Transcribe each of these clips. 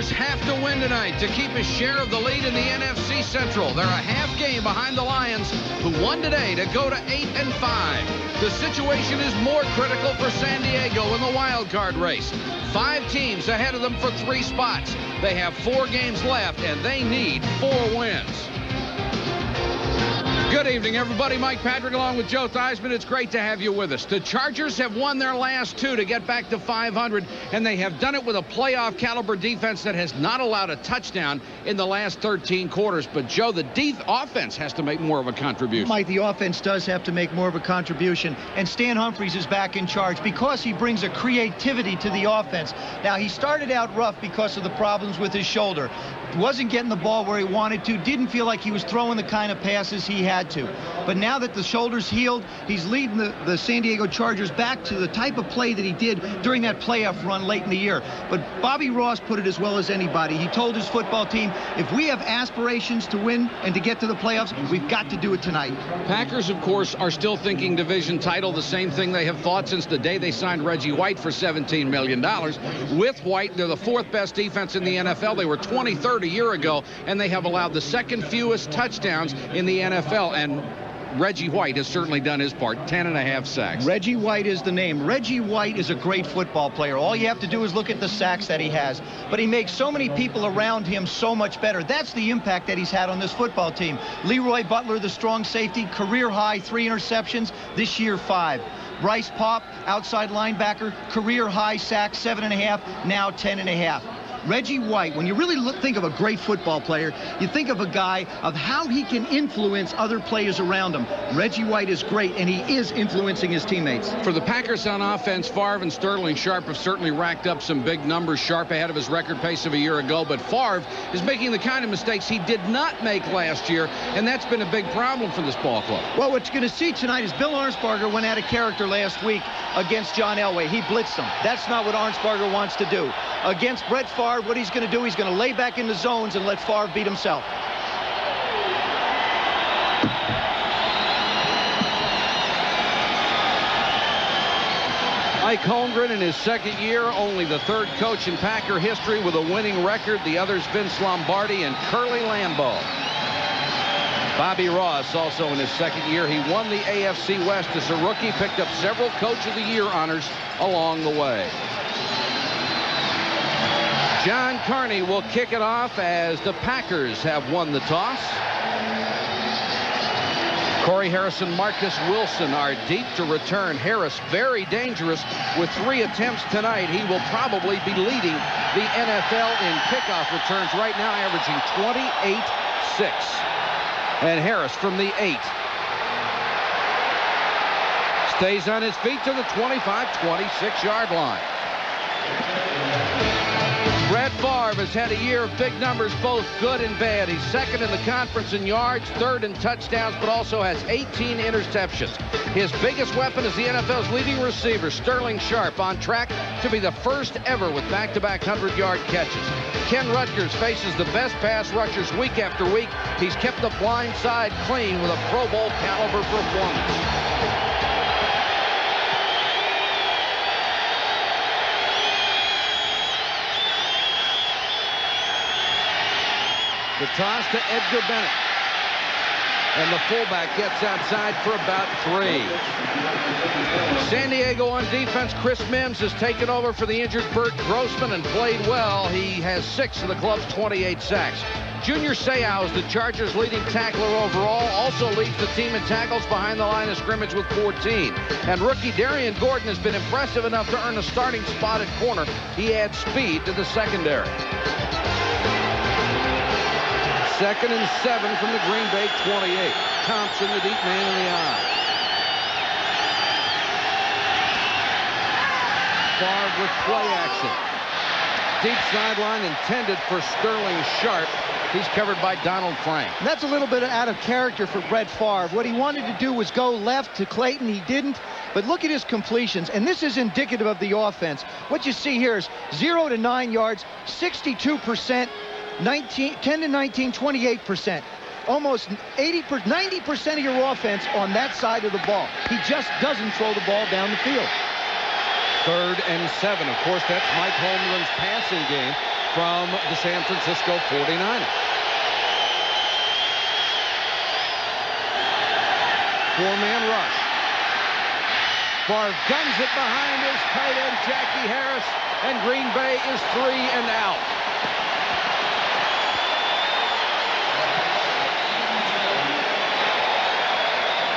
Packers have to win tonight to keep a share of the lead in the NFC Central. They're a half game behind the Lions, who won today to go to 8-5. The situation is more critical for San Diego in the wild card race. 5 teams ahead of them for 3 spots. They have 4 games left, and they need 4 wins. Good evening, everybody. Mike Patrick along with Joe Theismann. It's great to have you with us. The Chargers have won their last 2 to get back to 500, and they have done it with a playoff caliber defense that has not allowed a touchdown in the last 13 quarters. But, Joe, the offense has to make more of a contribution. Mike, the offense does have to make more of a contribution, and Stan Humphries is back in charge because he brings a creativity to the offense. Now, he started out rough because of the problems with his shoulder. Wasn't getting the ball where he wanted to, didn't feel like he was throwing the kind of passes he had to. But now that the shoulder's healed, he's leading the San Diego Chargers back to the type of play that he did during that playoff run late in the year. But Bobby Ross put it as well as anybody. He told his football team, if we have aspirations to win and to get to the playoffs, we've got to do it tonight. Packers, of course, are still thinking division title, the same thing they have thought since the day they signed Reggie White for $17 million. With White, they're the 4th best defense in the NFL. They were 23rd a year ago, and they have allowed the 2nd fewest touchdowns in the NFL. And Reggie White has certainly done his part. 10.5 sacks. Reggie White is the name. Reggie White is a great football player. All you have to do is look at the sacks that he has. But he makes so many people around him so much better. That's the impact that he's had on this football team. Leroy Butler, the strong safety, career high 3 interceptions. This year, 5. Bryce Paup, outside linebacker, career high sacks, 7.5, now 10.5. Reggie White, when you really think of a great football player, you think of a guy of how he can influence other players around him. Reggie White is great, and he is influencing his teammates. For the Packers on offense, Favre and Sterling Sharp have certainly racked up some big numbers. Sharp ahead of his record pace of a year ago, but Favre is making the kind of mistakes he did not make last year, and that's been a big problem for this ball club. Well, what you're going to see tonight is Bill Arnsparger went out of character last week against John Elway. He blitzed him. That's not what Arnsparger wants to do. Against Brett Favre, what he's going to do, he's going to lay back in the zones and let Favre beat himself. Mike Holmgren in his 2nd year, only the 3rd coach in Packer history with a winning record. The others, Vince Lombardi and Curly Lambeau. Bobby Ross also in his 2nd year. He won the AFC West as a rookie, picked up several Coach of the Year honors along the way. John Carney will kick it off as the Packers have won the toss. Corey Harrison, Marcus Wilson are deep to return. Harris very dangerous with 3 attempts tonight. He will probably be leading the NFL in kickoff returns right now, averaging 28-6. And Harris from the 8. Stays on his feet to the 25-26-yard line. Brett Favre has had a year of big numbers, both good and bad. He's 2nd in the conference in yards, 3rd in touchdowns, but also has 18 interceptions. His biggest weapon is the NFL's leading receiver, Sterling Sharp, on track to be the 1st ever with back-to-back 100-yard catches. Ken Rutgers faces the best pass rushers week after week. He's kept the blind side clean with a Pro Bowl caliber performance. The toss to Edgar Bennett. And the fullback gets outside for about 3. San Diego on defense. Chris Mims has taken over for the injured Bert Grossman and played well. He has 6 of the club's 28 sacks. Junior Seau is the Chargers' leading tackler overall. Also leads the team in tackles behind the line of scrimmage with 14. And rookie Darian Gordon has been impressive enough to earn a starting spot at corner. He adds speed to the secondary. 2nd and 7 from the Green Bay 28. Thompson, the deep man in the eye. Favre with play action. Deep sideline intended for Sterling Sharp. He's covered by Donald Frank. And that's a little bit out of character for Brett Favre. What he wanted to do was go left to Clayton. He didn't. But look at his completions, and this is indicative of the offense. What you see here is 0 to 9 yards, 62%. 10 to 19, 28%. Almost 90% of your offense on that side of the ball. He just doesn't throw the ball down the field. 3rd and 7. Of course, that's Mike Holmgren's passing game. from the San Francisco 49ers. Four-man rush. Favre guns it behind his tight end, Jackie Harris, and Green Bay is 3 and out.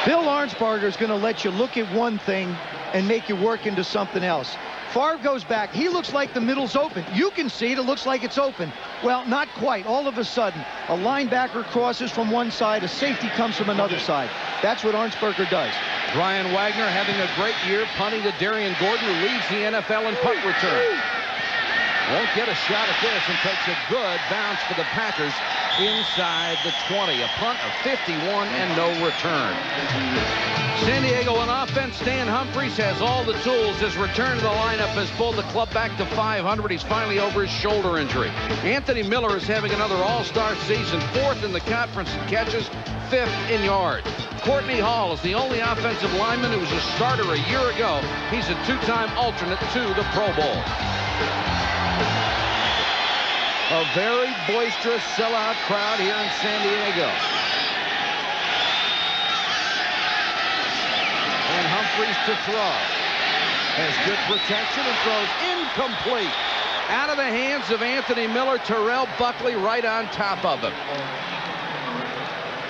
Bill Arnsparger is going to let you look at one thing and make you work into something else. Favre goes back. He looks like the middle's open. You can see it. It looks like it's open. Well, not quite. All of a sudden, a linebacker crosses from one side. A safety comes from another side. That's what Arnsparger does. Brian Wagner having a great year punting to Darian Gordon, who leads the NFL in punt return. Won't get a shot at this and takes a good bounce for the Packers inside the 20. A punt of 51 and no return. San Diego on offense. Stan Humphries has all the tools. His return to the lineup has pulled the club back to 500. He's finally over his shoulder injury. Anthony Miller is having another all-star season. 4th in the conference in catches, 5th in yards. Courtney Hall is the only offensive lineman who was a starter a year ago. He's a 2-time alternate to the Pro Bowl. A very boisterous sellout crowd here in San Diego. And Humphries to throw. Has good protection and throws incomplete. Out of the hands of Anthony Miller. Terrell Buckley right on top of him.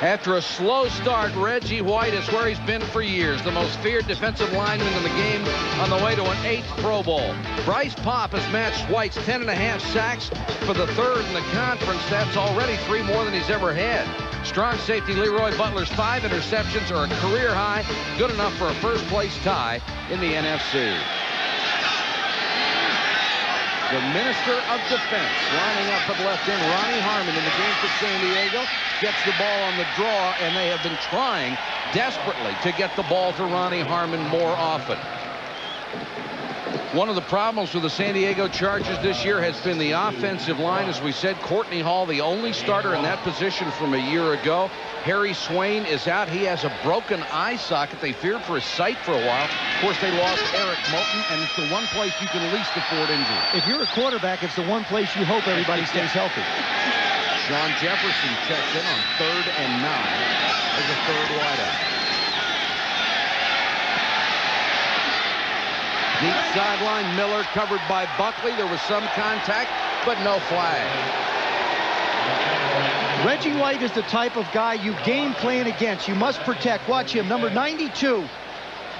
After a slow start, Reggie White is where he's been for years. The most feared defensive lineman in the game on the way to an 8th Pro Bowl. Bryce Popp has matched White's 10.5 sacks for the 3rd in the conference. That's already 3 more than he's ever had. Strong safety Leroy Butler's 5 interceptions are a career high, good enough for a first-place tie in the NFC. The Minister of Defense lining up at left end. Ronnie Harmon in the game for San Diego. Gets the ball on the draw, and they have been trying desperately to get the ball to Ronnie Harmon more often. One of the problems with the San Diego Chargers this year has been the offensive line. As we said, Courtney Hall, the only starter in that position from a year ago. Harry Swain is out. He has a broken eye socket. They feared for his sight for a while. Of course, they lost Eric Moulton, and it's the one place you can least afford injury. If you're a quarterback, it's the one place you hope everybody stays healthy. Sean Jefferson checks in on 3rd and 9 as a 3rd wideout. Deep sideline, Miller covered by Buckley. There was some contact, but no flag. Reggie White is the type of guy you game plan against. You must protect. Watch him, number 92.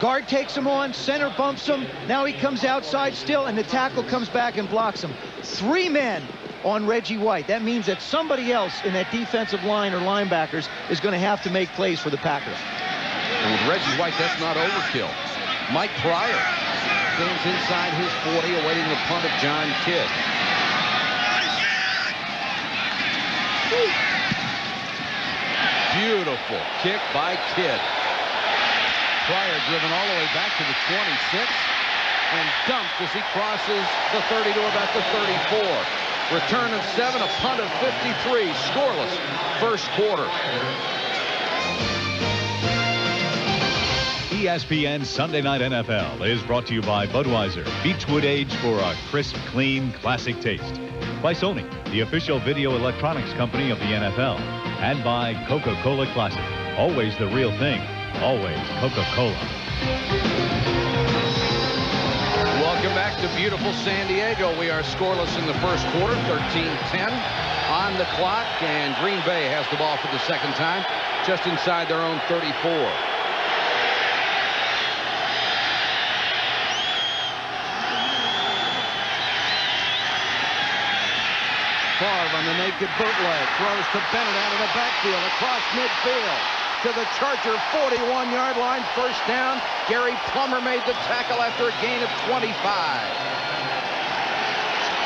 Guard takes him on, center bumps him. Now he comes outside still, and the tackle comes back and blocks him. 3 men on Reggie White. That means that somebody else in that defensive line or linebackers is going to have to make plays for the Packers. And with Reggie White, that's not overkill. Mike Pryor stands inside his 40, awaiting the punt of John Kidd. Beautiful kick by Kidd. Pryor driven all the way back to the 26 and dumped as he crosses the 30 to about the 34. Return of 7, a punt of 53. Scoreless first quarter. ESPN Sunday Night NFL is brought to you by Budweiser, Beechwood Age for a crisp, clean, classic taste. By Sony, the official video electronics company of the NFL. And by Coca-Cola Classic. Always the real thing. Always Coca-Cola. Welcome back to beautiful San Diego. We are scoreless in the first quarter, 13-10 on the clock, and Green Bay has the ball for the second time, just inside their own 34. Favre on the naked bootleg, throws to Bennett out of the backfield, across midfield to the Charger 41-yard line, first down. Gary Plummer made the tackle after a gain of 25.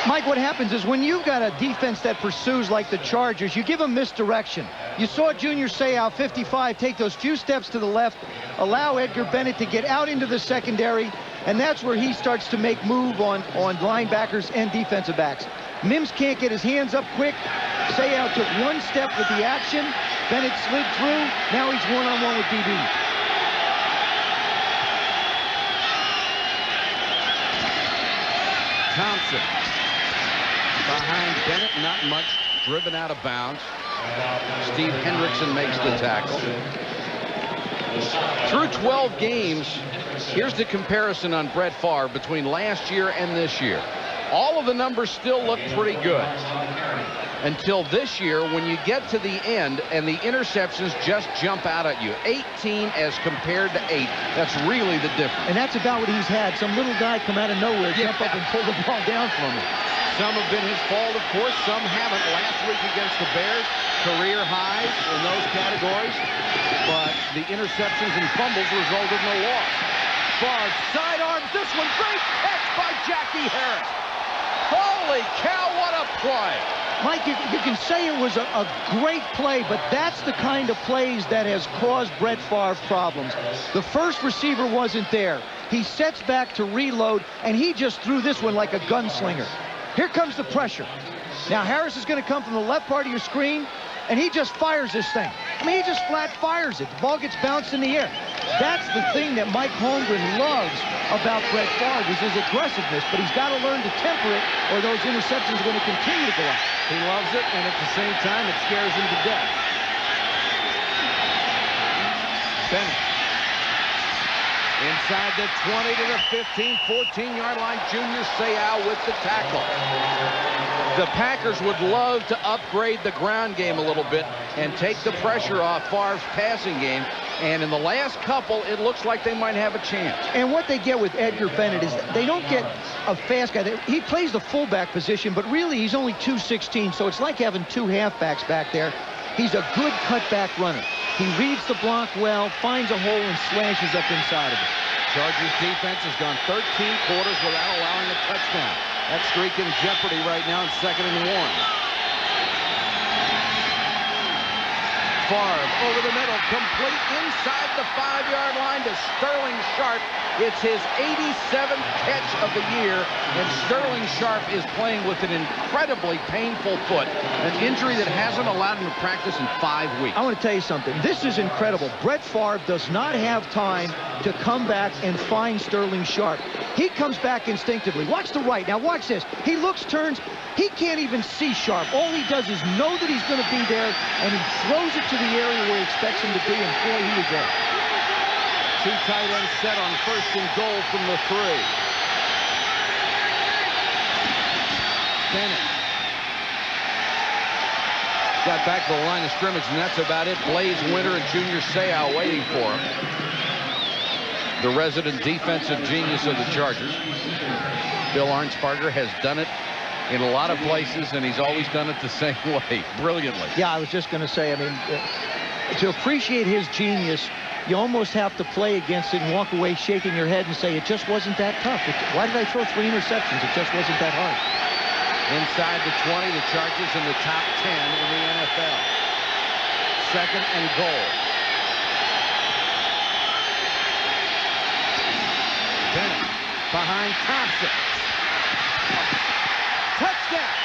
Mike, what happens is when you've got a defense that pursues like the Chargers, you give them misdirection. You saw Junior Seau, 55, take those few steps to the left, allow Edgar Bennett to get out into the secondary, and that's where he starts to make move on linebackers and defensive backs. Mims can't get his hands up quick. Seau took one step with the action. Bennett slid through. Now he's one-on-one with DB. Thompson behind Bennett, not much, driven out of bounds. Steve Hendrickson makes the tackle. Through 12 games, here's the comparison on Brett Favre between last year and this year. All of the numbers still look pretty good until this year when you get to the end and the interceptions just jump out at you. 18 as compared to 8. That's really the difference. And that's about what he's had. Some little guy come out of nowhere, jump up and pull the ball down from him. Some have been his fault, of course. Some haven't. Last week against the Bears, career highs in those categories. But the interceptions and fumbles resulted in a loss. Favre sidearms this one. Great catch by Jackie Harris. Holy cow, what a play. Mike, you can say it was a great play, but that's the kind of plays that has caused Brett Favre problems. The first receiver wasn't there. He sets back to reload, and he just threw this one like a gunslinger. Here comes the pressure. Now Harris is going to come from the left part of your screen, and he just fires this thing. I mean, he just flat fires it. The ball gets bounced in the air. That's the thing that Mike Holmgren loves about Brett Favre, is his aggressiveness, but he's got to learn to temper it, or those interceptions are going to continue to go out. He loves it, and at the same time, it scares him to death. Bennett. Inside the 20 to the 15, 14-yard line, Junior Seau with the tackle. The Packers would love to upgrade the ground game a little bit and take the pressure off Favre's passing game. And in the last couple, it looks like they might have a chance. And what they get with Edgar Bennett is they don't get a fast guy. He plays the fullback position, but really he's only 216, so it's like having two halfbacks back there. He's a good cutback runner. He reads the block well, finds a hole, and slashes up inside of it. Chargers defense has gone 13 quarters without allowing a touchdown. That streak in jeopardy right now in 2nd and 1. Favre over the middle, complete inside the 5-yard line to Sterling Sharp. It's his 87th catch of the year, and Sterling Sharp is playing with an incredibly painful foot, an injury that hasn't allowed him to practice in 5 weeks. I want to tell you something. This is incredible. Brett Favre does not have time to come back and find Sterling Sharp. He comes back instinctively. Watch the right. Now watch this. He looks, turns. He can't even see Sharp. All he does is know that he's going to be there, and he throws it to the area where he expects him to be, and boy, he was there. Two tight ends set on 1st and goal from the 3. Bennett got back to the line of scrimmage, and that's about it. Blaze Winter and Junior Seau waiting for him. The resident defensive genius of the Chargers. Bill Arnsparger has done it in a lot of places, and he's always done it the same way, brilliantly. Yeah, I was just going to say, I mean, to appreciate his genius, you almost have to play against it and walk away shaking your head and say, it just wasn't that tough. Why did I throw 3 interceptions? It just wasn't that hard. Inside the 20, the Chargers in the top 10 in the NFL. 2nd and goal. Bennett behind Thompson. Touchdown.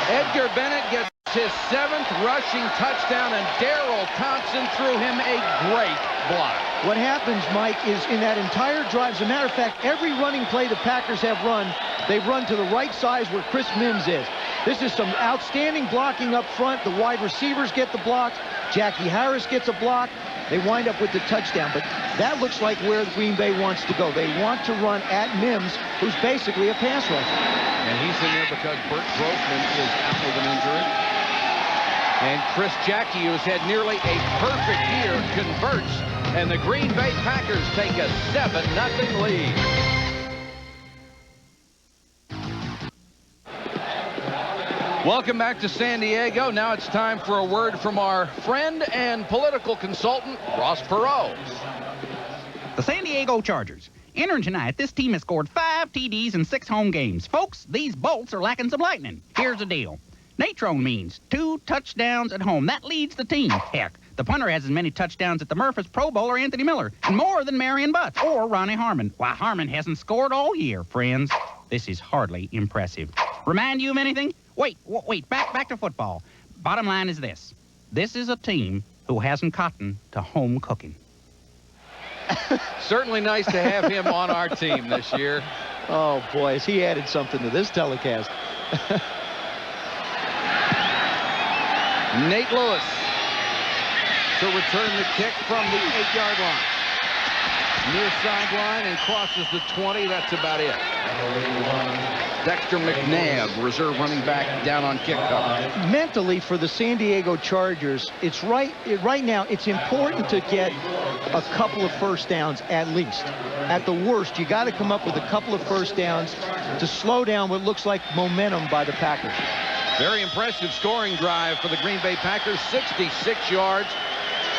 Edgar Bennett gets his 7th rushing touchdown, and Darrell Thompson threw him a great block. What happens, Mike, is in that entire drive, as a matter of fact, every running play the Packers have run, they've run to the right side where Chris Mims is. This is some outstanding blocking up front. The wide receivers get the blocks. Jackie Harris gets a block. They wind up with the touchdown. But that looks like where Green Bay wants to go. They want to run at Mims, who's basically a pass rusher. And he's in there because Bert Grossman is out with an injury. And Chris Jackie, who's had nearly a perfect year, converts. And the Green Bay Packers take a 7-0 lead. Welcome back to San Diego. Now it's time for a word from our friend and political consultant, Ross Perot. The San Diego Chargers. Entering tonight, this team has scored 5 TDs in 6 home games. Folks, these bolts are lacking some lightning. Here's the deal. Natrone means 2 touchdowns at home. That leads the team. Heck, the punter has as many touchdowns at the Murph as Pro Bowler Anthony Miller, and more than Marion Butts or Ronnie Harmon. Why, Harmon hasn't scored all year, friends. This is hardly impressive. Remind you of anything? Wait, back to football. Bottom line is this. This is a team who hasn't cotton to home cooking. Certainly nice to have him on our team this year. Oh, boy, has he added something to this telecast. Nate Lewis to return the kick from the 8-yard line. Near sideline and crosses the 20. That's about it. Dexter McNabb, reserve running back, down on kickoff. Mentally, for the San Diego Chargers, it's right now, it's important to get a couple of first downs at least. At the worst, you got to come up with a couple of first downs to slow down what looks like momentum by the Packers. Very impressive scoring drive for the Green Bay Packers. 66 yards,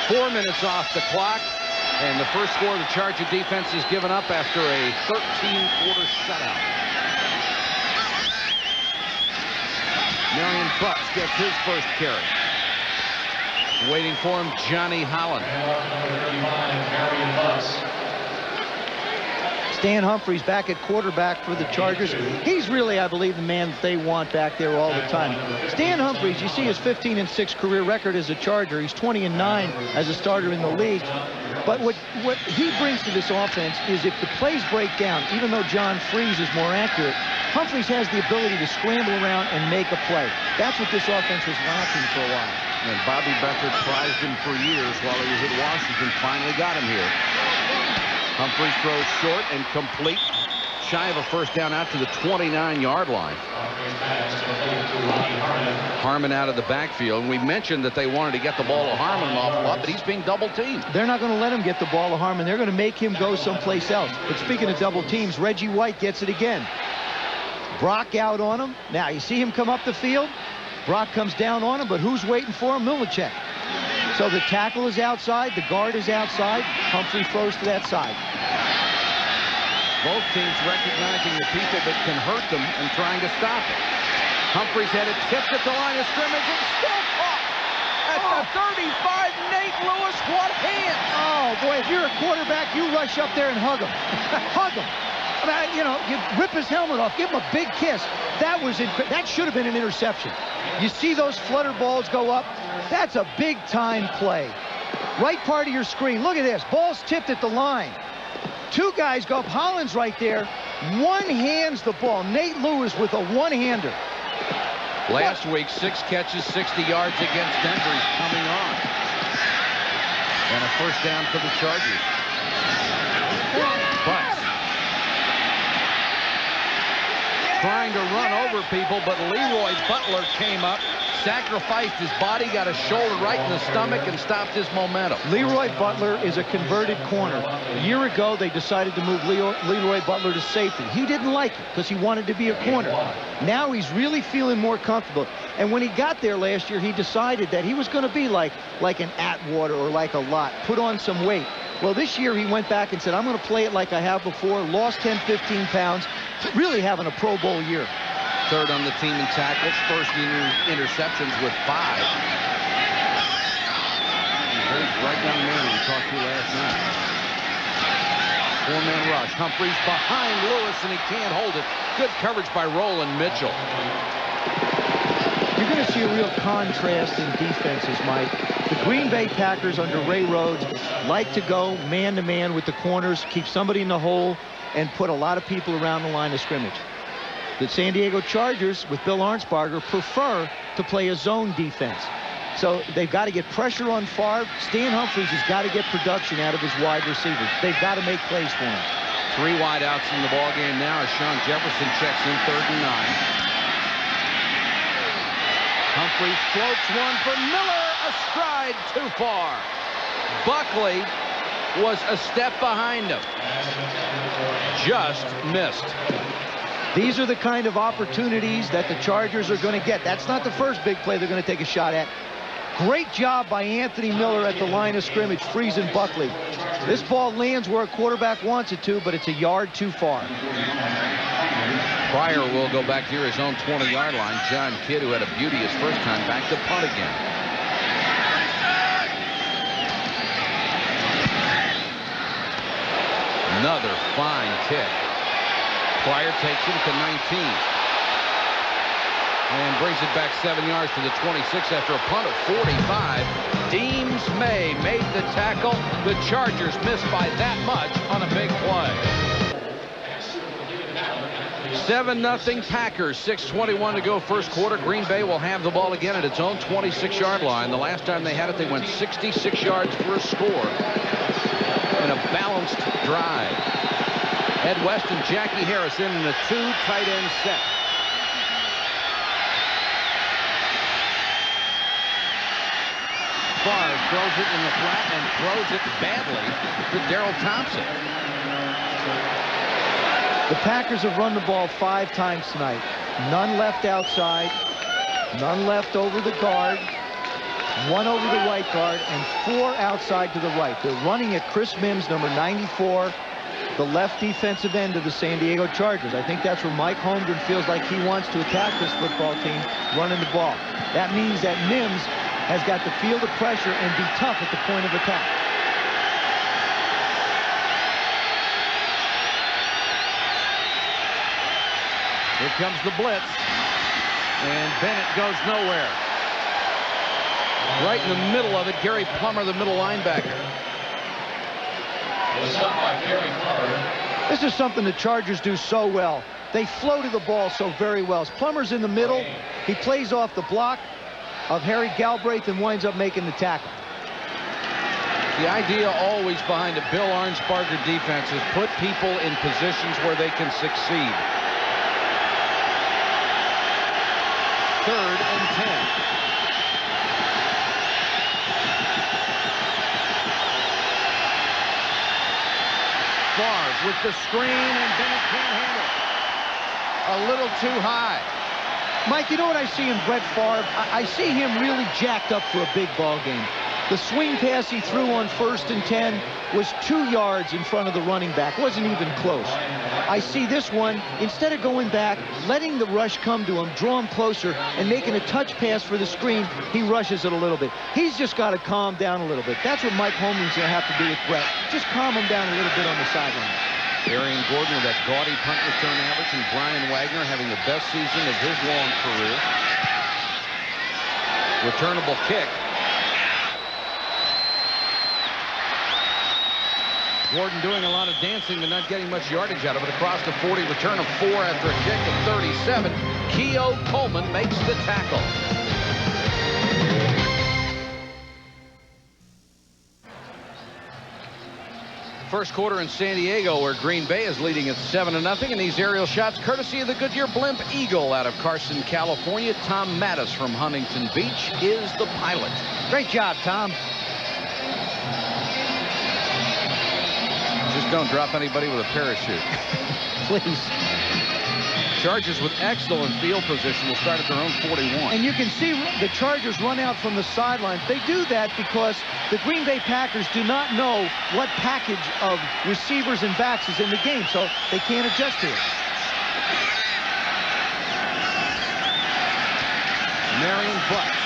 4 minutes off the clock. And the first score the Charger defense has given up after a 13-quarter shutout. Marion Butts gets his first carry. Waiting for him, Johnny Holland. Stan Humphries back at quarterback for the Chargers. He's really, I believe, the man that they want back there all the time. Stan Humphries, you see his 15-6 career record as a Charger. He's 20-9 as a starter in the league. But what he brings to this offense is if the plays break down, even though John Freeze is more accurate, Humphries has the ability to scramble around and make a play. That's what this offense was lacking for a while. And Bobby Beckert prized him for years while he was at Washington. Finally got him here. Humphries throws short and complete. Shy of a first down out to the 29-yard line. Harmon out of the backfield. And we mentioned that they wanted to get the ball to Harmon an awful lot, but he's being double teamed. They're not going to let him get the ball to Harmon. They're going to make him go someplace else. But speaking of double teams, Reggie White gets it again. Brock out on him. Now you see him come up the field. Brock comes down on him, but who's waiting for him? Milnicek. So the tackle is outside, the guard is outside. Humphrey throws to that side. Both teams recognizing the people that can hurt them and trying to stop it. Humphries had it tipped at the line of scrimmage and still caught. At the 35, Nate Lewis, what hands? Oh, boy, if you're a quarterback, you rush up there and hug him. Hug him. I mean, you know, you rip his helmet off, give him a big kiss. That should have been an interception. You see those flutter balls go up? That's a big-time play. Right part of your screen. Look at this. Ball's tipped at the line. Two guys go up. Holland's right there. One hands the ball. Nate Lewis with a one-hander. Last week, 6 catches, 60 yards against Denver. He's coming on. And a first down for the Chargers. Butts trying to run over people, but Leroy Butler came up, sacrificed his body, got a shoulder right in the stomach, and stopped his momentum. Leroy Butler is a converted corner. A year ago, they decided to move Leroy Butler to safety. He didn't like it because he wanted to be a corner. Now he's really feeling more comfortable. And when he got there last year, he decided that he was going to be like an Atwater or like a Lott, put on some weight. Well, this year he went back and said, I'm going to play it like I have before, lost 10, 15 pounds, really having a Pro Bowl year. Third on the team in tackles, first in interceptions with 5. Very bright young man we talked to last night. 4-man rush. Humphries behind Lewis, and he can't hold it. Good coverage by Roland Mitchell. You're going to see a real contrast in defenses, Mike. The Green Bay Packers under Ray Rhodes like to go man-to-man with the corners, keep somebody in the hole, and put a lot of people around the line of scrimmage. The San Diego Chargers, with Bill Arnsparger, prefer to play a zone defense. So they've got to get pressure on Favre. Stan Humphries has got to get production out of his wide receivers. They've got to make plays for him. 3 wideouts in the ballgame now as Sean Jefferson checks in 3rd and 9. Humphries floats one for Miller, a stride too far. Buckley was a step behind him. Just missed. These are the kind of opportunities that the Chargers are going to get. That's not the first big play they're going to take a shot at. Great job by Anthony Miller at the line of scrimmage, freezing Buckley. This ball lands where a quarterback wants it to, but it's a yard too far. Pryor will go back near his own 20-yard line. John Kidd, who had a beauty his first time back, to punt again. Another fine kick. Pryor takes it at the 19. And brings it back 7 yards to the 26 after a punt of 45. Deems May made the tackle. The Chargers missed by that much on a big play. 7-0 Packers. 6:21 to go first quarter. Green Bay will have the ball again at its own 26-yard line. The last time they had it, they went 66 yards for a score in a balanced drive. Ed West and Jackie Harrison in a 2 tight end set. Favre throws it in the flat and throws it badly to Darrell Thompson. The Packers have run the ball 5 times tonight. None left outside, none left over the guard, 1 over the right guard, and 4 outside to the right. They're running at Chris Mims, number 94, the left defensive end of the San Diego Chargers. I think that's where Mike Holmgren feels like he wants to attack this football team, running the ball. That means that Mims has got to feel the pressure and be tough at the point of attack. Here comes the blitz, and Bennett goes nowhere. Right in the middle of it, Gary Plummer, the middle linebacker. This is something the Chargers do so well. They flow to the ball so very well. As Plummer's in the middle, he plays off the block of Harry Galbraith and winds up making the tackle. The idea always behind a Bill Arnsparger defense is put people in positions where they can succeed. 3rd and 10. Favre with the screen, and Bennett can't handle it. A little too high. Mike, you know what I see in Brett Favre? I see him really jacked up for a big ball game. The swing pass he threw on 1st and 10 was 2 yards in front of the running back. Wasn't even close. I see this one, instead of going back, letting the rush come to him, draw him closer, and making a touch pass for the screen, he rushes it a little bit. He's just got to calm down a little bit. That's what Mike Holmgren's going to have to do with Brett. Just calm him down a little bit on the sideline. Arian Gordon with that gaudy punt return average, and Brian Wagner having the best season of his long career. Returnable kick. Gordon doing a lot of dancing but not getting much yardage out of it. Across the 40, return of 4 after a kick of 37. Keogh Coleman makes the tackle. First quarter in San Diego, where Green Bay is leading at 7-0, and these aerial shots courtesy of the Goodyear Blimp Eagle out of Carson, California. Tom Mattis from Huntington Beach is the pilot. Great job, Tom. Just don't drop anybody with a parachute. Please. Chargers with excellent field position will start at their own 41. And you can see the Chargers run out from the sidelines. They do that because the Green Bay Packers do not know what package of receivers and backs is in the game, so they can't adjust to it. Marion Butts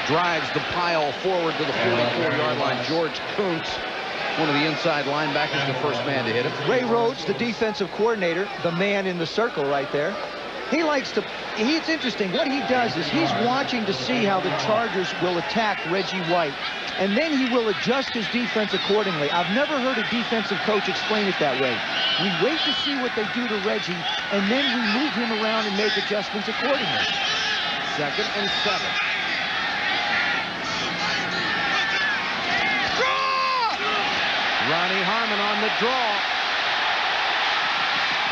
drives the pile forward to the 44-yard line. George Kuntz, one of the inside linebackers, the first man to hit it. Ray Rhodes, the defensive coordinator, the man in the circle right there. He likes to, it's interesting. What he does is he's watching to see how the Chargers will attack Reggie White, and then he will adjust his defense accordingly. I've never heard a defensive coach explain it that way. We wait to see what they do to Reggie, and then we move him around and make adjustments accordingly. 2nd and 7. Ronnie Harmon on the draw.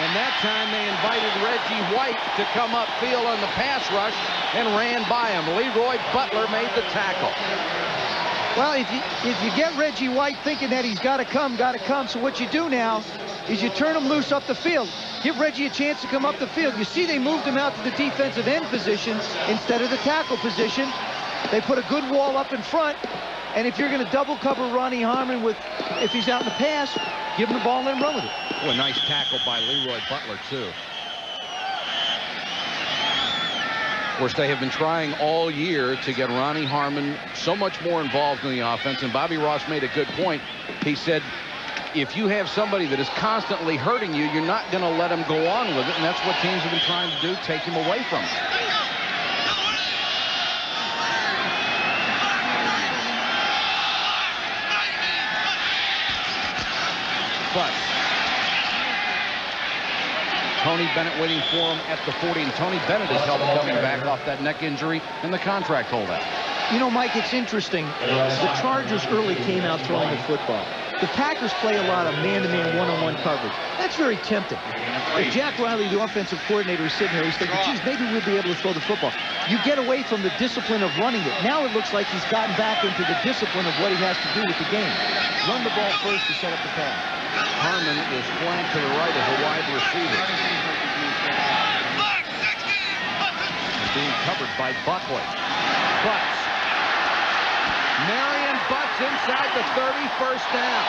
And that time they invited Reggie White to come upfield on the pass rush and ran by him. Leroy Butler made the tackle. Well, if you get Reggie White thinking that he's got to come. So what you do now is you turn him loose up the field. Give Reggie a chance to come up the field. You see they moved him out to the defensive end position instead of the tackle position. They put a good wall up in front. And if you're going to double cover Ronnie Harmon if he's out in the pass, give him the ball and let him run with it. Oh, a nice tackle by Leroy Butler, too. Of course, they have been trying all year to get Ronnie Harmon so much more involved in the offense. And Bobby Ross made a good point. He said, if you have somebody that is constantly hurting you, you're not going to let him go on with it, and that's what teams have been trying to do, take him away from him. But Tony Bennett waiting for him at the 40, and Tony Bennett has helped coming back off that neck injury and the contract holdout. You know, Mike, it's interesting. The Chargers early came out throwing the football. The Packers play a lot of man-to-man, one-on-one coverage. That's very tempting. If Jack Riley, the offensive coordinator, is sitting here, he's thinking, geez, maybe we'll be able to throw the football. You get away from the discipline of running it. Now it looks like he's gotten back into the discipline of what he has to do with the game. Run the ball first to set up the pass. Harmon is flanked to the right as a wide receiver. Being covered by Buckley. Butts. Marion Butts inside the 30, first down.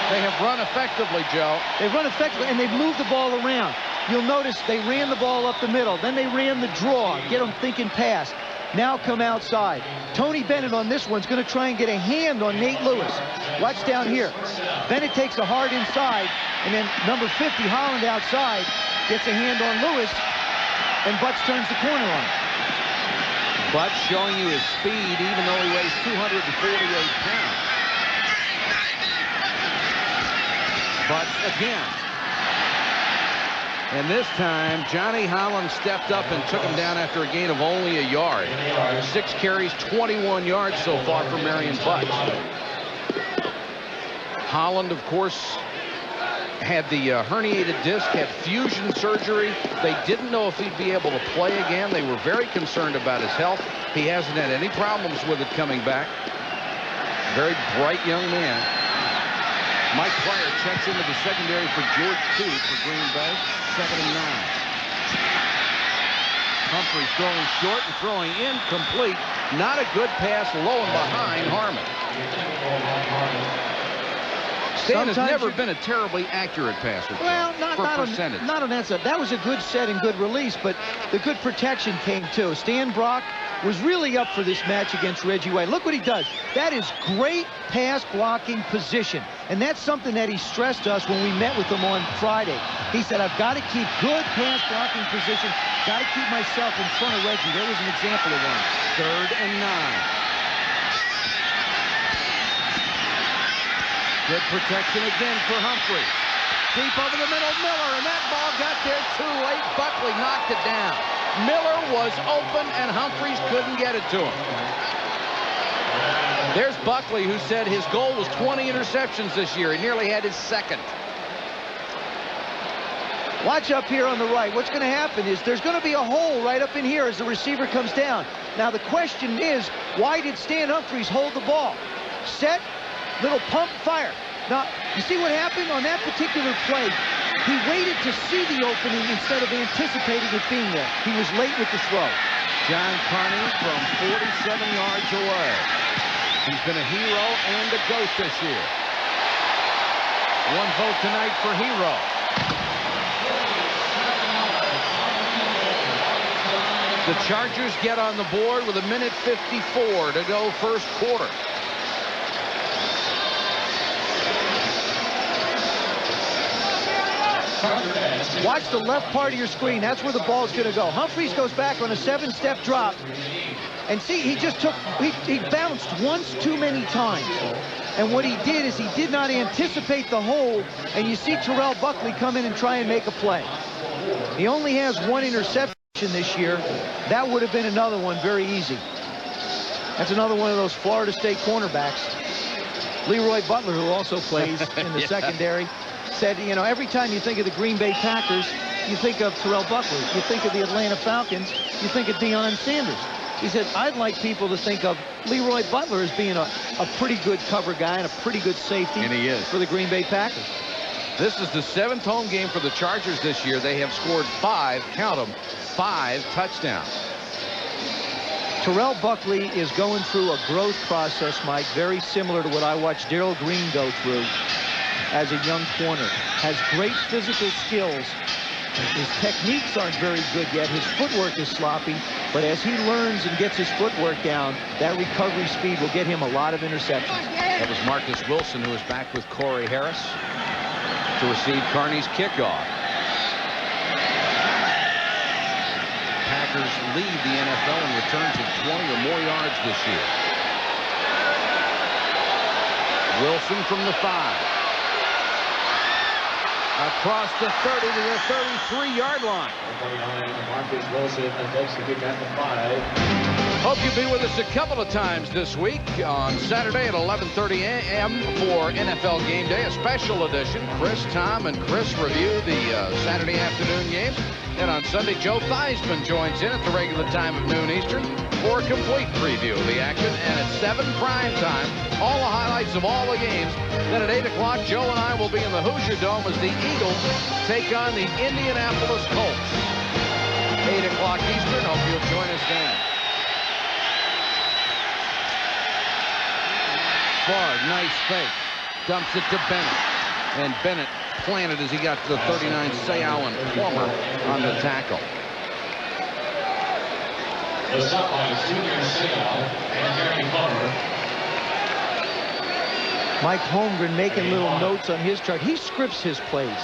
They have run effectively, Joe. They've run effectively, and they've moved the ball around. You'll notice they ran the ball up the middle. Then they ran the draw, get them thinking pass. Now come outside. Tony Bennett on this one's going to try and get a hand on Nate Lewis. Watch down here. Bennett takes a hard inside, and then number 50, Holland, outside, gets a hand on Lewis, and Butts turns the corner on him. Butts showing you his speed, even though he weighs 248 pounds. Butts again. And this time, Johnny Holland stepped up and took him down after a gain of only a yard. 6 carries, 21 yards so far for Marion Butts. Holland, of course, had the herniated disc, had fusion surgery. They didn't know if he'd be able to play again. They were very concerned about his health. He hasn't had any problems with it coming back. Very bright young man. Mike Pryor checks into the secondary for George Coote for Green Bay. 2nd and 9. Humphries throwing short and throwing incomplete. Not a good pass, low and behind Harmon. Stan has never been a terribly accurate passer. Well, not percentage. Not on that side. That was a good set and good release, but the good protection came too. Stan Brock was really up for this match against Reggie White. Look what he does. That is great pass blocking position. And that's something that he stressed to us when we met with him on Friday. He said, I've got to keep good pass blocking position. Got to keep myself in front of Reggie. There was an example of one. 3rd and 9. Good protection again for Humphrey. Deep over the middle, Miller, and that ball got there too late. Buckley knocked it down. Miller was open, and Humphreys couldn't get it to him. There's Buckley, who said his goal was 20 interceptions this year. He nearly had his 2nd. Watch up here on the right. What's going to happen is there's going to be a hole right up in here as the receiver comes down. Now, the question is, why did Stan Humphreys hold the ball? Set, little pump, fire. Now, you see what happened on that particular play? He waited to see the opening instead of anticipating it being there. He was late with the throw. John Carney from 47 yards away. He's been a hero and a ghost this year. 1 vote tonight for hero. The Chargers get on the board with 1:54 to go first quarter. Watch the left part of your screen. That's where the ball's going to go. Humphreys goes back on a 7-step drop. And see, he bounced once too many times. And what he did is he did not anticipate the hole. And you see Terrell Buckley come in and try and make a play. He only has 1 interception this year. That would have been another one very easy. That's another one of those Florida State cornerbacks. Leroy Butler, who also plays in the secondary, said, you know, every time you think of the Green Bay Packers, you think of Terrell Buckley. You think of the Atlanta Falcons, you think of Deion Sanders. He said, I'd like people to think of Leroy Butler as being a pretty good cover guy and a pretty good safety. And he is. For the Green Bay Packers. This is the 7th home game for the Chargers this year. They have scored 5, count them, 5 touchdowns. Terrell Buckley is going through a growth process, Mike, very similar to what I watched Darrell Green go through as a young corner. Has great physical skills, His techniques aren't very good yet. His footwork is sloppy. But as he learns and gets his footwork down, that recovery speed will get him a lot of interceptions. That was Marcus Wilson, who is back with Corey Harris to receive Kearney's kickoff. Packers lead the NFL in returns of 20 or more yards this year. Wilson from the 5. Across the 30 to the 33-yard line. Marcus Wilson takes the kick at the 5. Hope you'll be with us a couple of times this week. On Saturday at 11:30 a.m. for NFL Game Day, a special edition. Chris, Tom, and Chris review the Saturday afternoon games. And on Sunday, Joe Theismann joins in at the regular time of noon Eastern for a complete preview of the action. And at 7 prime time, all the highlights of all the games. Then at 8 o'clock, Joe and I will be in the Hoosier Dome as the Eagles take on the Indianapolis Colts. 8 o'clock Eastern. Hope you'll join us then. Favre, nice fake. Dumps it to Bennett. And Bennett planted as he got to the 39. Seau and Plummer on the tackle. The sideline is junior Seau and Gary Plummer. Mike Holmgren making little notes on his chart. He scripts his plays,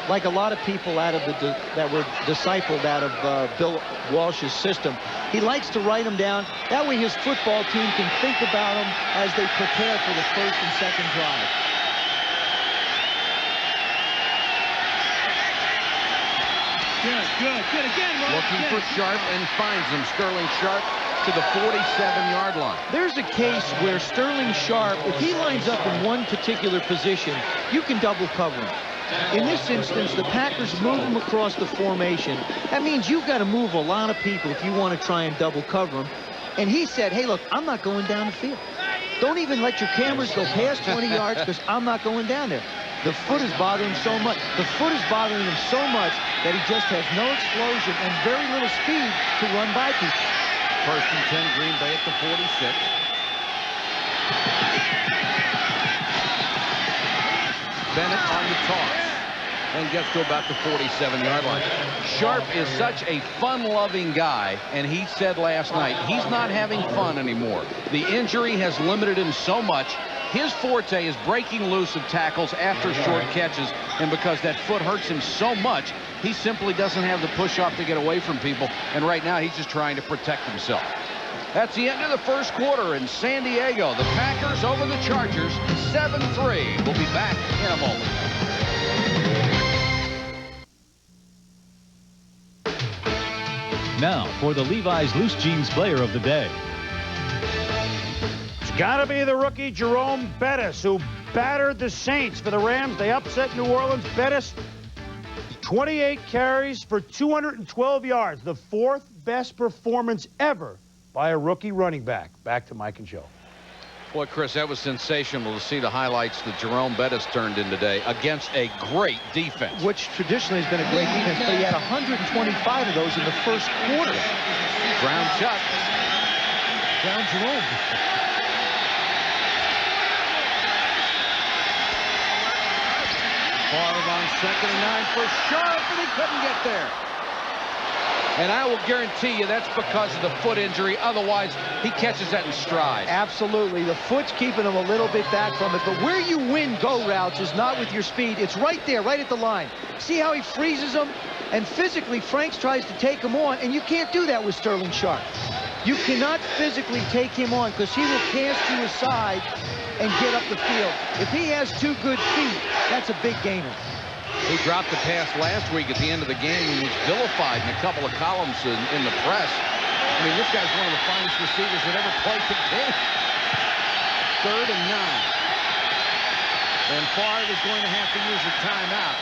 like a lot of people out of that were discipled out of Bill Walsh's system. He likes to write them down. That way his football team can think about them as they prepare for the first and second drive. Good again, Roy. Looking for Sharp and finds him. Sterling Sharp to the 47-yard line. There's a case where Sterling Sharp, if he lines up in one particular position, you can double cover him. In this instance, the Packers move him across the formation. That means you've got to move a lot of people if you want to try and double cover him. And he said, hey, look, I'm not going down the field. Don't even let your cameras go past 20 yards because I'm not going down there. The foot is bothering him so much. The foot is bothering him so much that he just has no explosion and very little speed to run by people. First and 10, Green Bay at the 46. Bennett on the toss and gets to about the 47-yard line. Sharp is such a fun-loving guy, and he said last night he's not having fun anymore. The injury has limited him so much. His forte is breaking loose of tackles after short catches, and because that foot hurts him so much, he simply doesn't have the push-off to get away from people, and right now he's just trying to protect himself. That's the end of the first quarter in San Diego. The Packers over the Chargers, 7-3. We'll be back in a moment. Now for the Levi's Loose Jeans Player of the Day. It's got to be the rookie Jerome Bettis, who battered the Saints for the Rams. They upset New Orleans. Bettis, 28 carries for 212 yards, the 4th best performance ever by a rookie running back. Back to Mike and Joe. Boy, Chris, that was sensational to see the highlights that Jerome Bettis turned in today against a great defense. Which traditionally has been a great defense, but he had 125 of those in the first quarter. Brown Chuck. Brown Jerome. Favre on 2nd and 9 for Sharp, and he couldn't get there. And I will guarantee you that's because of the foot injury. Otherwise, he catches that in stride. Absolutely. The foot's keeping him a little bit back from it. But where you win go routes is not with your speed. It's right there, right at the line. See how he freezes them? And physically, Franks tries to take him on, and you can't do that with Sterling Sharp. You cannot physically take him on because he will cast you aside and get up the field. If he has 2 good feet, that's a big gainer. He dropped the pass last week at the end of the game and was vilified in a couple of columns in the press. I mean, this guy's one of the finest receivers that ever played the game. 3rd and 9. And Favre is going to have to use a timeout.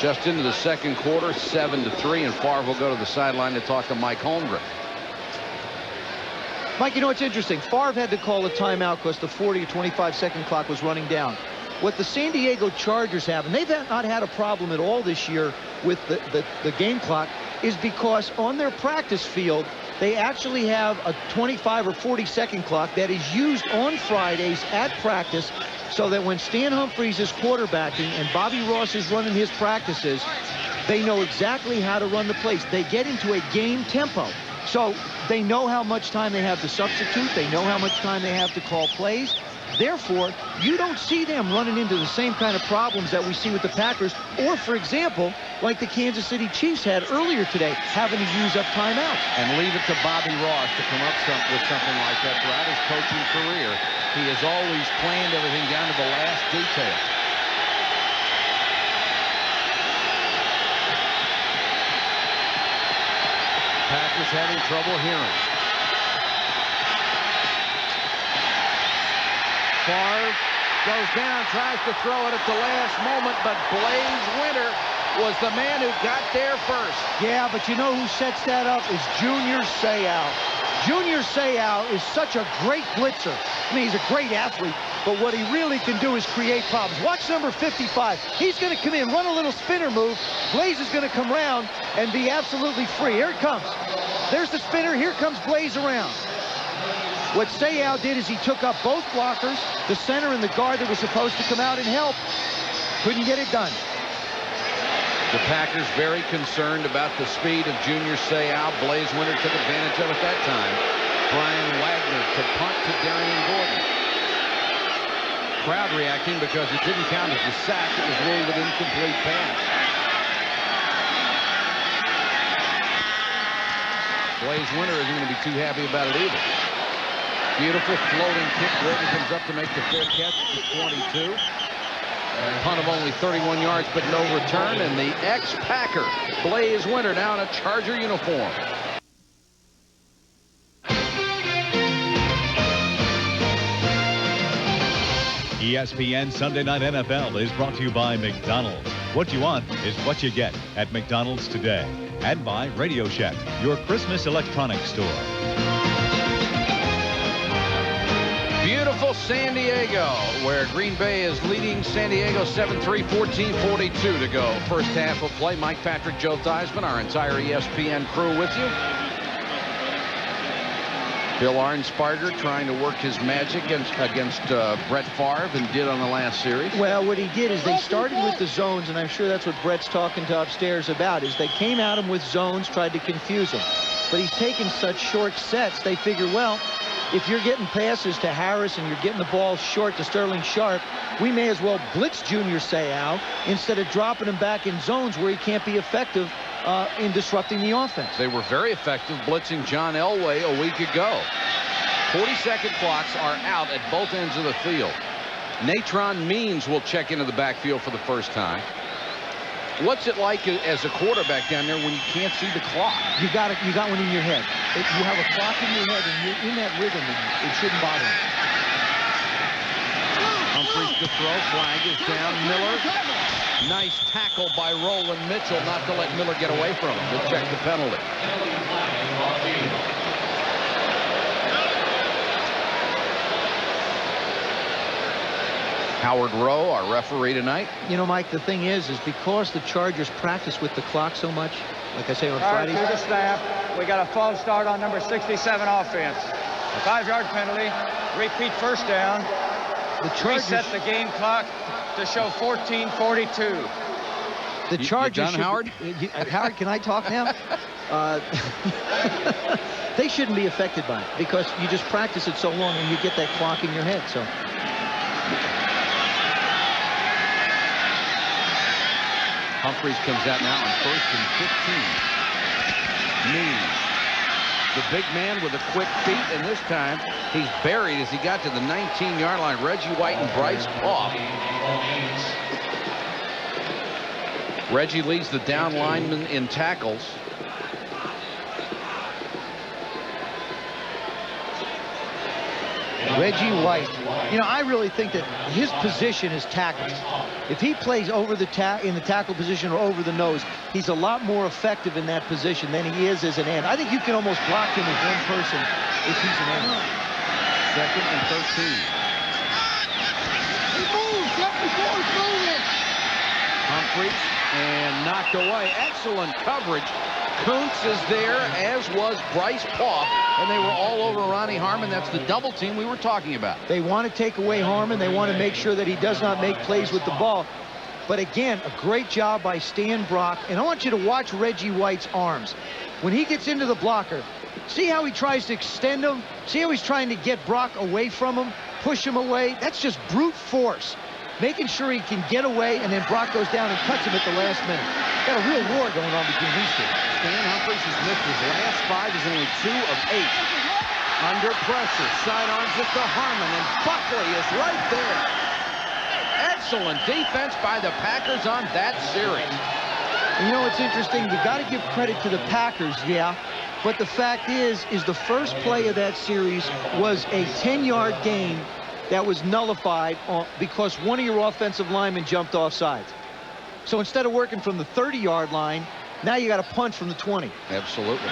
Just into the second quarter, 7-3, and Favre will go to the sideline to talk to Mike Holmgren. Mike, you know, it's interesting. Favre had to call a timeout because the 40 or 25-second clock was running down. What the San Diego Chargers have, and they've not had a problem at all this year with the game clock, is because on their practice field, they actually have a 25 or 40-second clock that is used on Fridays at practice so that when Stan Humphries is quarterbacking and Bobby Ross is running his practices, they know exactly how to run the plays. They get into a game tempo. So they know how much time they have to substitute. They know how much time they have to call plays. Therefore, you don't see them running into the same kind of problems that we see with the Packers, or, for example, like the Kansas City Chiefs had earlier today, having to use up timeouts. And leave it to Bobby Ross to come up with something like that throughout his coaching career. He has always planned everything down to the last detail. Packers having trouble hearing. Favre goes down, tries to throw it at the last moment, but Blaze Winter was the man who got there first. Yeah, but you know who sets that up is Junior Seau. Junior Seau is such a great blitzer. I mean, he's a great athlete, but what he really can do is create problems. Watch number 55. He's going to come in, run a little spinner move. Blaze is going to come around and be absolutely free. Here it comes. There's the spinner. Here comes Blaze around. What Seau did is he took up both blockers, the center and the guard that was supposed to come out and help. Couldn't get it done. The Packers very concerned about the speed of Junior Seau. Blaze Winter took advantage of it that time. Brian Wagner to punt to Darian Gordon. Crowd reacting because it didn't count as a sack. It was ruled an incomplete pass. Blaze Winter isn't going to be too happy about it either. Beautiful floating kick. Gordon comes up to make the fair catch at the 22. Punt of only 31 yards, but no return. And the ex-Packer, Blaze Winter, now in a Charger uniform. ESPN Sunday Night NFL is brought to you by McDonald's. What you want is what you get at McDonald's today. And by Radio Shack, your Christmas electronics store. Beautiful San Diego, where Green Bay is leading San Diego 7-3, 14:42 to go. First half of play. Mike Patrick, Joe Theismann, our entire ESPN crew with you. Bill Arnsparger trying to work his magic against Brett Favre, and did on the last series. Well, what he did is they started with the zones, and I'm sure that's what Brett's talking to upstairs about, is they came at him with zones, tried to confuse him. But he's taken such short sets, they figure, well, if you're getting passes to Harris and you're getting the ball short to Sterling Sharp, we may as well blitz Junior Seau instead of dropping him back in zones where he can't be effective in disrupting the offense. They were very effective blitzing John Elway a week ago. 40-second clocks are out at both ends of the field. Natron Means will check into the backfield for the first time. What's it like as a quarterback down there when you can't see the clock? You got one in your head. You have a clock in your head, and you're in that rhythm, and it shouldn't bother you. Humphries to throw. Flag is down. Miller. Nice tackle by Roland Mitchell not to let Miller get away from him. He'll check the penalty. Howard Rowe, our referee tonight. You know, Mike, the thing is because the Chargers practice with the clock so much, like I say on Fridays. To the snap. We got a false start on number 67 offense. A 5-yard penalty. Repeat first down. The Chargers reset the game clock to show 14:42. The Chargers. You done, Howard? Howard, can I talk now? They shouldn't be affected by it because you just practice it so long and you get that clock in your head. So. Humphries comes out now on 1st and 15. Means. The big man with a quick feet, and this time he's buried as he got to the 19-yard line. Reggie White and Bryce Poff. Reggie leads the down lineman in tackles. Reggie White. You know, I really think that his position is tackle. If he plays over the in the tackle position or over the nose, he's a lot more effective in that position than he is as an end. I think you can almost block him as one person if he's an end. 2nd and 13. He moves just before he's moving. Humphries and knocked away. Excellent coverage. Kuntz is there, as was Bryce Poff. and they were all over Ronnie Harmon. That's the double team we were talking about. They want to take away Harmon. They want to make sure that he does not make plays with the ball. But again, a great job by Stan Brock. And I want you to watch Reggie White's arms. When he gets into the blocker, see how he tries to extend him? See how he's trying to get Brock away from him, push him away? That's just brute force. Making sure he can get away, and then Brock goes down and cuts him at the last minute. Got a real war going on between these two. Stan Humphries has missed his last 5. He's only 2 of 8. Under pressure, sidearms it to Harmon, and Buckley is right there. Excellent defense by the Packers on that series. And you know what's interesting? You got to give credit to the Packers, yeah. But the fact is the first play of that series was a 10-yard gain that was nullified because one of your offensive linemen jumped off sides. So instead of working from the 30-yard line, now you got a punt from the 20. Absolutely.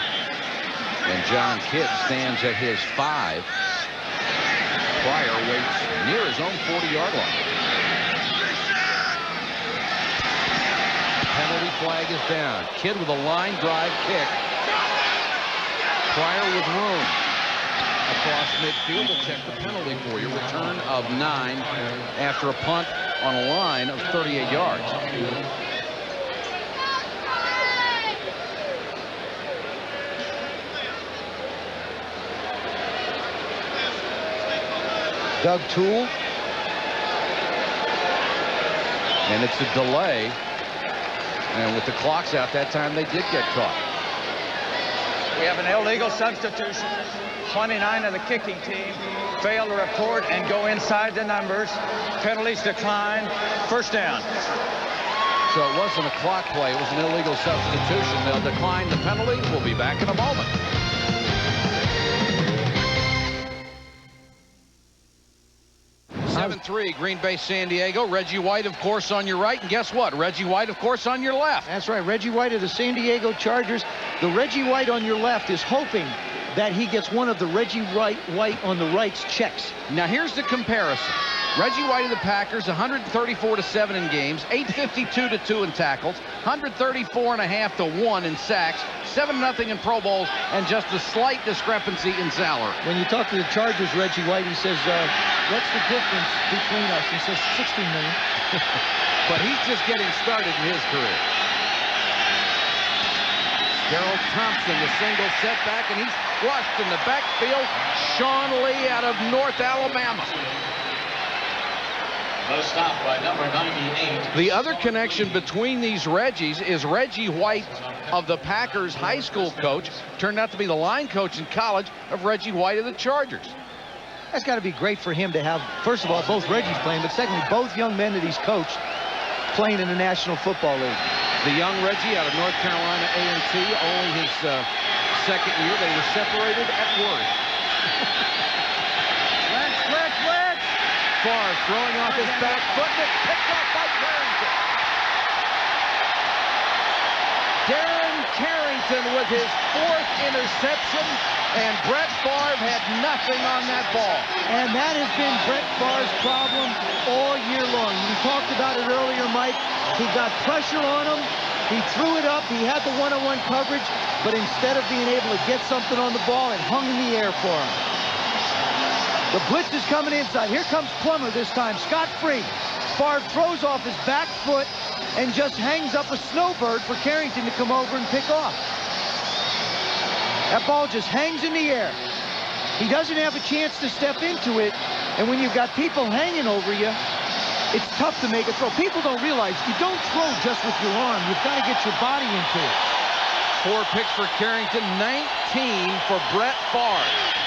And John Kidd stands at his 5. Pryor waits near his own 40-yard line. Penalty flag is down. Kidd with a line drive kick. Pryor with room. Across midfield, we'll check the penalty for you. Return of 9 after a punt on a line of 38 yards. Doug Toole. And it's a delay. And with the clocks out that time, they did get caught. We have an illegal substitution. 29 of the kicking team fail to report and go inside the numbers. Penalties decline. First down. So it wasn't a clock play. It was an illegal substitution. They'll decline the penalty. We'll be back in a moment. Seven-3, Green Bay, San Diego. Reggie White, of course, on your right. And guess what? Reggie White, of course, on your left. That's right. Reggie White of the San Diego Chargers. The Reggie White on your left is hoping that he gets one of the Reggie White on the right's checks. Now, here's the comparison. Reggie White of the Packers, 134-7 in games, 852-2 in tackles, 134.5-1 in sacks, 7-0 in Pro Bowls, and just a slight discrepancy in salary. When you talk to the Chargers, Reggie White, he says, what's the difference between us? He says $16 million. But he's just getting started in his career. Gerald Thompson, the single setback, and he's flushed in the backfield. Sean Lee out of North Alabama. The stop by number 98. The other connection between these Reggies is Reggie White of the Packers high school coach turned out to be the line coach in college of Reggie White of the Chargers. That's got to be great for him to have, first of all, both Reggies playing, but secondly, both young men that he's coached playing in the National Football League. The young Reggie out of North Carolina A&T, only his second year. They were separated at Worth. Favre throwing off his back foot, and it's picked up by Carrington. Darren Carrington with his 4th interception, and Brett Favre had nothing on that ball. And that has been Brett Favre's problem all year long. We talked about it earlier, Mike. He got pressure on him. He threw it up. He had the one-on-one coverage, but instead of being able to get something on the ball, it hung in the air for him. The blitz is coming inside. Here comes Plummer this time, scot-free. Favre throws off his back foot and just hangs up a snowbird for Carrington to come over and pick off. That ball just hangs in the air. He doesn't have a chance to step into it, and when you've got people hanging over you, it's tough to make a throw. People don't realize you don't throw just with your arm. You've got to get your body into it. 4 picks for Carrington, 19 for Brett Favre.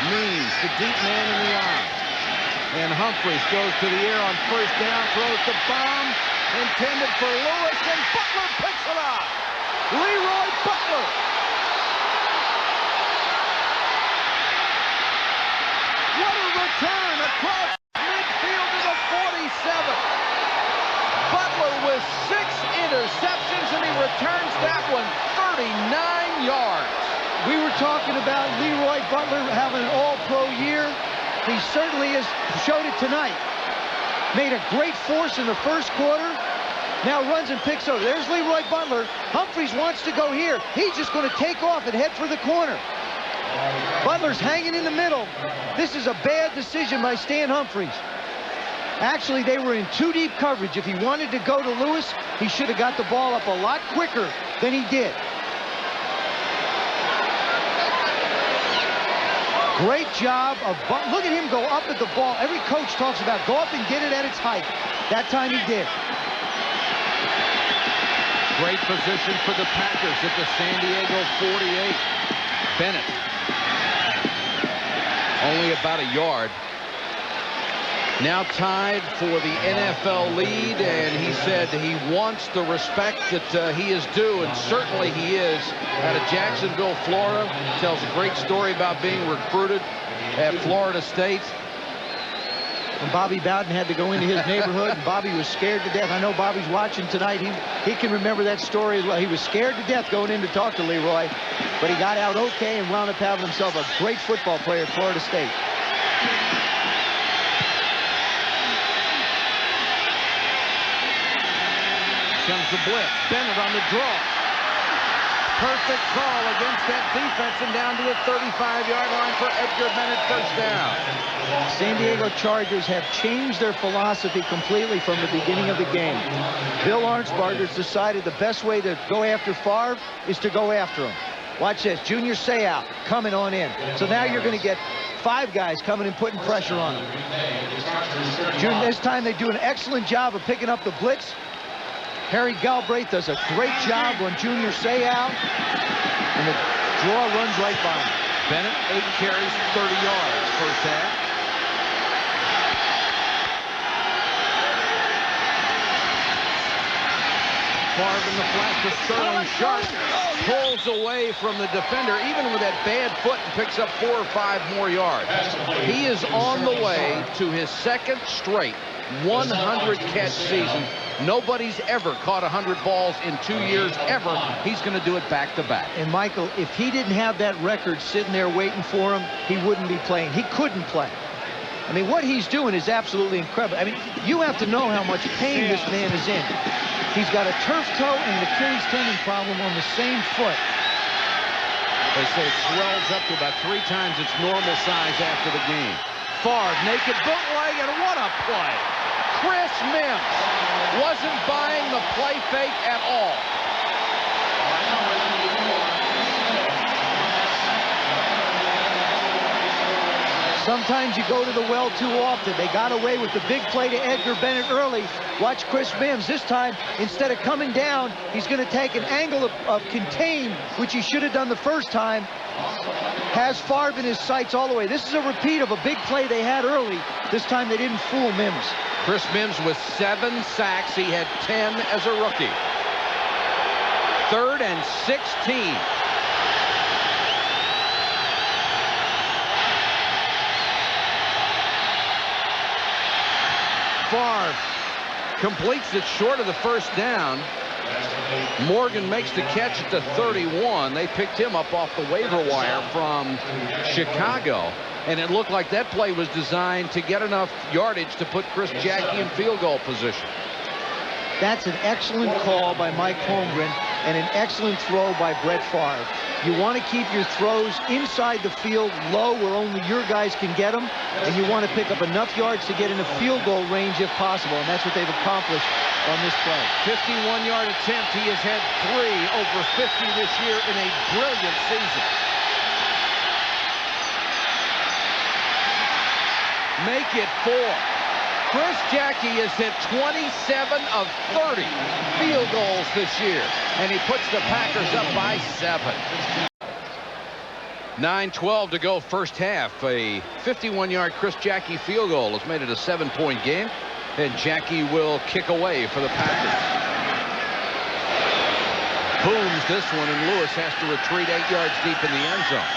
Means the deep man in the arm. And Humphries goes to the air on first down, throws the bomb, intended for Lewis, and Butler picks it off. Leroy Butler. What a return across midfield to the 47. Butler with 6 interceptions, and he returns that one 39 yards. We were talking about Leroy Butler having an all-pro year. He certainly has showed it tonight. Made a great force in the first quarter. Now runs and picks over. There's Leroy Butler. Humphries wants to go here. He's just going to take off and head for the corner. Butler's hanging in the middle. This is a bad decision by Stan Humphries. Actually, they were in too deep coverage. If he wanted to go to Lewis, he should have got the ball up a lot quicker than he did. Great job of look at him go up at the ball. Every coach talks about go up and get it at its height. That time he did. Great position for the Packers at the San Diego 48. Bennett. Only about a yard. Now tied for the NFL lead, and he said he wants the respect that he is due, and certainly he is. Out of Jacksonville, Florida, tells a great story about being recruited at Florida State. And Bobby Bowden had to go into his neighborhood, and Bobby was scared to death. I know Bobby's watching tonight. He can remember that story as well. He was scared to death going in to talk to Leroy, but he got out okay and wound up having himself a great football player at Florida State. Comes the blitz. Bennett on the draw. Perfect call against that defense and down to the 35-yard line for Edgar Bennett, first down. San Diego Chargers have changed their philosophy completely from the beginning of the game. Bill Arnsparger's decided the best way to go after Favre is to go after him. Watch this. Junior Seau coming on in. So now you're going to get 5 guys coming and putting pressure on him. This time they do an excellent job of picking up the blitz. Harry Galbraith does a great job on Junior Seau, and the draw runs right by him. Bennett, 8 carries, 30 yards, first half. Favre in the flat to Sterling Sharp. Pulls away from the defender, even with that bad foot, and picks up 4 or 5 more yards. He is on the way to his second straight 100-catch season. Nobody's ever caught 100 balls in 2 years, ever. He's going to do it back-to-back. And, Michael, if he didn't have that record sitting there waiting for him, he wouldn't be playing. He couldn't play. I mean, what he's doing is absolutely incredible. I mean, you have to know how much pain this man is in. He's got a turf toe and an Achilles tendon problem on the same foot. They say it swells up to about 3 times its normal size after the game. Favre, naked bootleg, and what a play. Chris Mims wasn't buying the play fake at all. Sometimes you go to the well too often. They got away with the big play to Edgar Bennett early. Watch Chris Mims. This time, instead of coming down, he's going to take an angle of contain, which he should have done the first time. Has Favre in his sights all the way. This is a repeat of a big play they had early. This time they didn't fool Mims. Chris Mims with 7 sacks. He had 10 as a rookie. 3rd and 16. Favre completes it short of the first down. Morgan makes the catch at the 31. They picked him up off the waiver wire from Chicago. And it looked like that play was designed to get enough yardage to put Chris Jackie in field goal position. That's an excellent call by Mike Holmgren and an excellent throw by Brett Favre. You want to keep your throws inside the field, low, where only your guys can get them, and you want to pick up enough yards to get in a field goal range if possible, and that's what they've accomplished on this play. 51-yard attempt. He has had 3 over 50 this year in a brilliant season. Make it 4. Chris Jackie has hit 27 of 30 field goals this year, and he puts the Packers up by 7. 9:12 to go first half. A 51-yard Chris Jackie field goal has made it a 7-point game, and Jackie will kick away for the Packers. Booms this one, and Lewis has to retreat 8 yards deep in the end zone.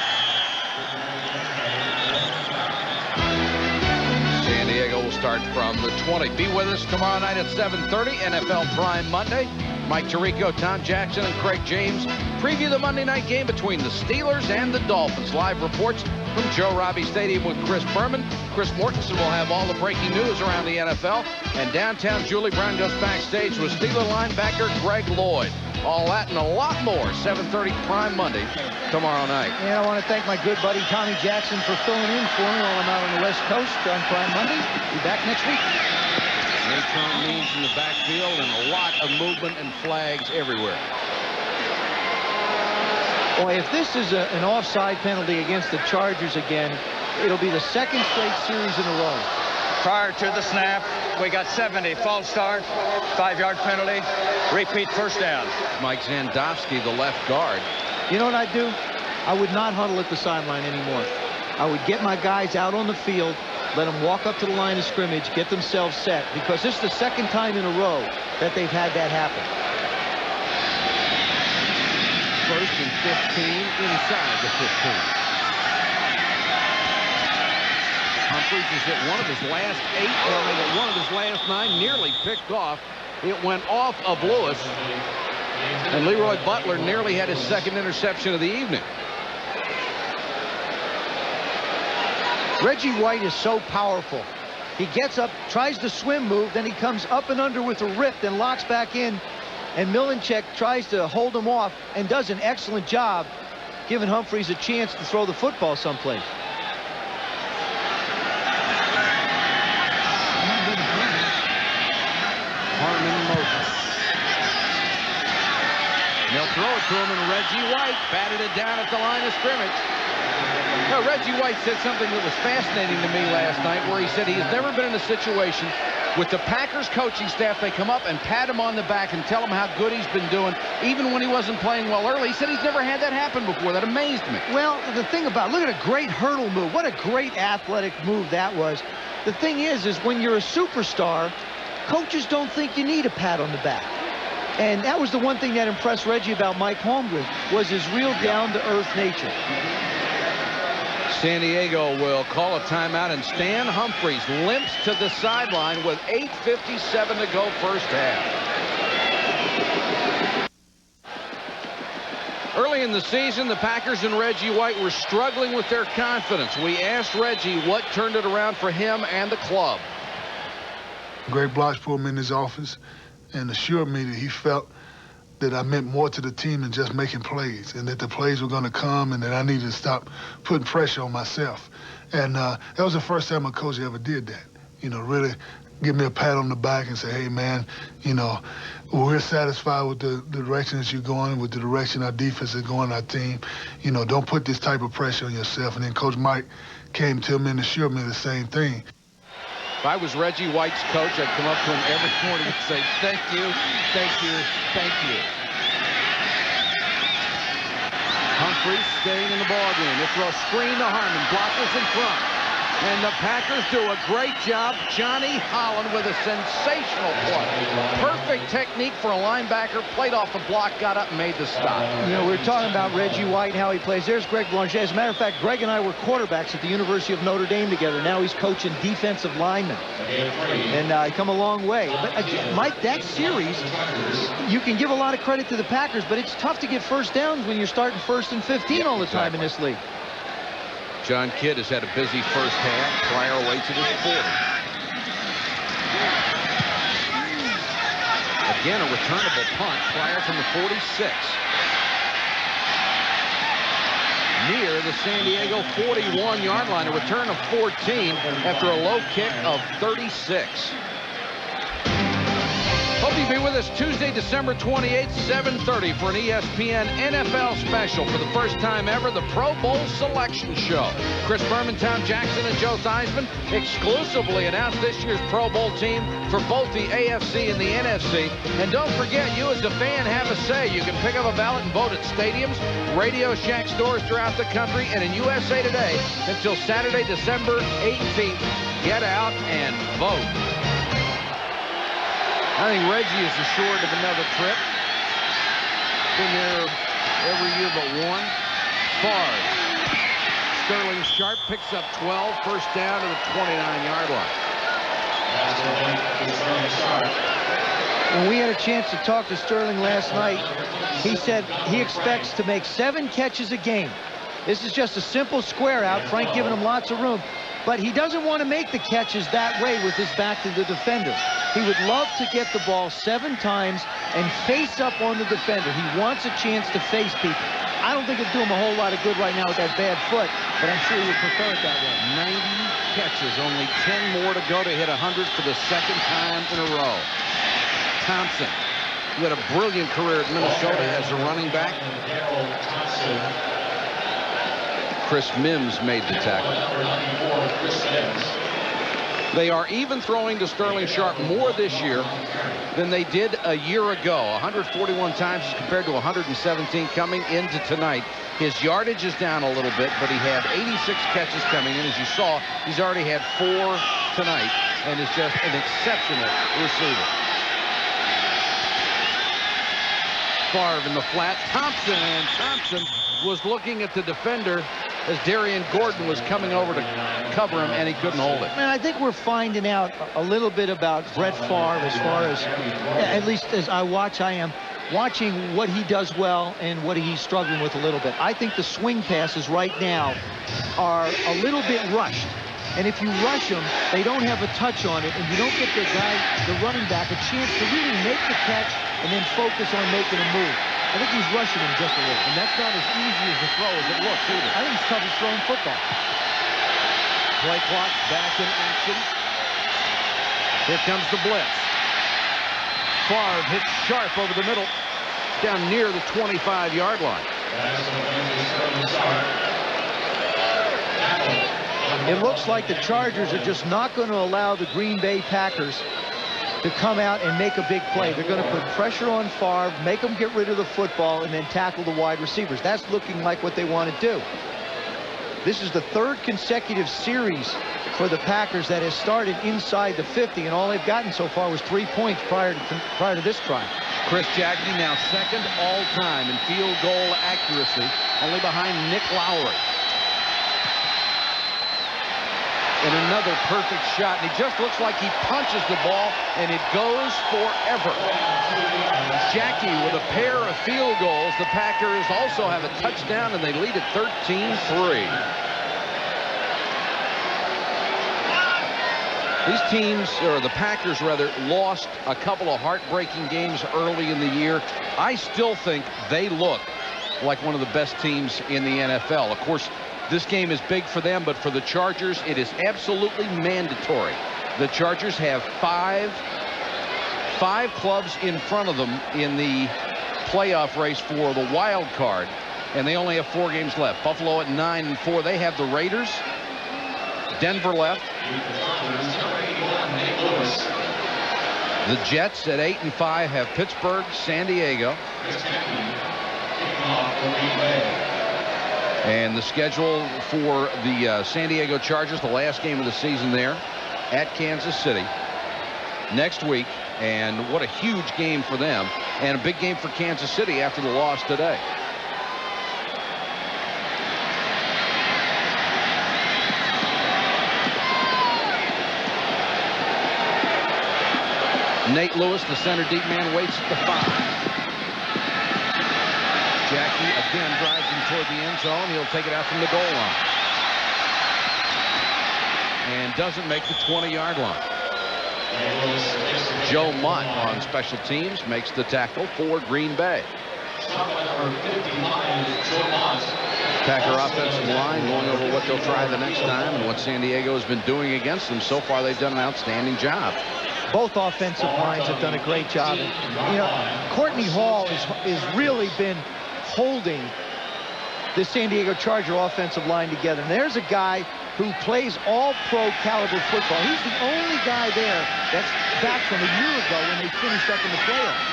San Diego will start from the 20. Be with us tomorrow night at 7:30, NFL Prime Monday. Mike Tirico, Tom Jackson, and Craig James preview the Monday night game between the Steelers and the Dolphins. Live reports from Joe Robbie Stadium with Chris Berman. Chris Mortensen will have all the breaking news around the NFL. And downtown, Julie Brown goes backstage with Steeler linebacker Greg Lloyd. All that and a lot more. 7:30 Prime Monday tomorrow night. And I want to thank my good buddy Tommy Jackson for filling in for me while I'm out on the West Coast on Prime Monday. Be back next week. Natron Means in the backfield and a lot of movement and flags everywhere. Boy, if this is an offside penalty against the Chargers again, it'll be the second straight series in a row. Prior to the snap, we got 70. False start, 5-yard penalty, repeat first down. Mike Zandowski, the left guard. You know what I'd do? I would not huddle at the sideline anymore. I would get my guys out on the field, let them walk up to the line of scrimmage, get themselves set, because this is the second time in a row that they've had that happen. First and 15 inside the 15. Humphries has hit one of his last 8, one of his last 9, nearly picked off. It went off of Lewis, and Leroy Butler nearly had his second interception of the evening. Reggie White is so powerful. He gets up, tries the swim move, then he comes up and under with a rip, then locks back in, and Milenchek tries to hold him off and does an excellent job giving Humphries a chance to throw the football someplace. Harmon motion. They'll throw it to him, and Reggie White batted it down at the line of scrimmage. Now, Reggie White said something that was fascinating to me last night, where he said he has never been in a situation with the Packers coaching staff. They come up and pat him on the back and tell him how good he's been doing, even when he wasn't playing well early. He said he's never had that happen before. That amazed me. Well, the thing about, look at a great hurdle move. What a great athletic move that was. The thing is when you're a superstar, coaches don't think you need a pat on the back. And that was the one thing that impressed Reggie about Mike Holmgren, was his real down-to-earth nature. San Diego will call a timeout, and Stan Humphries limps to the sideline with 8:57 to go first half. Early in the season, the Packers and Reggie White were struggling with their confidence. We asked Reggie what turned it around for him and the club. Greg Bloch pulled me in his office and assured me that he felt that I meant more to the team than just making plays, and that the plays were going to come, and that I needed to stop putting pressure on myself. And that was the first time a coach ever did that. You know, really give me a pat on the back and say, hey, man, you know, we're satisfied with the direction that you're going, with the direction our defense is going, our team. You know, don't put this type of pressure on yourself. And then Coach Mike came to me and assured me the same thing. If I was Reggie White's coach, I'd come up to him every morning and say, thank you, thank you, thank you. Humphries staying in the ballgame. They throw a screen to Harmon. Blockers in front. And the Packers do a great job. Johnny Holland with a sensational play. Perfect technique for a linebacker. Played off the block, got up and made the stop. You know, we're talking about Reggie White and how he plays. There's Greg Blanchet. As a matter of fact, Greg and I were quarterbacks at the University of Notre Dame together. Now he's coaching defensive linemen. And come a long way. But again, Mike, that series, you can give a lot of credit to the Packers, but it's tough to get first downs when you're starting 1st and 15 all the time in this league. John Kidd has had a busy first half. Pryor waits at his 40. Again, a returnable punt. Pryor from the 46. Near the San Diego 41-yard line. A return of 14 after a low kick of 36. Hope you'll be with us Tuesday, December 28th, 7:30 for an ESPN NFL special. For the first time ever, the Pro Bowl Selection Show. Chris Berman, Tom Jackson, and Joe Theismann exclusively announced this year's Pro Bowl team for both the AFC and the NFC. And don't forget, you as a fan have a say. You can pick up a ballot and vote at stadiums, Radio Shack stores throughout the country, and in USA Today until Saturday, December 18th. Get out and vote. I think Reggie is assured of another trip. Been there every year but one. Favre. Sterling Sharp picks up 12, first down to the 29-yard line. When we had a chance to talk to Sterling last night, he said he expects to make 7 catches a game. This is just a simple square out. Frank giving him lots of room. But he doesn't want to make the catches that way with his back to the defender. He would love to get the ball 7 times and face up on the defender. He wants a chance to face people. I don't think it'd do him a whole lot of good right now with that bad foot, but I'm sure he would prefer it that way. 90 catches, only 10 more to go to hit 100 for the 2nd time in a row. Thompson, who had a brilliant career at Minnesota as a running back. Chris Mims made the tackle. They are even throwing to Sterling Sharp more this year than they did a year ago. 141 times as compared to 117 coming into tonight. His yardage is down a little bit, but he had 86 catches coming in. As you saw, he's already had 4 tonight and is just an exceptional receiver. Favre in the flat. Thompson was looking at the defender as Darian Gordon was coming over to cover him, and he couldn't hold it. Man, I think we're finding out a little bit about Brett Favre as far as, at least as I am watching what he does well and what he's struggling with a little bit. I think the swing passes right now are a little bit rushed. And if you rush them, they don't have a touch on it, and you don't get the running back, a chance to really make the catch and then focus on making a move. I think he's rushing him just a little. And that's not as easy as a throw as it looks either. I think he's tough as throwing football. Play clock back in action. Here comes the blitz. Favre hits Sharp over the middle, down near the 25-yard line. It looks like the Chargers are just not going to allow the Green Bay Packers to come out and make a big play. They're going to put pressure on Favre, make him get rid of the football, and then tackle the wide receivers. That's looking like what they want to do. This is the 3rd consecutive series for the Packers that has started inside the 50, and all they've gotten so far was 3 points prior to this drive. Chris Jagny now 2nd all-time in field goal accuracy, only behind Nick Lowry. And another perfect shot, and he just looks like he punches the ball, and it goes forever. Jackie with a pair of field goals. The Packers also have a touchdown, and they lead at 13-3. These teams, or the Packers rather, lost a couple of heartbreaking games early in the year. I still think they look like one of the best teams in the NFL. Of course, this game is big for them, but for the Chargers, it is absolutely mandatory. The Chargers have five clubs in front of them in the playoff race for the wild card, and they only have 4 games left. Buffalo at 9-4. They have the Raiders, Denver left, the Jets at 8-5 have Pittsburgh, San Diego. And the schedule for the San Diego Chargers, the last game of the season there at Kansas City next week. And what a huge game for them, and a big game for Kansas City after the loss today. Nate Lewis, the center deep man, waits at the 5. Jackie again drives him toward the end zone. He'll take it out from the goal line. And doesn't make the 20-yard line. Joe Mott on special teams makes the tackle for Green Bay. Packer offensive line going over what they'll try the next time and what San Diego has been doing against them. So far, they've done an outstanding job. Both offensive lines have done a great job. And, you know, Courtney Hall has really been holding the San Diego Charger offensive line together. And there's a guy who plays all-pro caliber football. He's the only guy there that's back from a year ago when they finished up in the playoffs.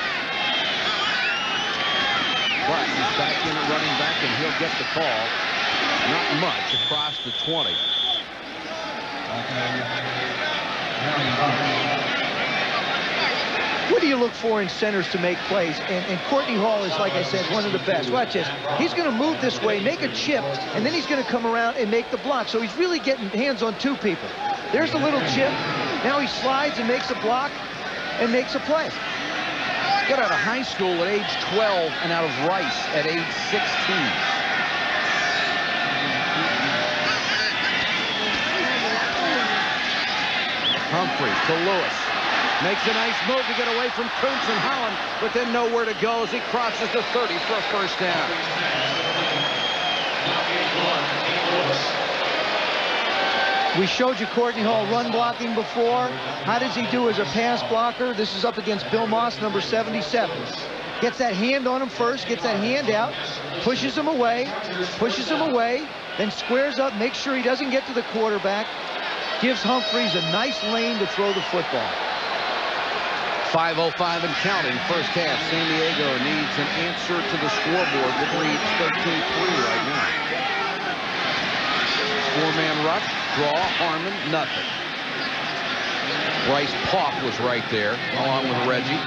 But he's back in at running back, and he'll get the call. Not much across the 20. What do you look for in centers to make plays? And Courtney Hall is, like I said, one of the best. Watch this. He's going to move this way, make a chip, and then he's going to come around and make the block. So he's really getting hands on 2 people. There's a little chip. Now he slides and makes a block and makes a play. Got out of high school at age 12 and out of Rice at age 16. Humphreys to Lewis. Makes a nice move to get away from Kuntz and Holland, but then nowhere to go as he crosses the 30 for a first down. We showed you Courtney Hall run blocking before. How does he do as a pass blocker? This is up against Bill Moss, number 77. Gets that hand on him first, gets that hand out, pushes him away, then squares up, makes sure he doesn't get to the quarterback, gives Humphreys a nice lane to throw the football. 5:05 and counting, first half. San Diego needs an answer to the scoreboard that reads 13-3 right now. Four-man rush, draw, Harmon, nothing. Bryce Paup was right there, along with Reggie.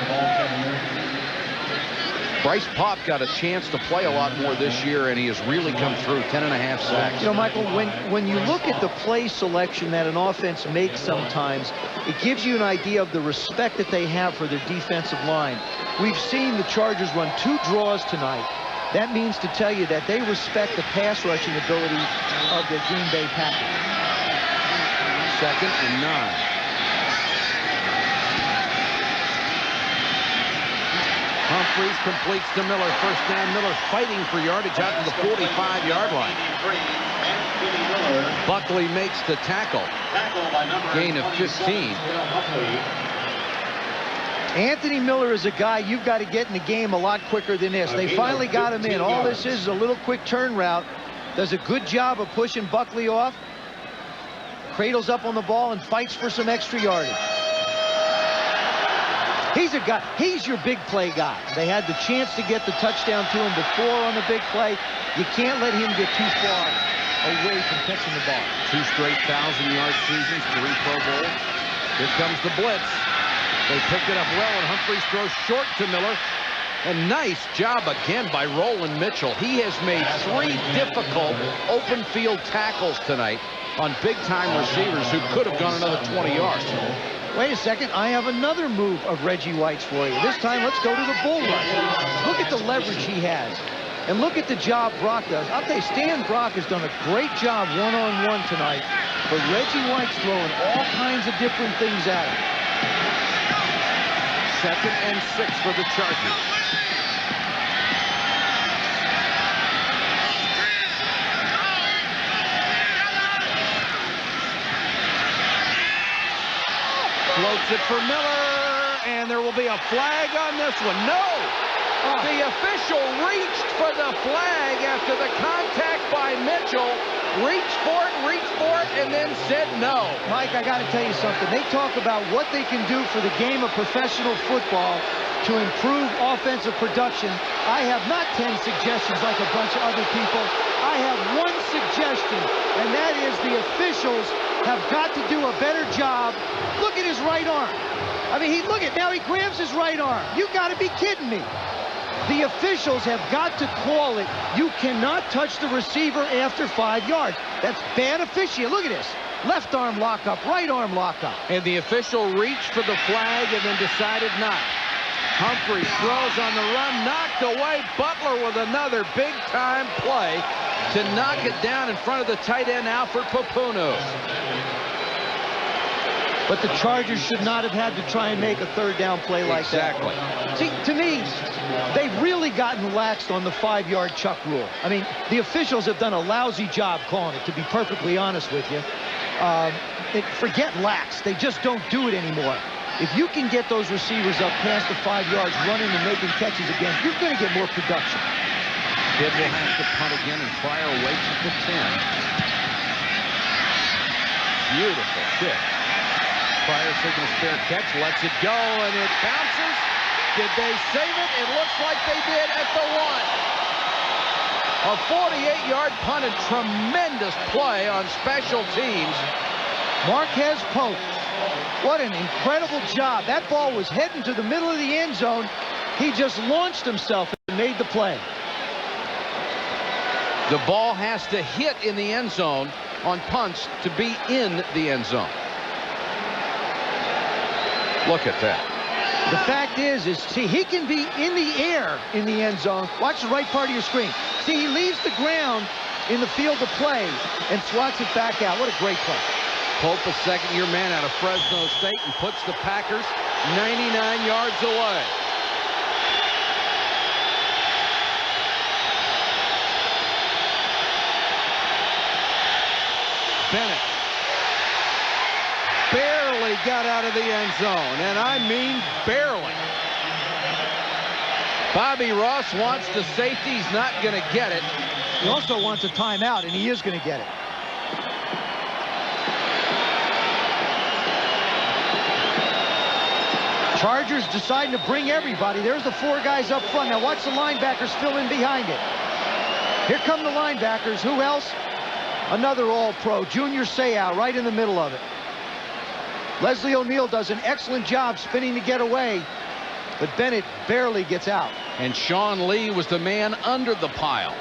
Bryce Paup got a chance to play a lot more this year, and he has really come through. 10.5 sacks. You know, Michael, when you look at the play selection that an offense makes sometimes, it gives you an idea of the respect that they have for their defensive line. We've seen the Chargers run 2 draws tonight. That means to tell you that they respect the pass rushing ability of the Green Bay Packers. 2nd and 9. Humphreys completes to Miller. First down. Miller fighting for yardage out to the 45-yard line. Buckley makes the tackle. Gain of 15. Anthony Miller is a guy you've got to get in the game a lot quicker than this. They finally got him in. All this is a little quick turn route. Does a good job of pushing Buckley off. Cradles up on the ball and fights for some extra yardage. He's a guy, he's your big play guy. They had the chance to get the touchdown to him before on the big play. You can't let him get too far away from catching the ball. 2 straight 1,000-yard seasons, 3 Pro Bowls. Here comes the blitz. They picked it up well, and Humphreys throws short to Miller. And nice job again by Roland Mitchell. He has made 3 difficult open field tackles tonight on big-time receivers who could have gone another 20 yards. Wait a second, I have another move of Reggie White's for you. This time, let's go to the bull rush. Look at the leverage he has. And look at the job Brock does. I'll tell you, Stan Brock has done a great job one-on-one tonight. But Reggie White's throwing all kinds of different things at him. 2nd and 6 for the Chargers. Floats it for Miller, and there will be a flag on this one. No! The official reached for the flag after the contact by Mitchell. Reached for it, and then said no. Mike, I got to tell you something. They talk about what they can do for the game of professional football to improve offensive production. I have not 10 suggestions like a bunch of other people. I have one suggestion, and that is the officials have got to do a better job. Look at his right arm. I mean, look at, now he grabs his right arm. You got to be kidding me. The officials have got to call it. You cannot touch the receiver after 5 yards. That's bad officiating. Look at this. Left arm lockup, right arm lockup. And the official reached for the flag and then decided not. Humphreys throws on the run, knocked away. Butler with another big-time play to knock it down in front of the tight end, Alfred Papunu. But the Chargers should not have had to try and make a 3rd down play like that. See, to me, they've really gotten laxed on the 5-yard chuck rule. I mean, the officials have done a lousy job calling it, to be perfectly honest with you. Forget lax. They just don't do it anymore. If you can get those receivers up past the 5 yards, running and making catches again, you're going to get more production. Kidd will have to punt again, and Pryor waits at the 10. Beautiful kick. Pryor taking a spare catch, lets it go, and it bounces. Did they save it? It looks like they did at the 1. A 48-yard punt, and tremendous play on special teams. Marquez Pope, what an incredible job. That ball was heading to the middle of the end zone. He just launched himself and made the play. The ball has to hit in the end zone on punts to be in the end zone. Look at that. The fact is see, he can be in the air in the end zone. Watch the right part of your screen. See, he leaves the ground in the field of play and swats it back out. What a great play. Pope, a second-year man out of Fresno State, and puts the Packers 99 yards away. Bennett barely got out of the end zone, and I mean barely. Bobby Ross wants the safety. He's not going to get it. He also wants a timeout, and he is going to get it. Chargers deciding to bring everybody. There's the 4 guys up front. Now watch the linebackers fill in behind it. Here come the linebackers. Who else? Another All-Pro, Junior Seau, right in the middle of it. Leslie O'Neal does an excellent job spinning to get away, but Bennett barely gets out. And Sean Lee was the man under the pile.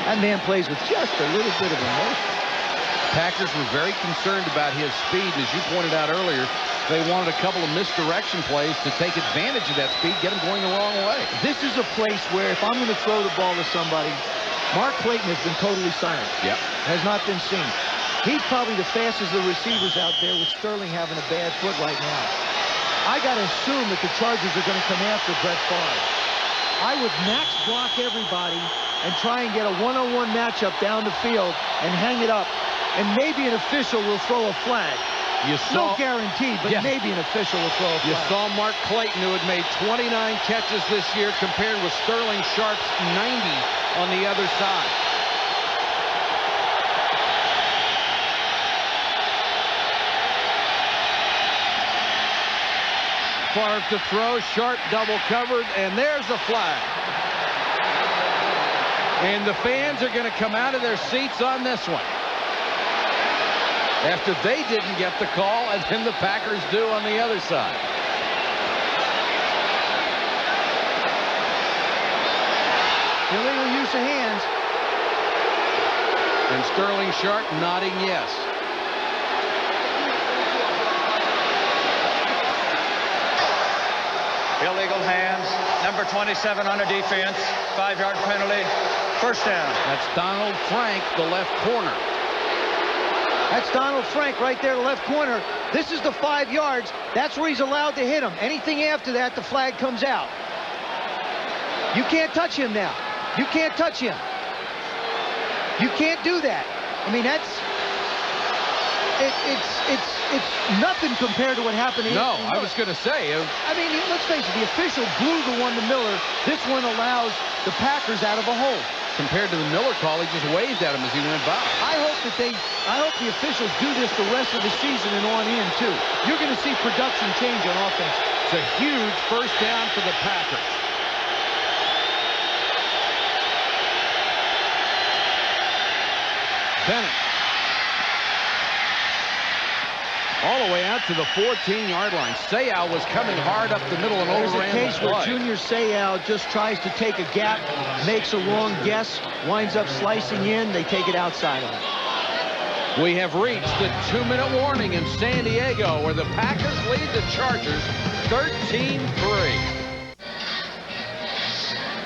That man plays with just a little bit of emotion. Packers were very concerned about his speed. As you pointed out earlier, they wanted a couple of misdirection plays to take advantage of that speed, get him going the wrong way. This is a place where if I'm going to throw the ball to somebody, Mark Clayton has been totally silent. Yep. Has not been seen. He's probably the fastest of the receivers out there, with Sterling having a bad foot right now. I got to assume that the Chargers are going to come after Brett Favre. I would max block everybody and try and get a one-on-one matchup down the field and hang it up. And maybe an official will throw a flag. No guarantee, but maybe an official will throw a flag. You saw Mark Clayton, who had made 29 catches this year, compared with Sterling Sharp's 90 on the other side. Favre to throw, Sharp double covered, and there's a flag. And the fans are going to come out of their seats on this one, after they didn't get the call, and then the Packers do on the other side. Illegal use of hands. And Sterling Sharp nodding yes. Illegal hands. Number 27 on a defense. 5-yard penalty. First down. That's Donald Frank, the left corner. That's Donald Frank right there, the left corner. This is the 5 yards. That's where he's allowed to hit him. Anything after that, the flag comes out. You can't touch him now. You can't touch him. You can't do that. I mean, that's it's nothing compared to what happened to him. No, I was going to say. I mean, let's face it, the official blew the one to Miller. This one allows the Packers out of a hole. Compared to the Miller call, he just waved at him as he went by. I hope the officials do this the rest of the season and on in, too. You're going to see production change on offense. It's a huge first down for the Packers. Bennett. All the way out to the 14-yard line. Seau was coming hard up the middle and overran the play. There's a case where Junior Seau just tries to take a gap, makes a wrong guess, winds up slicing in. They take it outside of him. We have reached the 2-minute warning in San Diego, where the Packers lead the Chargers 13-3.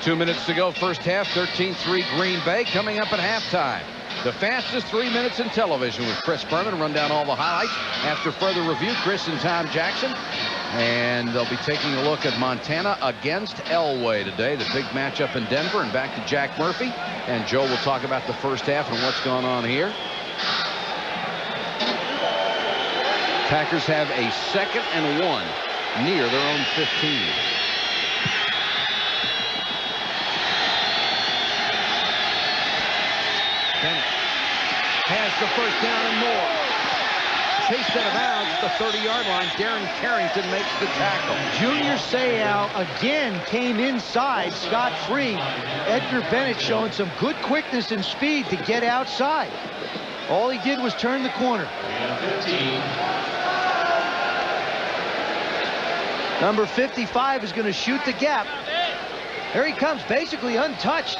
2 minutes to go, first half, 13-3 Green Bay. Coming up at halftime, the fastest 3 minutes in television with Chris Berman. Run down all the highlights. After further review, Chris and Tom Jackson. And they'll be taking a look at Montana against Elway today, the big matchup in Denver. And back to Jack Murphy. And Joe will talk about the first half and what's going on here. Packers have a 2nd and 1 near their own 15. Bennett has the first down and more. Chased out of bounds at the 30-yard line. Darren Carrington makes the tackle. Junior Seau again came inside scot-free. Edgar Bennett showing some good quickness and speed to get outside. All he did was turn the corner. Number 55 is going to shoot the gap. Here he comes, basically untouched.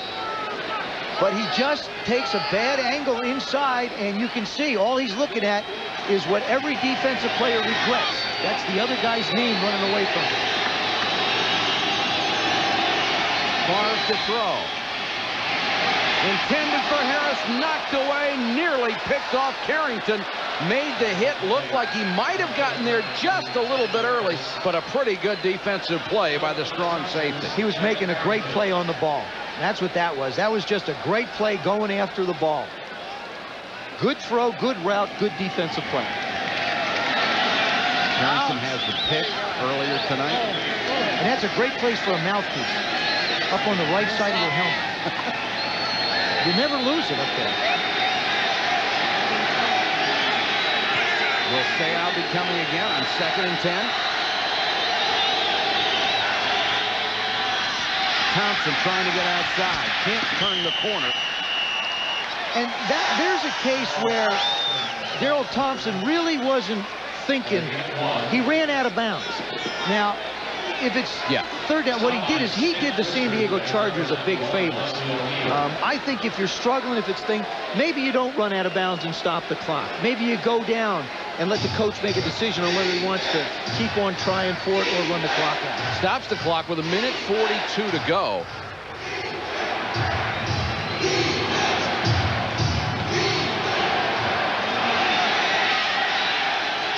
But he just takes a bad angle inside, and you can see all he's looking at is what every defensive player regrets. That's the other guy's name running away from him. Favre to throw. Intended for Harris, knocked away, nearly picked off. Carrington made the hit look like he might have gotten there just a little bit early, but a pretty good defensive play by the strong safety. He was making a great play on the ball. That's what that was. That was just a great play going after the ball. Good throw, good route, good defensive play. Carrington has the pick earlier tonight. And that's a great place for a mouthpiece. Up on the right side of your helmet. You never lose it up there. Will Sayal be coming again on 2nd and 10? Thompson trying to get outside. Can't turn the corner. And there's a case where Darrell Thompson really wasn't thinking. He ran out of bounds. Now, if it's third down, what he did is he did the San Diego Chargers a big favor. I think if you're struggling, if it's maybe you don't run out of bounds and stop the clock. Maybe you go down and let the coach make a decision on whether he wants to keep on trying for it or run the clock out. Stops the clock with 1:42 to go.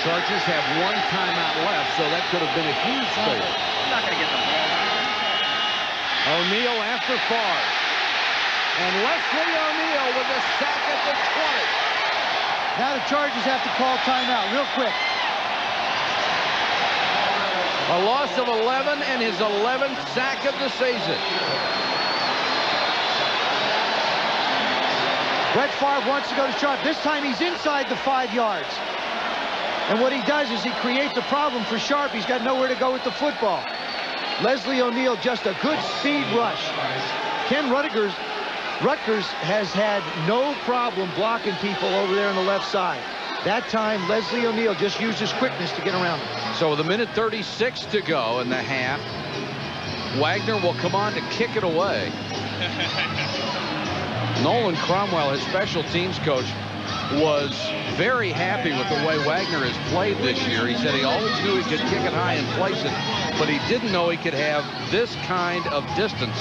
Chargers have 1 timeout left, so that could have been a huge failure. I'm not going to get the ball. O'Neal after Favre. And Leslie O'Neal with a sack at the 20. Now the Chargers have to call timeout real quick. A loss of 11 and his 11th sack of the season. Brett Favre wants to go to Sharp. This time he's inside the 5 yards. And what he does is he creates a problem for Sharp. He's got nowhere to go with the football. Leslie O'Neal, just a good speed rush. Ken Rutgers has had no problem blocking people over there on the left side. That time, Leslie O'Neal just used his quickness to get around him. So with 1:36 to go in the half, Wagner will come on to kick it away. Nolan Cromwell, his special teams coach, was very happy with the way Wagner has played this year. He said he always knew he could kick it high and place it, but he didn't know he could have this kind of distance,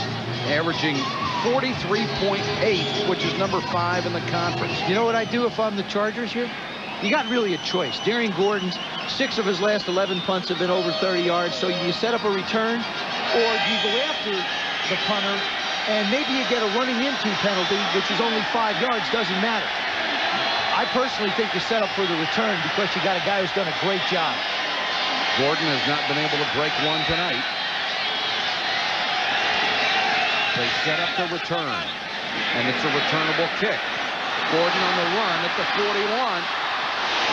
averaging 43.8, which is number 5 in the conference. You know what I do if I'm the Chargers here? You got really a choice. Darian Gordon's 6 of his last 11 punts have been over 30 yards, so you set up a return, or you go after the punter, and maybe you get a running into penalty, which is only 5 yards, doesn't matter. I personally think you set up for the return because you got a guy who's done a great job. Gordon has not been able to break one tonight. They set up the return, and it's a returnable kick. Gordon on the run at the 41.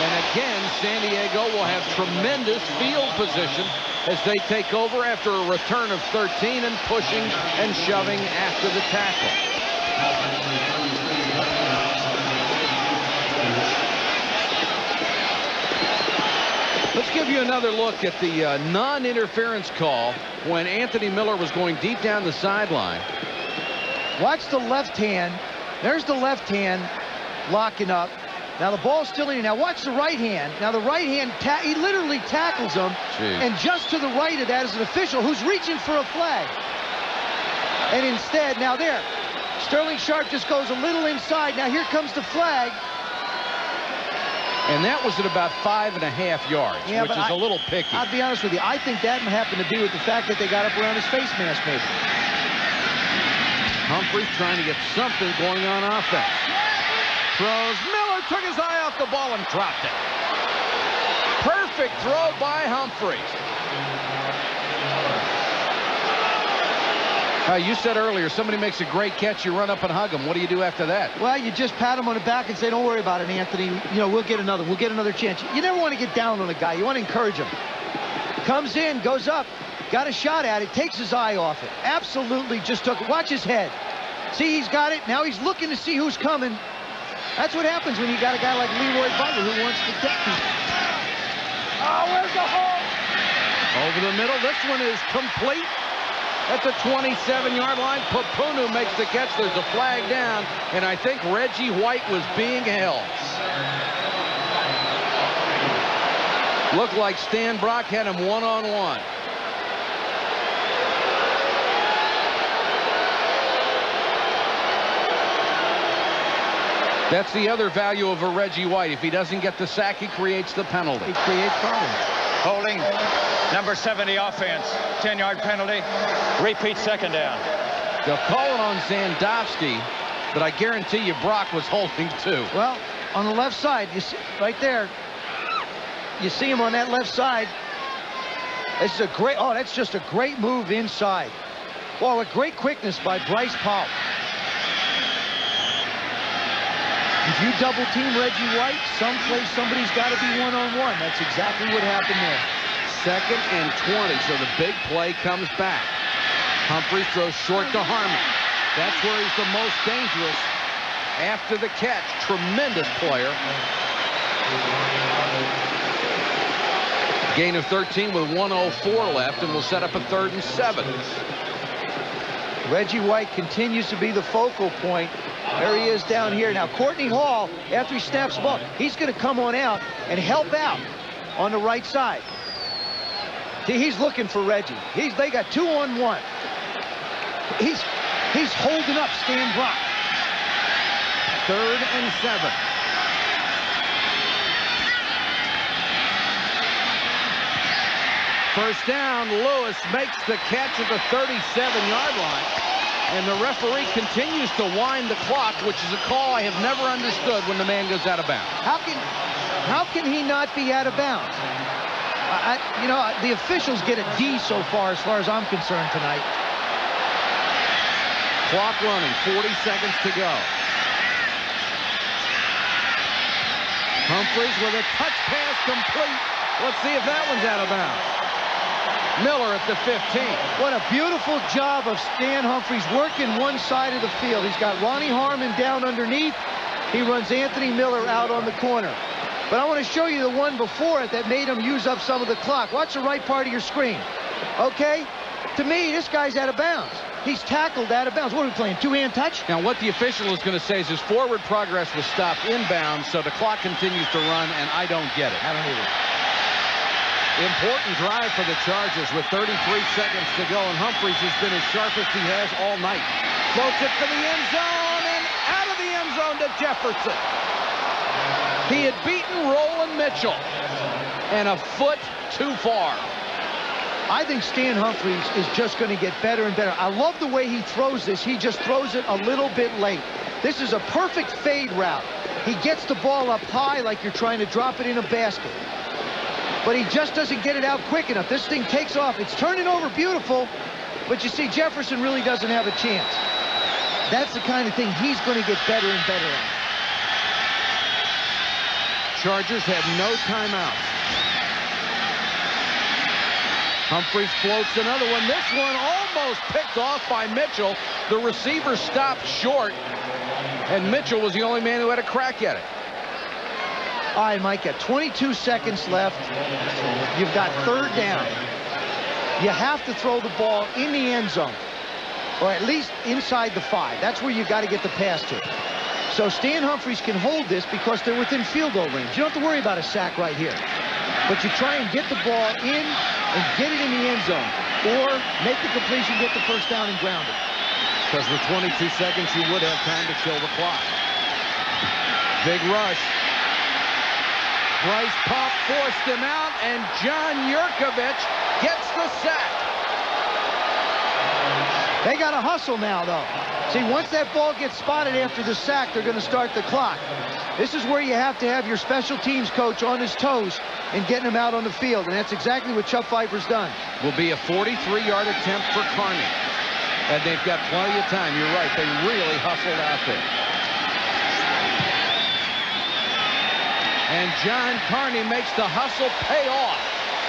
And again, San Diego will have tremendous field position as they take over after a return of 13 and pushing and shoving after the tackle. Let's give you another look at the non-interference call when Anthony Miller was going deep down the sideline. Watch the left hand. There's the left hand locking up. Now the ball's still in. Now watch the right hand. Now the right hand, he literally tackles him. Jeez. And just to the right of that is an official who's reaching for a flag. And instead, now there, Sterling Sharp just goes a little inside. Now here comes the flag. And that was at about 5.5 yards, yeah, which is a little picky. I'll be honest with you. I think that happened to be with the fact that they got up around his face mask, maybe. Humphries trying to get something going on offense. Throws. Miller took his eye off the ball and dropped it. Perfect throw by Humphries. You said earlier, somebody makes a great catch, you run up and hug him. What do you do after that? Well, you just pat him on the back and say, don't worry about it, Anthony. You know, we'll get another chance. You never want to get down on a guy. You want to encourage him. Comes in, goes up, got a shot at it, takes his eye off it. Absolutely just took it. Watch his head. See, he's got it. Now he's looking to see who's coming. That's what happens when you got a guy like Leroy Butler who wants to get people. Oh, where's the hole? Over the middle. This one is complete. At the 27-yard line, Papunu makes the catch. There's a flag down, and I think Reggie White was being held. Looked like Stan Brock had him one-on-one. That's the other value of a Reggie White. If he doesn't get the sack, he creates the penalty. He creates problems. Holding, number 70 offense, 10-yard penalty, repeat second down. They'll call it on Zandowski, but I guarantee you Brock was holding too. Well, on the left side, you see, right there, you see him on that left side. This is a great, oh, that's just a great move inside. Well, a great quickness by Bryce Powell. If you double team Reggie White, someplace somebody's got to be one-on-one. That's exactly what happened there. 2nd and 20, so the big play comes back. Humphries throws short to Harmon. That's where he's the most dangerous after the catch. Tremendous player. Gain of 13 with 1:04 left, and we'll set up a 3rd and 7. Reggie White continues to be the focal point. There he is down here. Now, Courtney Hall, after he snaps the ball, he's going to come on out and help out on the right side. See, he's looking for Reggie. They got 2-on-1. He's holding up Stan Brock. 3rd and 7. First down, Lewis makes the catch at the 37-yard line. And the referee continues to wind the clock, which is a call I have never understood when the man goes out of bounds. How can he not be out of bounds? You know, the officials get a D so far as I'm concerned tonight. Clock running, 40 seconds to go. Humphries with a touch pass complete. Let's see if that one's out of bounds. Miller at the 15. What a beautiful job of Stan Humphries working one side of the field. He's got Ronnie Harmon down underneath. He runs Anthony Miller out on the corner. But I want to show you the one before it that made him use up some of the clock. Watch the right part of your screen. Okay? To me, this guy's out of bounds. He's tackled out of bounds. What are we playing, two-hand touch? Now, what the official is going to say is his forward progress was stopped inbounds, so the clock continues to run, and I don't get it. I don't either. Important drive for the Chargers with 33 seconds to go, and Humphries has been as sharp as he has all night. Floats it to the end zone, and out of the end zone to Jefferson. He had beaten Roland Mitchell, and a foot too far. I think Stan Humphries is just going to get better and better. I love the way he throws this. He just throws it a little bit late. This is a perfect fade route. He gets the ball up high like you're trying to drop it in a basket. But he just doesn't get it out quick enough. This thing takes off. It's turning over beautiful, but you see Jefferson really doesn't have a chance. That's the kind of thing he's going to get better and better at. Chargers have no timeouts. Humphries floats another one. This one almost picked off by Mitchell. The receiver stopped short, and Mitchell was the only man who had a crack at it. All right, Mike, got 22 seconds left. You've got 3rd down. You have to throw the ball in the end zone, or at least inside the 5. That's where you got to get the pass to. So Stan Humphries can hold this because they're within field goal range. You don't have to worry about a sack right here. But you try and get the ball in and get it in the end zone, or make the completion, get the first down, and ground it. Because with 22 seconds, you would have time to kill the clock. Big rush. Bryce Pump forced him out, and John Yurkovich gets the sack. They got to hustle now, though. See, once that ball gets spotted after the sack, they're going to start the clock. This is where you have to have your special teams coach on his toes and getting him out on the field, and that's exactly what Chuck Pfeiffer's done. Will be a 43-yard attempt for Carney. And they've got plenty of time. You're right. They really hustled out there. And John Carney makes the hustle pay off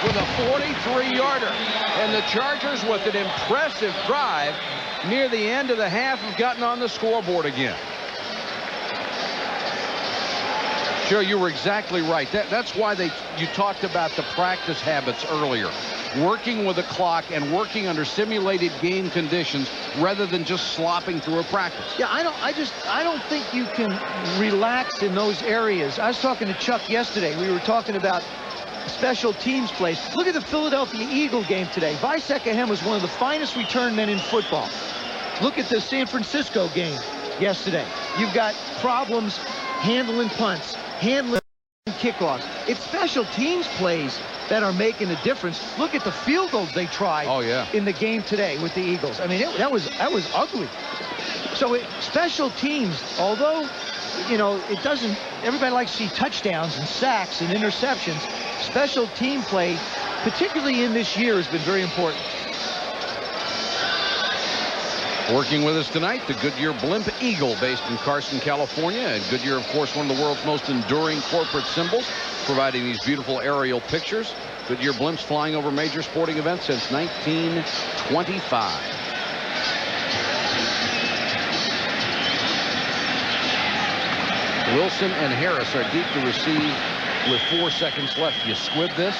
with a 43-yarder. And the Chargers, with an impressive drive near the end of the half, have gotten on the scoreboard again. Sure, you were exactly right. That's why you talked about the practice habits earlier. Working with a clock and working under simulated game conditions rather than just slopping through a practice. Yeah, I don't think you can relax in those areas. I was talking to Chuck yesterday. We were talking about special teams plays. Look at the Philadelphia Eagle game today. Visek Ahem was one of the finest return men in football. Look at the San Francisco game yesterday. You've got problems handling punts, handling kickoffs. It's special teams plays that are making a difference. Look at the field goals they tried in the game today with the Eagles. I mean, that was ugly. So special teams, although, you know, it doesn't, everybody likes to see touchdowns and sacks and interceptions. Special team play, particularly in this year, has been very important. Working with us tonight, the Goodyear Blimp Eagle, based in Carson, California. And Goodyear, of course, one of the world's most enduring corporate symbols, providing these beautiful aerial pictures. Goodyear Blimps flying over major sporting events since 1925. Wilson and Harris are deep to receive with 4 seconds left. You squib this?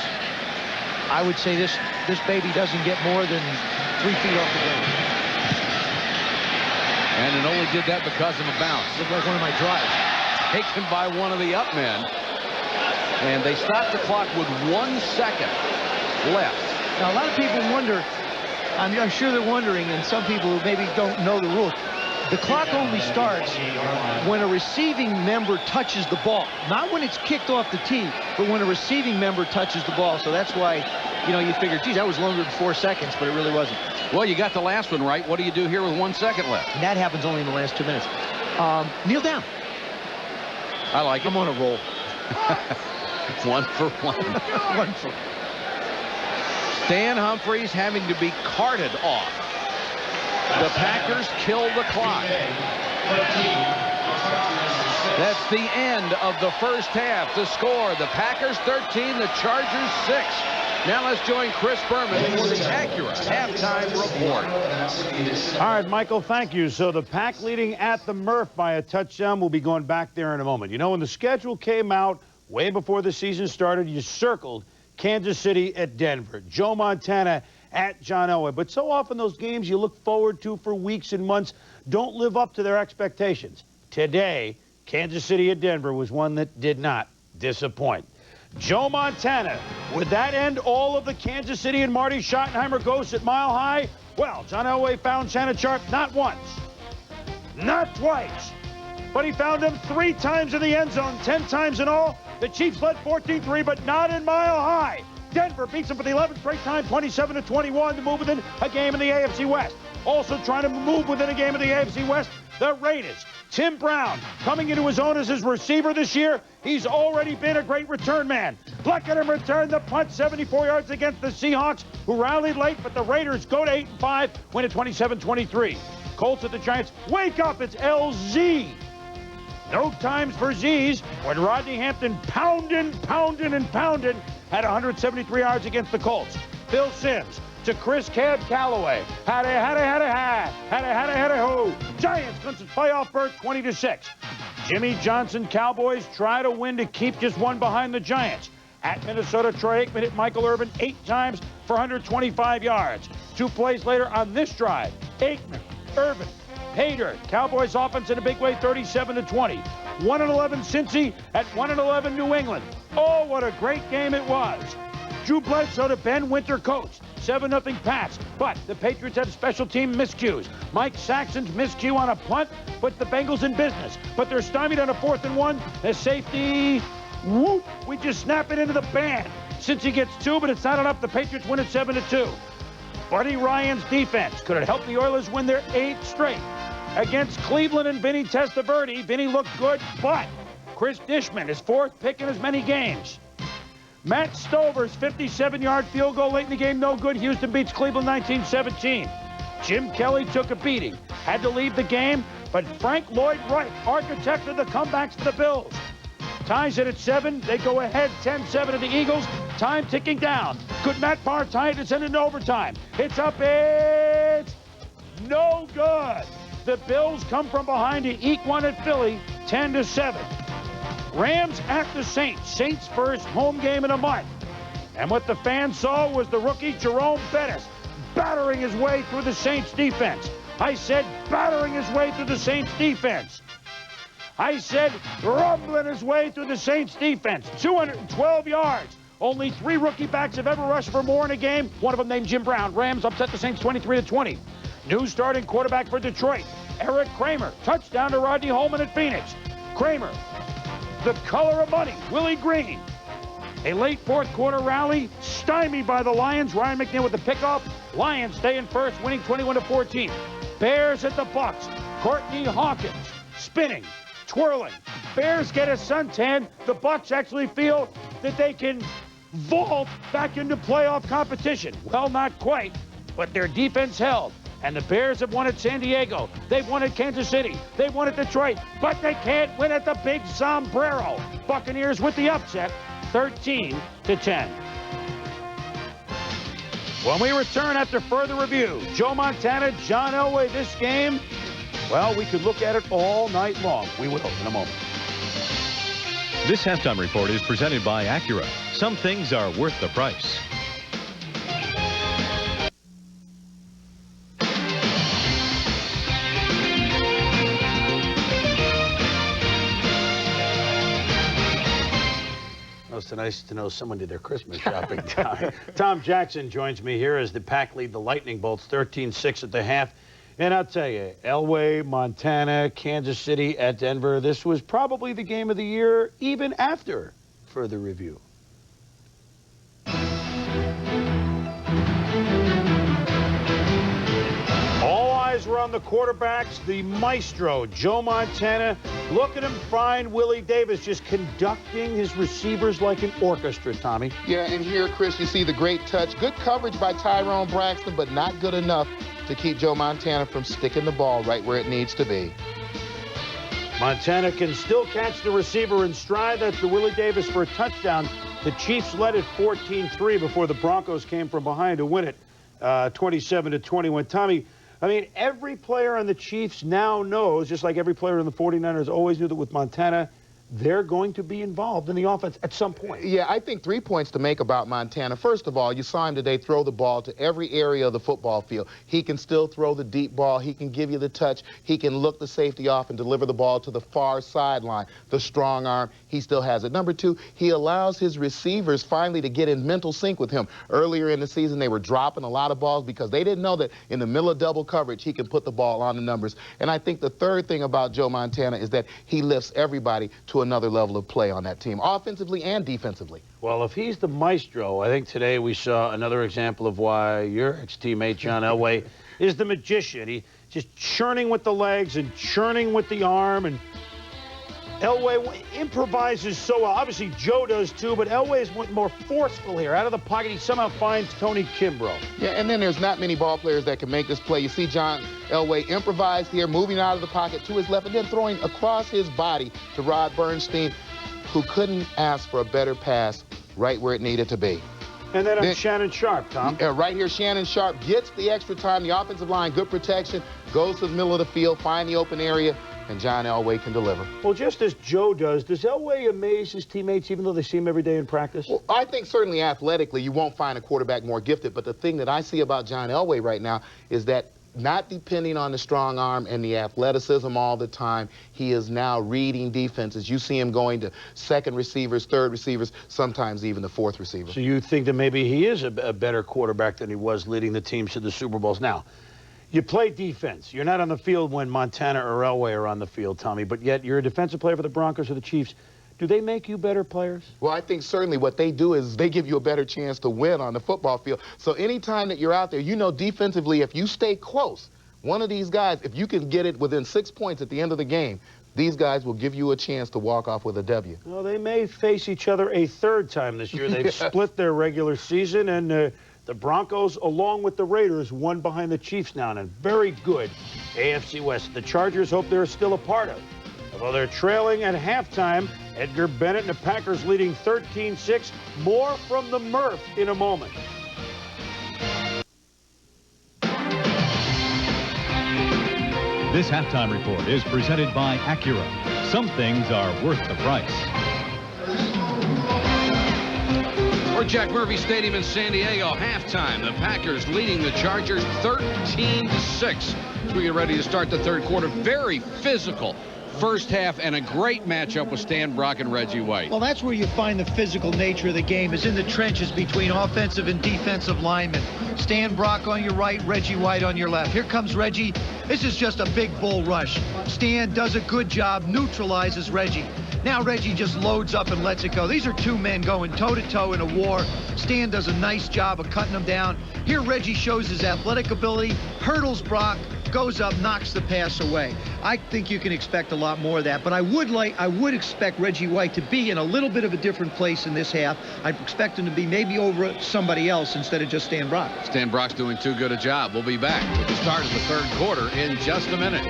I would say this baby doesn't get more than 3 feet off the ground. And it only did that because of a bounce. Looked like one of my drives. Taken by one of the up men. And they stopped the clock with 1 second left. Now, a lot of people wonder, I'm sure they're wondering, and some people who maybe don't know the rules, the clock only starts when a receiving member touches the ball. Not when it's kicked off the tee, but when a receiving member touches the ball. So that's why, you know, you figure, geez, that was longer than 4 seconds, but it really wasn't. Well, you got the last one right. What do you do here with 1 second left? And that happens only in the last 2 minutes. Kneel down. I like it. I'm on a roll. 1 for 1. 1 for 1. Stan Humphries having to be carted off. The Packers kill the clock. That's the end of the first half. The score, the Packers 13, the Chargers 6. Now let's join Chris Berman for the Acura halftime report. All right, Michael, thank you. So the Pack leading at the Murph by a touchdown. We'll be going back there in a moment. You know, when the schedule came out way before the season started, you circled Kansas City at Denver, Joe Montana at John Elway. But so often those games you look forward to for weeks and months don't live up to their expectations. Today, Kansas City at Denver was one that did not disappoint. Joe Montana, would that end all of the Kansas City and Marty Schottenheimer ghosts at Mile High? Well, John Elway found Shannon Sharp not once, not twice, but he found him 3 times in the end zone, 10 times in all. The Chiefs led 14-3, but not in Mile High. Denver beats them for the 11th straight time, 27-21, to move within a game in the AFC West. Also trying to move within a game in the AFC West, the Raiders. Tim Brown coming into his own as his receiver this year. He's already been a great return man. Look at him return the punt 74 yards against the Seahawks, who rallied late, but the Raiders go to 8-5, win at 27-23. Colts at the Giants. Wake up, it's LZ. No times for Z's when Rodney Hampton pounding had 173 yards against the Colts. Phil Simms to Chris Cab Calloway. Ho. Giants Clemson playoff berth 20-6. Jimmy Johnson Cowboys try to win to keep just one behind the Giants. At Minnesota, Troy Aikman hit Michael Irvin 8 times for 125 yards. 2 plays later on this drive, Aikman, Irvin, pay dirt. Cowboys offense in a big way, 37-20. 1-11 Cincy at 1-11 New England. Oh, what a great game it was. Drew Bledsoe to Ben Winter coach. 7-0 Pats, but the Patriots have special team miscues. Mike Saxon's miscue on a punt puts the Bengals in business, but they're stymied on a 4th and 1. The safety, whoop, we just snap it into the band. Cincy gets 2, but it's not enough. The Patriots win at 7-2. Buddy Ryan's defense, could it help the Oilers win their 8th straight? Against Cleveland and Vinny Testaverde, Vinny looked good, but Chris Dishman, his 4th pick in as many games. Matt Stover's 57-yard field goal late in the game, no good. Houston beats Cleveland 19-17. Jim Kelly took a beating, had to leave the game, but Frank Lloyd Wright, architect of the comebacks for the Bills. Ties it at 7. They go ahead 10-7 to the Eagles. Time ticking down. Could Matt Barr tie it and send it into overtime? It's up. It's no good. The Bills come from behind to eke one at Philly, 10-7. Rams at the Saints. Saints' first home game in a month. And what the fans saw was the rookie Jerome Bettis battering his way through the Saints defense. I said battering his way through the Saints defense. I said rumbling his way through the Saints defense. 212 yards. Only 3 rookie backs have ever rushed for more in a game. One of them named Jim Brown. Rams upset the Saints 23-20. New starting quarterback for Detroit, Eric Kramer. Touchdown to Rodney Holman at Phoenix. Kramer the color of money, Willie Green. A late fourth quarter rally, stymied by the Lions. Ryan McNeil with the pickoff. Lions stay in first, winning 21-14. Bears at the Bucks. Courtney Hawkins spinning, twirling. Bears get a suntan. The Bucks actually feel that they can vault back into playoff competition. Well, not quite, but their defense held. And the Bears have won at San Diego. They've won at Kansas City. They've won at Detroit. But they can't win at the big sombrero. Buccaneers with the upset, 13-10. When we return after further review, Joe Montana, John Elway, this game, well, we could look at it all night long. We will in a moment. This halftime report is presented by Acura. Some things are worth the price. It's nice to know someone did their Christmas shopping. Tom Jackson joins me here as the Pack lead the Lightning Bolts 13-6 at the half. And I'll tell you, Elway, Montana, Kansas City at Denver, this was probably the game of the year even after further review. All eyes were on the quarterbacks, the maestro, Joe Montana. Look at him find Willie Davis just conducting his receivers like an orchestra, Tommy. Yeah, and here, Chris, you see the great touch. Good coverage by Tyrone Braxton, but not good enough to keep Joe Montana from sticking the ball right where it needs to be. Montana can still catch the receiver in stride. That's to Willie Davis for a touchdown. The Chiefs led it 14-3 before the Broncos came from behind to win it 27-21. Tommy, I mean, every player on the Chiefs now knows, just like every player on the 49ers always knew that with Montana, they're going to be involved in the offense at some point. Yeah, I think 3 points to make about Montana. First of all, you saw him today throw the ball to every area of the football field. He can still throw the deep ball. He can give you the touch. He can look the safety off and deliver the ball to the far sideline. The strong arm, he still has it. Number two, he allows his receivers finally to get in mental sync with him. Earlier in the season, they were dropping a lot of balls because they didn't know that in the middle of double coverage, he can put the ball on the numbers. And I think the third thing about Joe Montana is that he lifts everybody to another level of play on that team, offensively and defensively. Well, if he's the maestro, I think today we saw another example of why your ex-teammate John Elway is the magician. He just churning with the legs and churning with the arm, and Elway improvises so well. Obviously, Joe does too, but Elway is more forceful here. Out of the pocket, he somehow finds Tony Kimbrough. Yeah, and then there's not many ball players that can make this play. You see John Elway improvise here, moving out of the pocket to his left, and then throwing across his body to Rod Bernstein, who couldn't ask for a better pass right where it needed to be. And then Shannon Sharp, Tom. Right here, Shannon Sharp gets the extra time. The offensive line, good protection, goes to the middle of the field, find the open area, and John Elway can deliver. Well, just as Joe does Elway amaze his teammates even though they see him every day in practice? Well, I think certainly athletically you won't find a quarterback more gifted, but the thing that I see about John Elway right now is that not depending on the strong arm and the athleticism all the time, he is now reading defenses. You see him going to second receivers, third receivers, sometimes even the fourth receiver. So you think that maybe he is a better quarterback than he was leading the teams to the Super Bowls. Now, you play defense. You're not on the field when Montana or Elway are on the field, Tommy, but yet you're a defensive player for the Broncos or the Chiefs. Do they make you better players? Well, I think certainly what they do is they give you a better chance to win on the football field. So anytime that you're out there, you know defensively, if you stay close, one of these guys, if you can get it within 6 points at the end of the game, these guys will give you a chance to walk off with a W. Well, they may face each other a third time this year. They've split their regular season, and the Broncos, along with the Raiders, won behind the Chiefs now in a very good AFC West. The Chargers hope they're still a part of. Although they're trailing at halftime, Edgar Bennett and the Packers leading 13-6. More from the Murph in a moment. This halftime report is presented by Acura. Some things are worth the price. We're at Jack Murphy Stadium in San Diego. Halftime, the Packers leading the Chargers 13-6. As we get ready to start the third quarter, very physical first half and a great matchup with Stan Brock and Reggie White. Well, that's where you find the physical nature of the game, is in the trenches between offensive and defensive linemen. Stan Brock on your right, Reggie White on your left. Here comes Reggie. This is just a big bull rush. Stan does a good job, neutralizes Reggie. Now Reggie just loads up and lets it go. These are two men going toe-to-toe in a war. Stan does a nice job of cutting them down. Here Reggie shows his athletic ability, hurdles Brock, goes up, knocks the pass away. I think you can expect a lot more of that, but I would expect Reggie White to be in a little bit of a different place in this half. I expect him to be maybe over somebody else instead of just Stan Brock. Stan Brock's doing too good a job. We'll be back with the start of the third quarter in just a minute.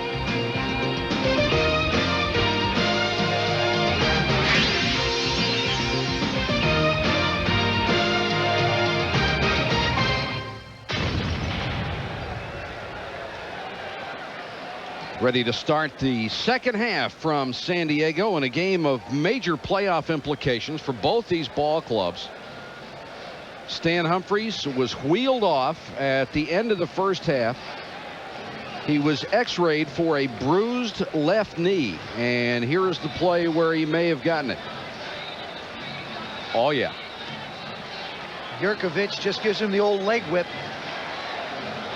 Ready to start the second half from San Diego in a game of major playoff implications for both these ball clubs. Stan Humphries was wheeled off at the end of the first half. He was x-rayed for a bruised left knee, and here is the play where he may have gotten it. Oh yeah. Jurkovic just gives him the old leg whip.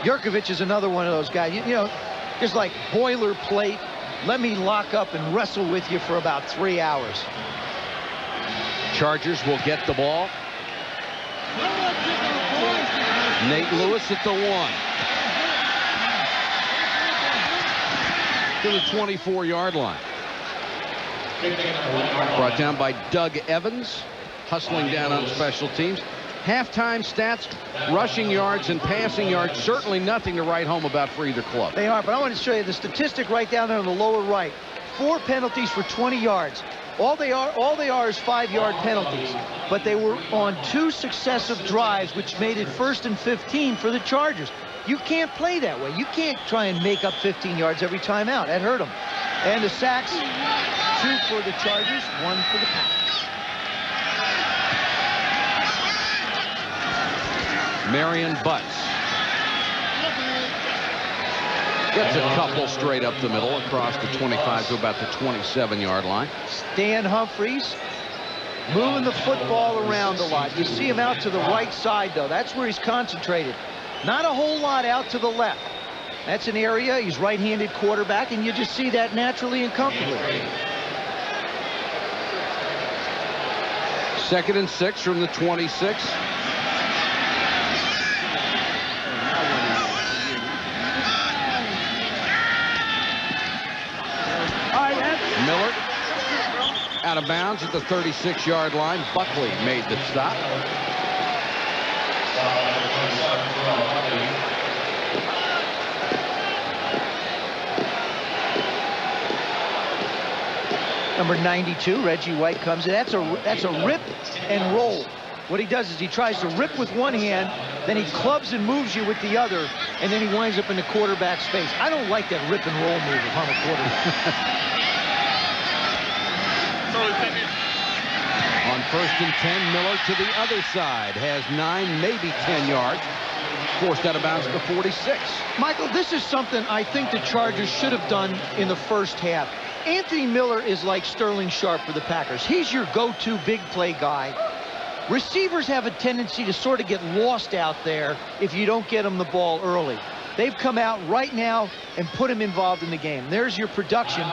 Jurkovic is another one of those guys, you know, just like boilerplate, let me lock up and wrestle with you for about 3 hours. Chargers will get the ball. Nate Lewis at the 1. To the 24-yard line. Brought down by Doug Evans, hustling down on special teams. Halftime stats, rushing yards and passing yards, certainly nothing to write home about for either club. They are, but I want to show you the statistic right down there on the lower right. 4 penalties for 20 yards. All they are is 5-yard penalties, but they were on 2 successive drives, which made it 1st and 15 for the Chargers. You can't play that way. You can't try and make up 15 yards every time out. That hurt them. And the sacks, 2 for the Chargers, 1 for the Packers. Marion Butts gets a couple straight up the middle across the 25 to about the 27-yard line. Stan Humphries moving the football around a lot. You see him out to the right side, though. That's where he's concentrated. Not a whole lot out to the left. That's an area. He's right-handed quarterback, and you just see that naturally and comfortably. 2nd and 6 from the 26. Miller out of bounds at the 36-yard line. Buckley made the stop. Number 92, Reggie White comes in. That's a rip and roll. What he does is he tries to rip with one hand, then he clubs and moves you with the other, and then he winds up in the quarterback's face. I don't like that rip and roll move if I'm a quarterback. On 1st and 10, Miller to the other side. Has 9, maybe 10 yards. Forced out of bounds at the 46. Michael, this is something I think the Chargers should have done in the first half. Anthony Miller is like Sterling Sharp for the Packers. He's your go-to big play guy. Receivers have a tendency to sort of get lost out there if you don't get them the ball early. They've come out right now and put him involved in the game. There's your production.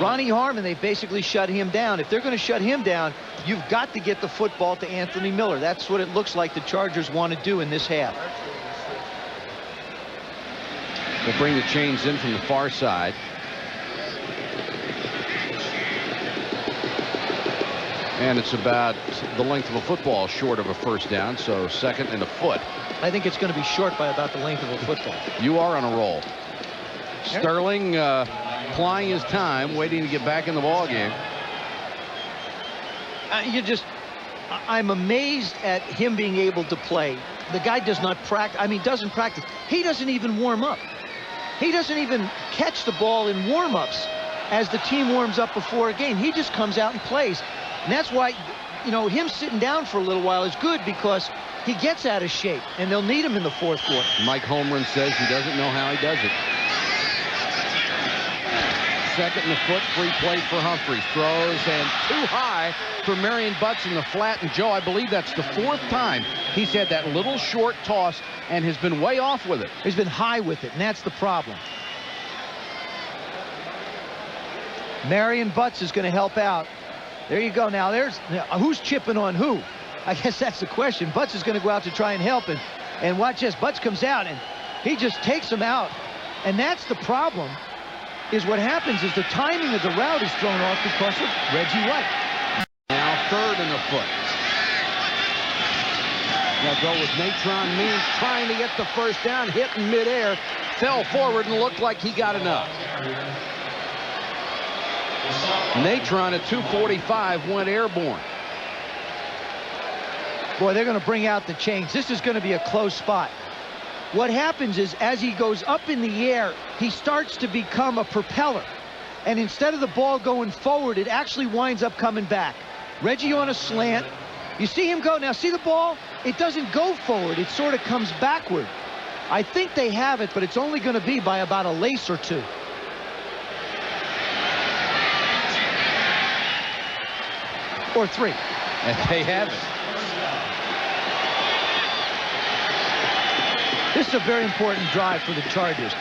Ronnie Harmon, they basically shut him down. If they're going to shut him down, you've got to get the football to Anthony Miller. That's what it looks like the Chargers want to do in this half. We'll bring the chains in from the far side. And it's about the length of a football short of a first down, so 2nd and a foot. I think it's going to be short by about the length of a football. You are on a roll. Sterling plying his time, waiting to get back in the ball game. I'm amazed at him being able to play. The guy does not practice. I mean, doesn't practice. He doesn't even warm up. He doesn't even catch the ball in warm-ups as the team warms up before a game. He just comes out and plays. And that's why, you know, him sitting down for a little while is good, because he gets out of shape, and they'll need him in the 4th quarter. Mike Holmgren says he doesn't know how he does it. 2nd and a foot, free play for Humphries. Throws and too high for Marion Butts in the flat. And Joe, I believe that's the 4th time he's had that little short toss and has been way off with it. He's been high with it, and that's the problem. Marion Butts is going to help out. There you go. Now, who's chipping on who? I guess that's the question. Butts is going to go out to try and help. And watch this. Butts comes out, and he just takes him out. And that's the problem, is what happens is the timing of the route is thrown off because of Reggie White. Now 3rd and a foot. They'll go with Natron Means trying to get the first down, hit in midair, fell forward and looked like he got enough. Natron at 245 went airborne. Boy, they're going to bring out the chains. This is going to be a close spot. What happens is, as he goes up in the air, he starts to become a propeller. And instead of the ball going forward, it actually winds up coming back. Reggie on a slant. You see him go. Now, see the ball? It doesn't go forward. It sort of comes backward. I think they have it, but it's only going to be by about a lace or two. Or 3. And they have it. This is a very important drive for the Chargers.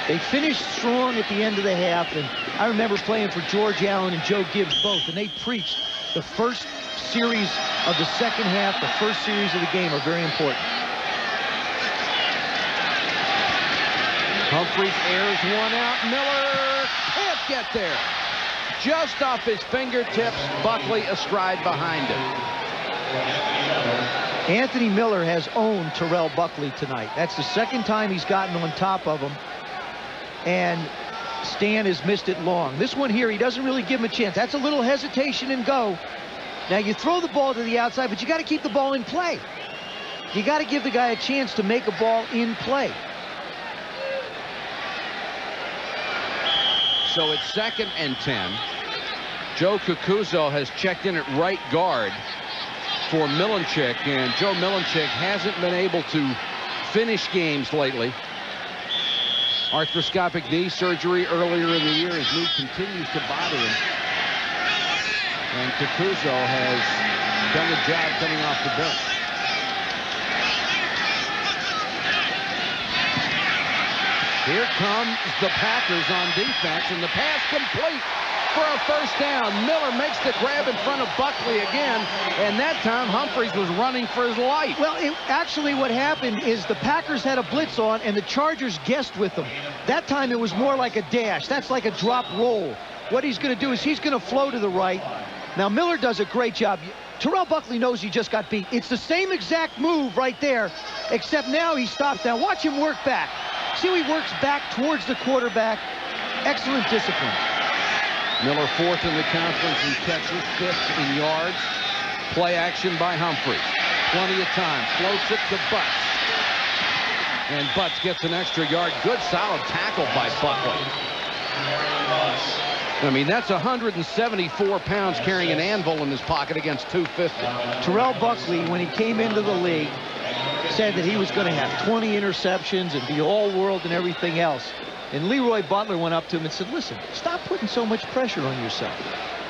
They finished strong at the end of the half, and I remember playing for George Allen and Joe Gibbs both, and they preached the first series of the second half, the first series of the game are very important. Humphries airs one out. Miller can't get there. Just off his fingertips, Buckley astride behind him. Anthony Miller has owned Terrell Buckley tonight. That's the second time he's gotten on top of him. And Stan has missed it long. This one here, he doesn't really give him a chance. That's a little hesitation and go. Now, you throw the ball to the outside, but you got to keep the ball in play. You got to give the guy a chance to make a ball in play. So it's 2nd and 10. Joe Cucuzzo has checked in at right guard for Milenchik, and Joe Milenchik hasn't been able to finish games lately. Arthroscopic knee surgery earlier in the year. His knee continues to bother him. And Cucuzzo has done the job coming off the bench. Here comes the Packers on defense, and the pass complete for a first down. Miller makes the grab in front of Buckley again, and that time Humphries was running for his life. Well, actually what happened is the Packers had a blitz on, and the Chargers guessed with them. That time it was more like a dash. That's like a drop roll. What he's going to do is he's going to flow to the right. Now, Miller does a great job. Terrell Buckley knows he just got beat. It's the same exact move right there, except now he stops. Now, watch him work back. See how he works back towards the quarterback. Excellent discipline. Miller 4th in the conference in catches, 5th in yards. Play action by Humphries. Plenty of time. Floats it to Butts. And Butts gets an extra yard. Good solid tackle by Buckley. I mean, that's 174 pounds carrying an anvil in his pocket against 250. Terrell Buckley, when he came into the league, said that he was going to have 20 interceptions and be all-world and everything else. And Leroy Butler went up to him and said, listen, stop putting so much pressure on yourself.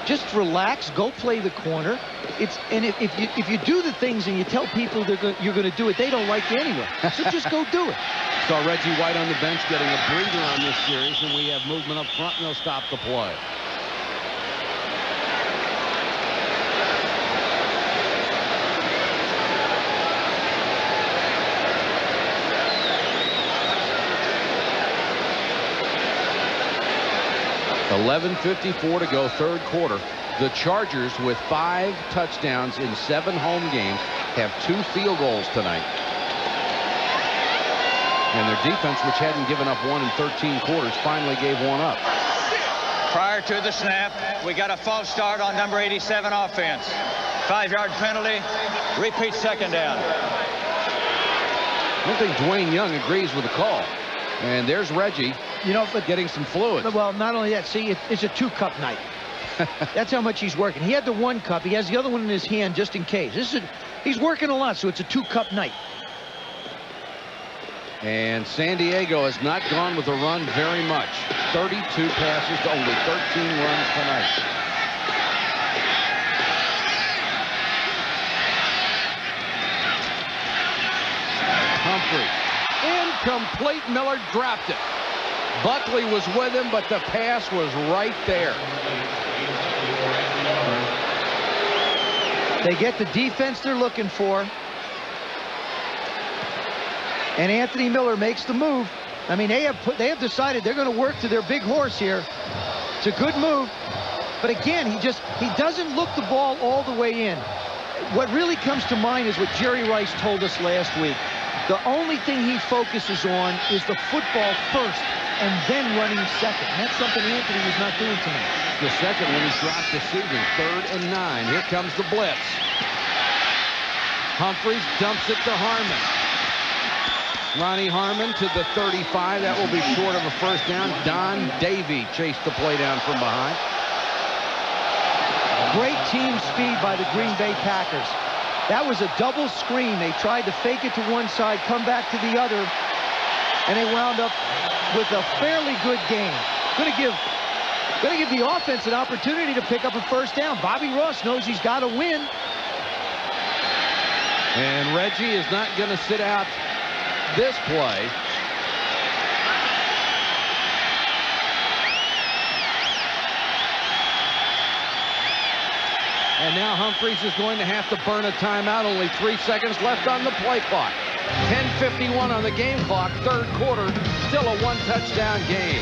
Just relax, go play the corner. And if you do the things and you tell people you're going to do it, they don't like you anyway. So just go do it. Saw Reggie White on the bench getting a breather on this series, and we have movement up front, and they'll stop the play. .11:54 to go, third quarter. The Chargers, with 5 touchdowns in 7 home games, have 2 field goals tonight. And their defense, which hadn't given up 1 in 13 quarters, finally gave 1 up. Prior to the snap, we got a false start on number 87 offense. 5-yard penalty. Repeat second down. I don't think Dwayne Young agrees with the call. And there's Reggie, getting some fluid. Well, not only that, see, it's a 2-cup night. That's how much he's working. He had the 1 cup. He has the other one in his hand just in case. He's working a lot, so it's a 2-cup night. And San Diego has not gone with the run very much. 32 passes to only 13 runs tonight. Humphrey. Incomplete. Miller dropped it. Buckley was with him, but the pass was right there. They get the defense they're looking for. And Anthony Miller makes the move. I mean, they have decided they're going to work to their big horse here. It's a good move. But again, he doesn't look the ball all the way in. What really comes to mind is what Jerry Rice told us last week. The only thing he focuses on is the football first and then running second. And that's something Anthony was not doing tonight. The second one he's dropped this season. 3rd and 9. Here comes the blitz. Humphries dumps it to Harmon. Ronnie Harmon to the 35. That will be short of a first down. Don Davey chased the play down from behind. Great team speed by the Green Bay Packers. That was a double screen. They tried to fake it to one side, come back to the other, and they wound up with a fairly good game. Going to give the offense an opportunity to pick up a first down. Bobby Ross knows he's got to win. And Reggie is not going to sit out this play. And now Humphries is going to have to burn a timeout. Only 3 seconds left on the play clock. 10:51 on the game clock. 3rd quarter. Still a 1-touchdown game.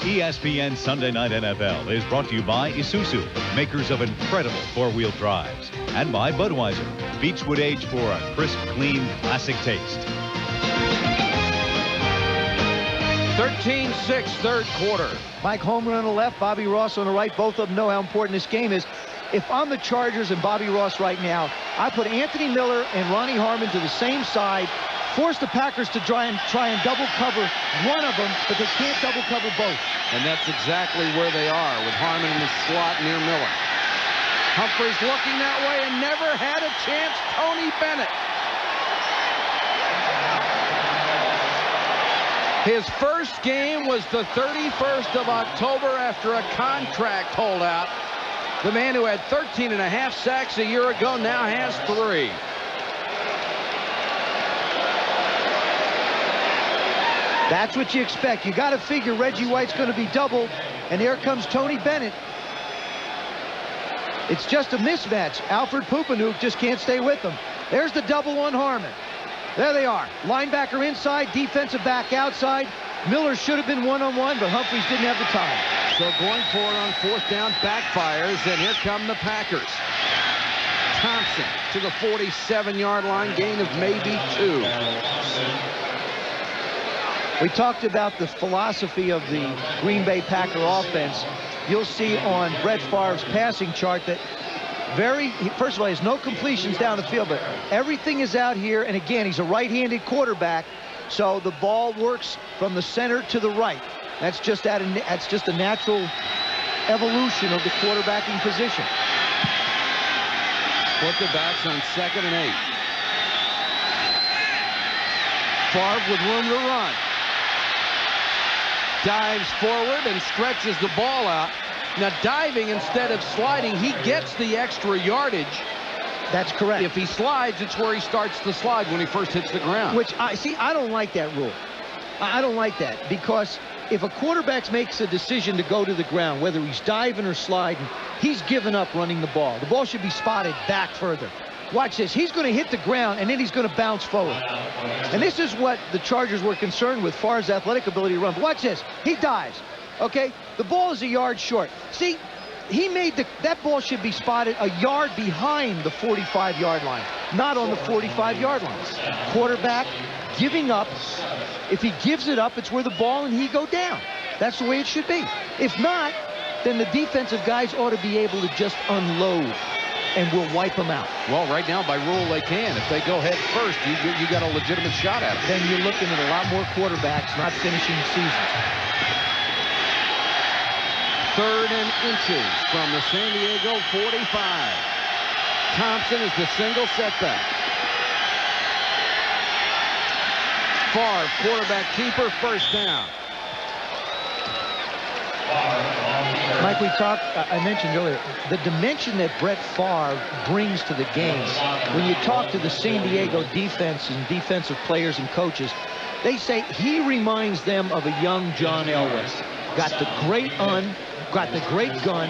ESPN Sunday Night NFL is brought to you by Isuzu, makers of incredible 4-wheel drives, and by Budweiser, Beechwood aged for a crisp, clean, classic taste. 13-6, 3rd quarter. Mike Homer on the left, Bobby Ross on the right. Both of them know how important this game is. If I'm the Chargers and Bobby Ross right now, I put Anthony Miller and Ronnie Harmon to the same side, force the Packers to try and double cover one of them, but they can't double cover both. And that's exactly where they are, with Harmon in the slot near Miller. Humphries looking that way and never had a chance. Tony Bennett. His first game was the 31st of October after a contract holdout. The man who had 13.5 sacks a year ago now has 3. That's what you expect. You got to figure Reggie White's going to be doubled, and here comes Tony Bennett. It's just a mismatch. Alfred Pupanuk just can't stay with him. There's the double on Harmon. There they are. Linebacker inside, defensive back outside. Miller should have been one-on-one, but Humphries didn't have the time. So going for it on 4th down backfires, and here come the Packers. Thompson to the 47-yard line, gain of maybe 2. We talked about the philosophy of the Green Bay Packer offense. You'll see on Brett Favre's passing chart that first of all, he has no completions down the field, but everything is out here. And again, he's a right-handed quarterback, so the ball works from the center to the right. That's just a natural evolution of the quarterbacking position. Put the backs on 2nd and 8. Favre with room to run. Dives forward and stretches the ball out. Now, diving instead of sliding, he gets the extra yardage. That's correct. If he slides, it's where he starts to slide when he first hits the ground. Which, I don't like that rule. I don't like that, because if a quarterback makes a decision to go to the ground, whether he's diving or sliding, he's given up running the ball. The ball should be spotted back further. Watch this. He's going to hit the ground, and then he's going to bounce forward. And this is what the Chargers were concerned with, as far as athletic ability to run. But watch this. He dives. Okay? The ball is a yard short. See, he made that ball should be spotted a yard behind the 45-yard line, not on the 45-yard line. Quarterback giving up. If he gives it up, it's where the ball and he go down. That's the way it should be. If not, then the defensive guys ought to be able to just unload, and we'll wipe them out. Well, right now, by rule, they can. If they go head first, you got a legitimate shot at it. Then you're looking at a lot more quarterbacks not finishing seasons. 3rd and inches from the San Diego 45. Thompson is the single setback. Favre, quarterback keeper, first down. Mike, I mentioned earlier, the dimension that Brett Favre brings to the game. When you talk to the San Diego defense and defensive players and coaches, They say he reminds them of a young John Elway. Got the great gun,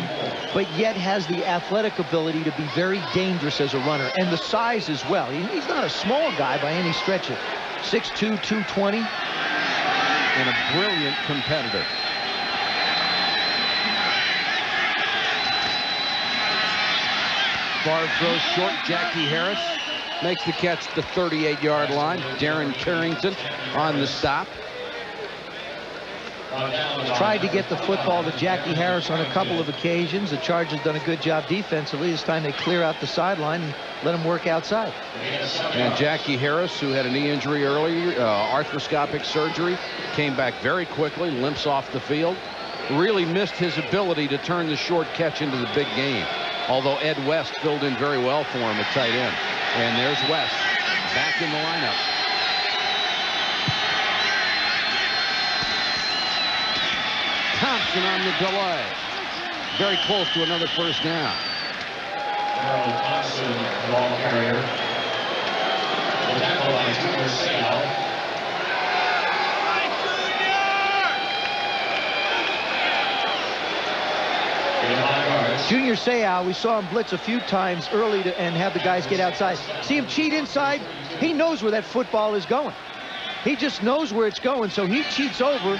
but yet has the athletic ability to be very dangerous as a runner, and the size as well. He's not a small guy by any stretch of 6'2", 220. And a brilliant competitor. Favre throws short. Jackie Harris makes the catch at the 38-yard line. Darren Carrington on the stop. Tried to get the football to Jackie Harris on a couple of occasions. The Chargers done a good job defensively. This time they clear out the sideline and let him work outside. And Jackie Harris, who had a knee injury earlier, arthroscopic surgery, came back very quickly, limps off the field. Really missed his ability to turn the short catch into the big game. Although Ed West filled in very well for him at tight end. And there's West back in the lineup. Thompson on the delay. Very close to another first down. Thompson, ball carrier. The tackle by Junior Seau. Junior Seau, we saw him blitz a few times early and have the guys get outside. See him cheat inside? He knows where that football is going. He just knows where it's going, so he cheats over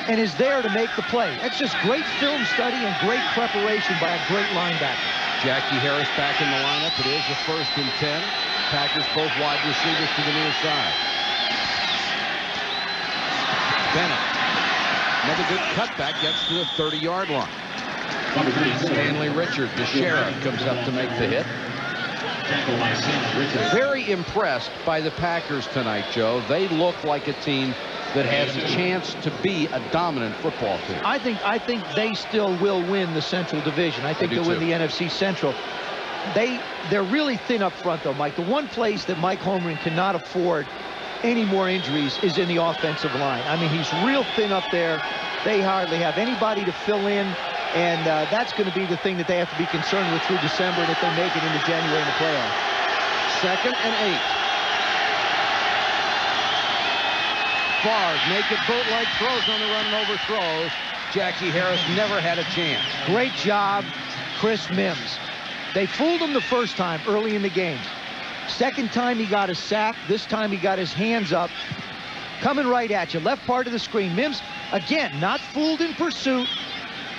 and is there to make the play. That's just great film study and great preparation by a great linebacker. Jackie Harris back in the lineup. It is the 1st and 10. Packers both wide receivers to the near side. Bennett. Another good cutback, gets to the 30-yard line. Stanley Richard, the sheriff, comes up to make the hit. Very impressed by the Packers tonight, Joe. They look like a team that has a chance to be a dominant football team. I think they still will win the Central Division. I think they'll win the NFC Central. They're really thin up front, though, Mike. The one place that Mike Holmgren cannot afford any more injuries is in the offensive line. I mean, he's real thin up there. They hardly have anybody to fill in. And that's going to be the thing that they have to be concerned with through December, and if they make it into January in the playoffs. 2nd and 8. Favre naked bootleg throws on the run and overthrows. Jackie Harris never had a chance. Great job, Chris Mims. They fooled him the first time early in the game. Second time he got a sack. This time he got his hands up. Coming right at you. Left part of the screen. Mims, again, not fooled in pursuit.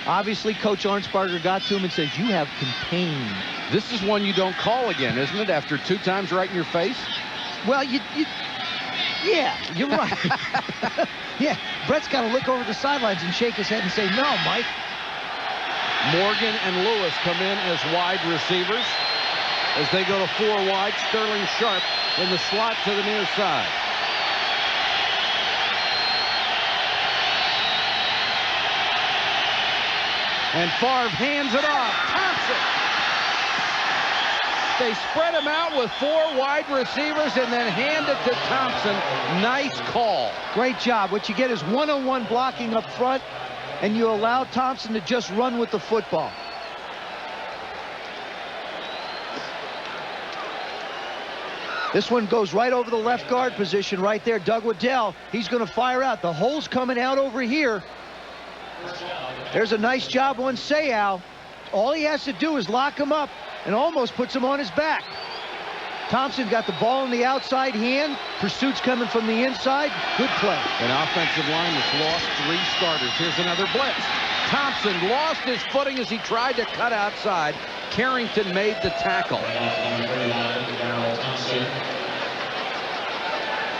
Obviously, Coach Arnsparger got to him and says, you have contained. This is one you don't call again, isn't it, after 2 times right in your face? Well, yeah, you're right. Yeah, Brett's got to look over the sidelines and shake his head and say, no, Mike. Morgan and Lewis come in as wide receivers. As they go to 4 wide, Sterling Sharp in the slot to the near side. And Favre hands it off. Thompson. They spread him out with 4 wide receivers and then hand it to Thompson. Nice call. Great job. What you get is one-on-one blocking up front, and you allow Thompson to just run with the football. This one goes right over the left guard position right there. Doug Waddell, he's going to fire out. The hole's coming out over here. There's a nice job on Seau. All he has to do is lock him up and almost puts him on his back. Thompson got the ball in the outside hand. Pursuit's coming from the inside. Good play. An offensive line that's lost 3 starters. Here's another blitz. Thompson lost his footing as he tried to cut outside. Carrington made the tackle.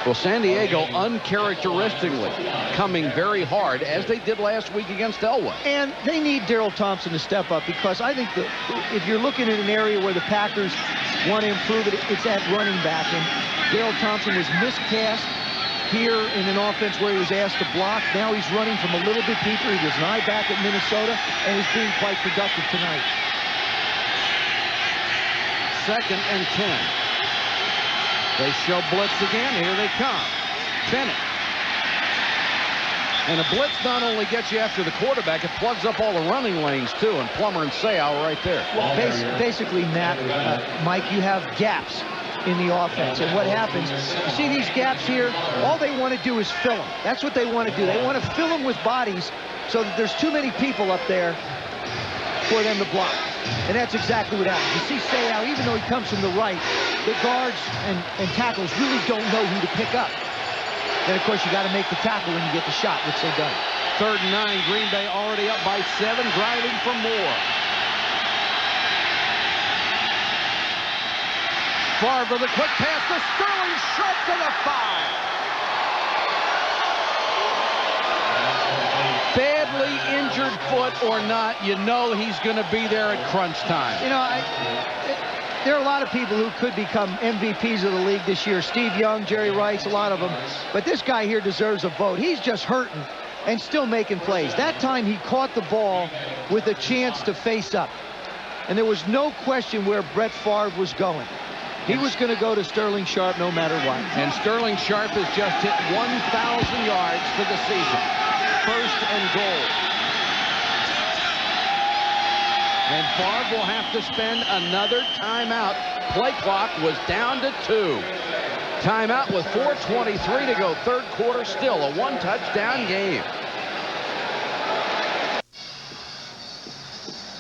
Well, San Diego uncharacteristically coming very hard, as they did last week against Elway. And they need Daryl Thompson to step up, because I think that if you're looking at an area where the Packers want to improve it, it's at running back. And Daryl Thompson was miscast here in an offense where he was asked to block. Now he's running from a little bit deeper. He was an eye back at Minnesota and is being quite productive tonight. 2nd and 10. They show blitz again. Here they come. Bennett. And a blitz not only gets you after the quarterback, it plugs up all the running lanes, too. And Plummer and Seau right there. Well, basically, Matt, Mike, you have gaps. in the offense. And what happens, you see these gaps here, all they want to do is fill them. That's what they want to do. They want to fill them with bodies so that there's too many people up there for them to block. And that's exactly what happens. You see Sayal, even though he comes from the right, the guards and tackles really don't know who to pick up. Then, of course, you got to make the tackle when you get the shot, which they've done. 3rd and 9. Green Bay already up by 7, driving for more. Favre with a quick pass to Sterling, Sharp to the 5. Badly injured foot or not, you know he's going to be there at crunch time. You know, there are a lot of people who could become MVPs of the league this year. Steve Young, Jerry Rice, a lot of them. But this guy here deserves a vote. He's just hurting and still making plays. That time he caught the ball with a chance to face up. And there was no question where Brett Favre was going. He was going to go to Sterling Sharp no matter what. And Sterling Sharp has just hit 1,000 yards for the season. 1st and goal. And Favre will have to spend another timeout. Play clock was down to 2. Timeout with 4:23 to go. 3rd quarter, still a 1-touchdown game.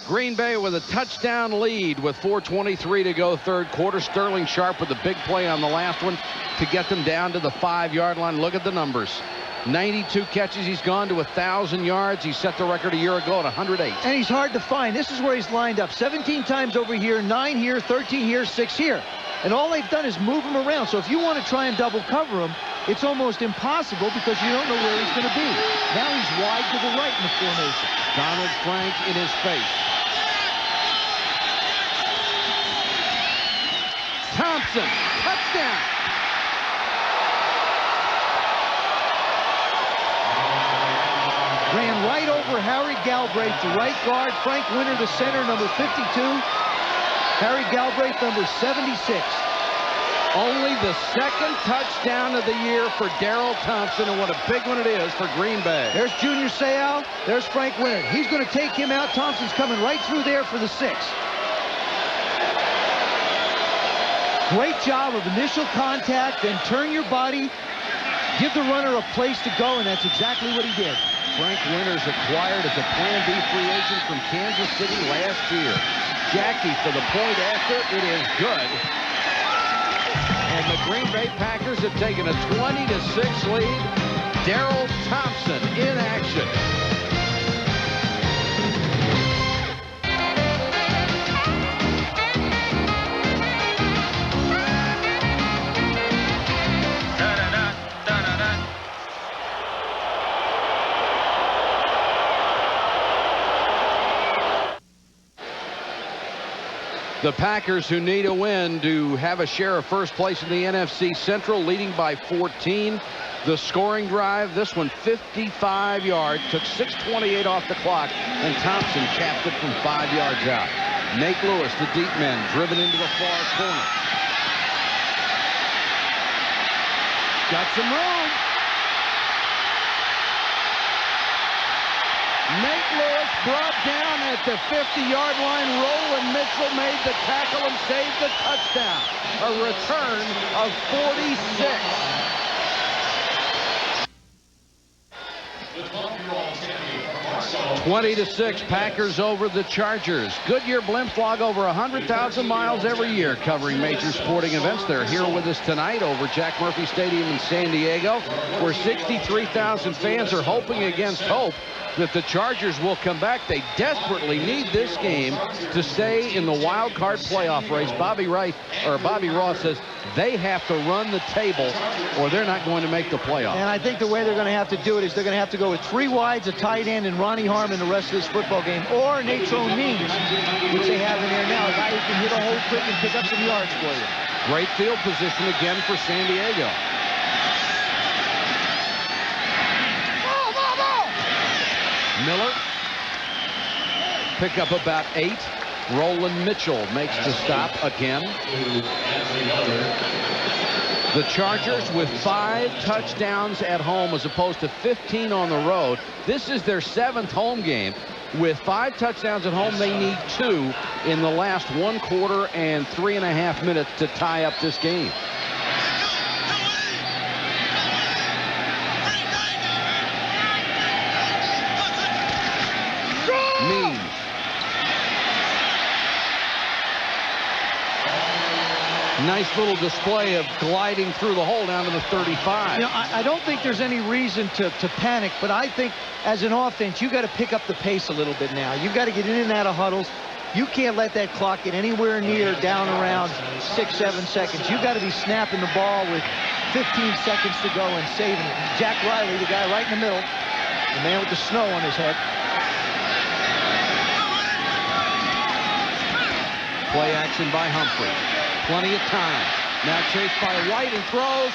Green Bay with a touchdown lead with 4:23 to go. 3rd quarter. Sterling Sharp with a big play on the last one to get them down to the 5-yard line. Look at the numbers. 92 catches. He's gone to 1,000 yards. He set the record a year ago at 108. And he's hard to find. This is where he's lined up. 17 times over here, 9 here, 13 here, 6 here. And all they've done is move him around. So if you want to try and double cover him, it's almost impossible because you don't know where he's going to be. Now he's wide to the right in the formation. Donald Frank in his face. Thompson, touchdown. Ran right over Harry Galbraith, the right guard. Frank Winter, the center, number 52. Harry Galbraith, number 76. Only the 2nd touchdown of the year for Darrell Thompson, and what a big one it is for Green Bay. There's Junior Seau. There's Frank Winter. He's going to take him out. Thompson's coming right through there for the 6. Great job of initial contact, then turn your body, give the runner a place to go, and that's exactly what he did. Frank Winters acquired as a Plan B free agent from Kansas City last year. Jackie for the point after. It is good. And the Green Bay Packers have taken a 20-6 lead. Darrell Thompson in action. The Packers, who need a win to have a share of first place in the NFC Central, leading by 14. The scoring drive, this one 55 yards, took 6:28 off the clock, and Thompson capped it from 5 yards out. Nate Lewis, the deep man, driven into the far corner. Got some room. Nate Lewis brought down at the 50-yard line. Roland Mitchell made the tackle and saved the touchdown. A return of 46. 20-6, Packers over the Chargers. Goodyear blimps log over 100,000 miles every year covering major sporting events. They're here with us tonight over Jack Murphy Stadium in San Diego, where 63,000 fans are hoping against hope that the Chargers will come back. They desperately need this game to stay in the wild card playoff race. Bobby Ross says they have to run the table or they're not going to make the playoff. And I think the way they're going to have to do it is they're going to have to go with 3 wides, a tight end, and Ronnie Harmon the rest of this football game, or Natrone Means, which they have in there now, a guy who can hit a hole quick and pick up some yards for you. Great field position again for San Diego. Miller, pick up about 8. Roland Mitchell makes the stop again. The Chargers with 5 touchdowns at home as opposed to 15 on the road. This is their 7th home game. With 5 touchdowns at home, they need 2 in the last 1 quarter and 3.5 minutes to tie up this game. Means. Nice little display of gliding through the hole down to the 35. You know, I don't think there's any reason to panic, but I think as an offense, you got to pick up the pace a little bit now. You've got to get in and out of huddles. You can't let that clock get anywhere near down around 6-7 seconds. You've got to be snapping the ball with 15 seconds to go and saving it. Jack Riley, the guy right in the middle, the man with the snow on his head. Play action by Humphrey. Plenty of time. Now chased by White and throws.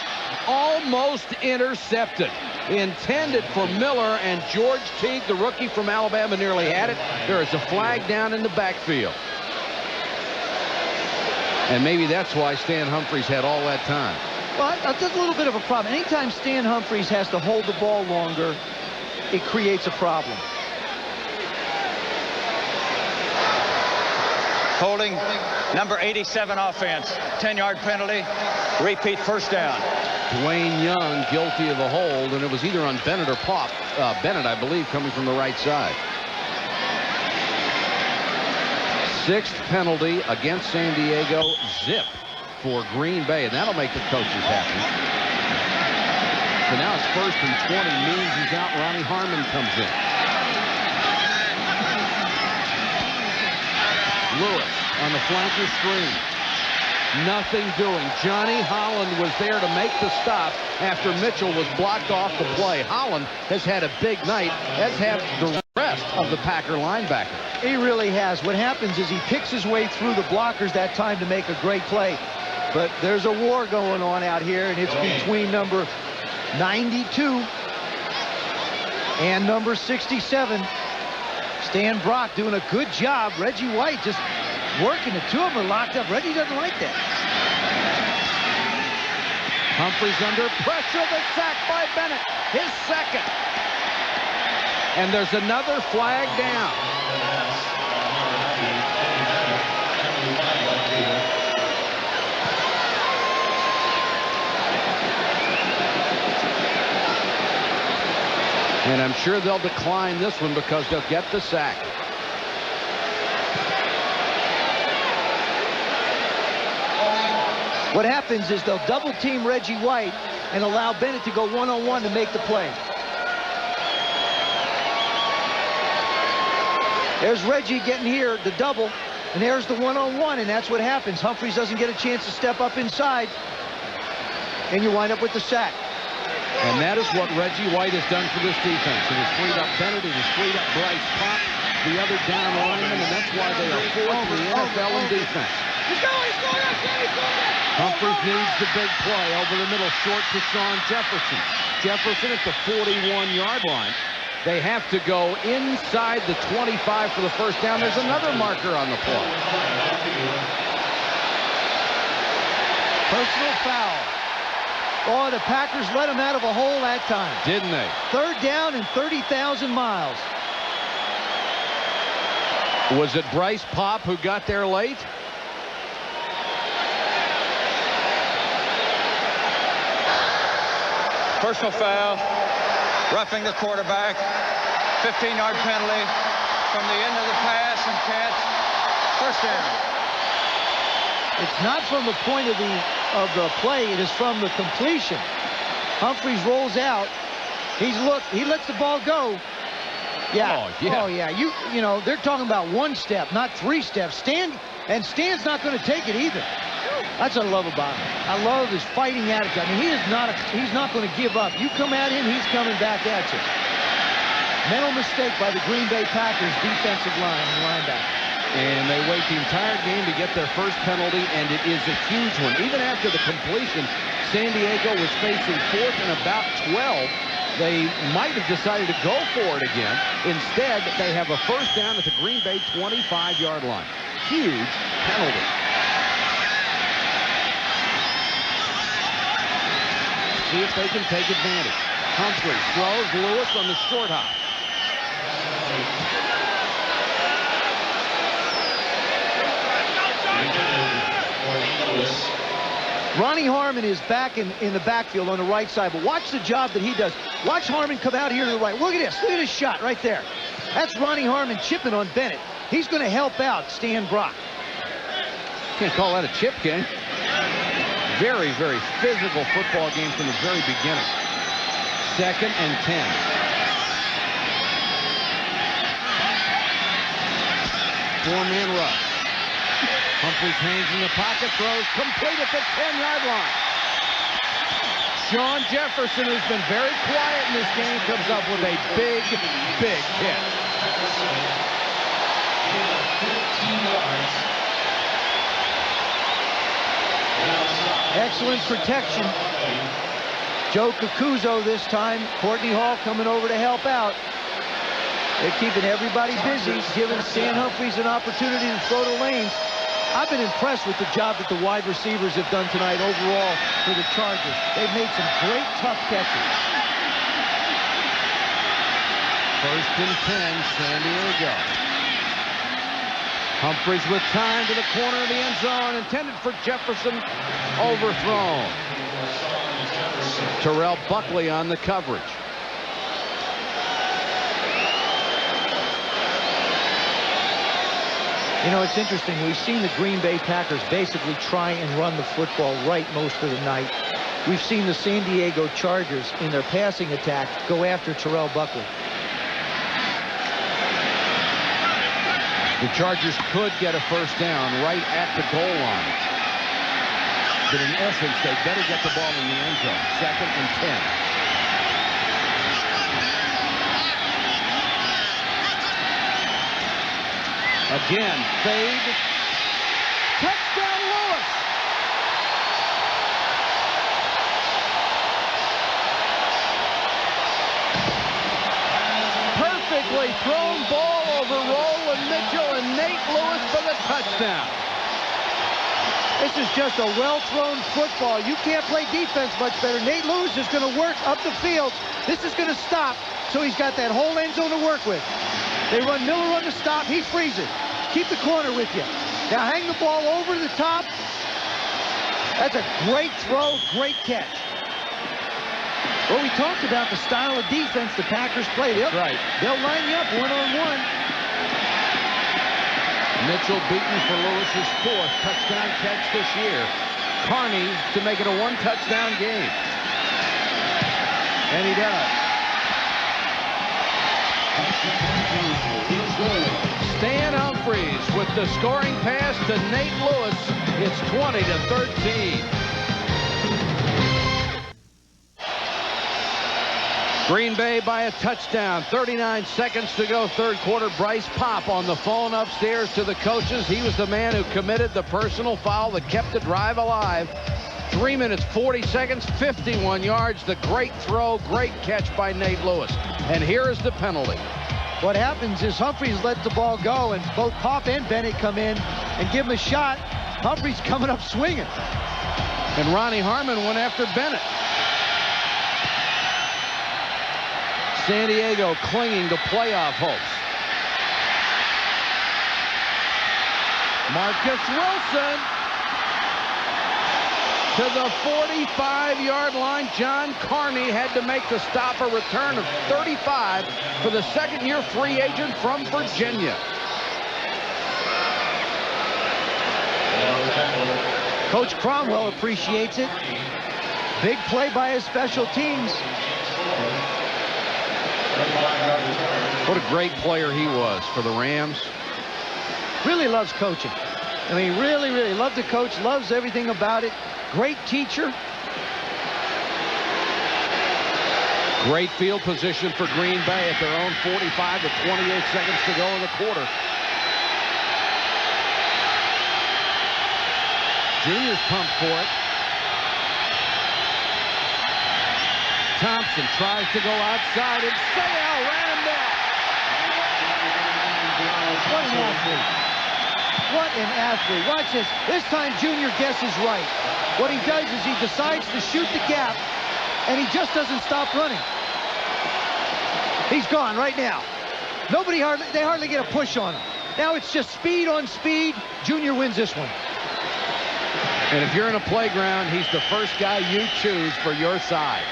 Almost intercepted. Intended for Miller, and George Teague, the rookie from Alabama, nearly had it. There is a flag down in the backfield. And maybe that's why Stan Humphries had all that time. Well, that's a little bit of a problem. Anytime Stan Humphries has to hold the ball longer, it creates a problem. Holding number 87 offense. 10-yard penalty. Repeat first down. Dwayne Young guilty of a hold, and it was either on Bennett or Pop. Bennett, I believe, coming from the right side. 6th penalty against San Diego. Zip for Green Bay, and that'll make the coaches happy. So now it's 1st and 20. Means is out. Ronnie Harmon comes in. Lewis on the flanker screen. Nothing doing. Johnny Holland was there to make the stop after Mitchell was blocked off the play. Holland has had a big night, as have the rest of the Packer linebacker. He really has. What happens is he picks his way through the blockers that time to make a great play. But there's a war going on out here, and it's between number 92 and number 67. Stan Brock doing a good job. Reggie White just working. The 2 of them are locked up. Reggie doesn't like that. Humphries under pressure. The sack by Bennett. His 2nd. And there's another flag down. And I'm sure they'll decline this one because they'll get the sack. What happens is they'll double team Reggie White and allow Bennett to go one-on-one to make the play. There's Reggie getting here, the double, and there's the one-on-one, and that's what happens. Humphries doesn't get a chance to step up inside, and you wind up with the sack. And that is what Reggie White has done for this defense. It has freed up Bennett. It has freed up Bryce Pop, the other down lineman, and that's why they are 4th in the NFL in defense. He's going up. Humphries needs the big play over the middle, short to Sean Jefferson. Jefferson at the 41-yard line. They have to go inside the 25 for the first down. There's another marker on the play. Personal foul. Oh, the Packers let him out of a hole that time. Didn't they? 3rd down and 30,000 miles. Was it Bryce Pop who got there late? Personal foul. Roughing the quarterback. 15-yard penalty from the end of the pass and catch. First down. It's not from the point of the play. It is from the completion. Humphries rolls out. He lets the ball go. Yeah. Oh yeah. You know they're talking about 1 step, not 3 steps. Stan's not going to take it either. That's what I love about him. I love his fighting attitude. I mean, he's not going to give up. You come at him, he's coming back at you. Mental mistake by the Green Bay Packers defensive line and linebacker. And they wait the entire game to get their first penalty, and it is a huge one. Even after the completion, San Diego was facing 4th and about 12. They might have decided to go for it again. Instead, they have a first down at the Green Bay 25-yard line. Huge penalty. see if they can take advantage. Humphries throws. Lewis on the short hop. Ronnie Harmon is back in the backfield on the right side, but watch the job that he does. Watch Harmon come out here to the right. Look at this. Look at this shot right there. That's Ronnie Harmon chipping on Bennett. He's going to help out Stan Brock. Can't call that a chip game. Very, very physical football game from the very beginning. 2nd and 10. Four-man rush. Humphries hangs in the pocket, throws complete at the 10-yard line. Sean Jefferson, who's been very quiet in this game, comes up with a big, big hit. Excellent protection. Joe Cacuzo this time. Courtney Hall coming over to help out. They're keeping everybody busy, giving Stan Humphries an opportunity to throw to lanes. I've been impressed with the job that the wide receivers have done tonight overall for the Chargers. They've made some great tough catches. 1st and 10, San Diego. Humphries with time to the corner of the end zone, intended for Jefferson, overthrown. Terrell Buckley on the coverage. You know, it's interesting. We've seen the Green Bay Packers basically try and run the football right most of the night. We've seen the San Diego Chargers in their passing attack go after Terrell Buckley. The Chargers could get a first down right at the goal line. But in essence, they better get the ball in the end zone. 2nd and 10. Again, fade. Touchdown, Lewis. Perfectly thrown ball over Roland Mitchell and Nate Lewis for the touchdown. This is just a well-thrown football. You can't play defense much better. Nate Lewis is going to work up the field. This is going to stop, so he's got that whole end zone to work with. They run Miller on the stop. He frees it. Keep the corner with you. Now hang the ball over the top. That's a great throw, great catch. Well, we talked about the style of defense the Packers play. They'll line you up one-on-one. Mitchell beaten for Lewis's 4th touchdown catch this year. Carney to make it a 1-touchdown game. And he does. Stan Humphries with the scoring pass to Nate Lewis. It's 20-13. Green Bay by a touchdown. 39 seconds to go, 3rd quarter. Bryce Popp on the phone upstairs to the coaches. He was the man who committed the personal foul that kept the drive alive. 3 minutes, 40 seconds, 51 yards. The great throw, great catch by Nate Lewis. And here is the penalty. What happens is Humphries lets the ball go, and both Popp and Bennett come in and give him a shot. Humphries coming up swinging. And Ronnie Harmon went after Bennett. San Diego clinging to playoff hopes. Marcus Wilson to the 45-yard line. John Carney had to make the stop, a return of 35 for the 2nd-year free agent from Virginia. Coach Cromwell appreciates it. Big play by his special teams. What a great player he was for the Rams. Really loves coaching. I mean, really, really loves to coach, loves everything about it. Great teacher. Great field position for Green Bay at their own 45 with 28 seconds to go in the quarter. Junior's pumped for it. Thompson tries to go outside, and Sayal ran him down. What an athlete. What an athlete. Watch this. This time Junior guesses right. What he does is he decides to shoot the gap, and he just doesn't stop running. He's gone right now. They hardly get a push on him. Now it's just speed on speed. Junior wins this one. And if you're in a playground, he's the first guy you choose for your side.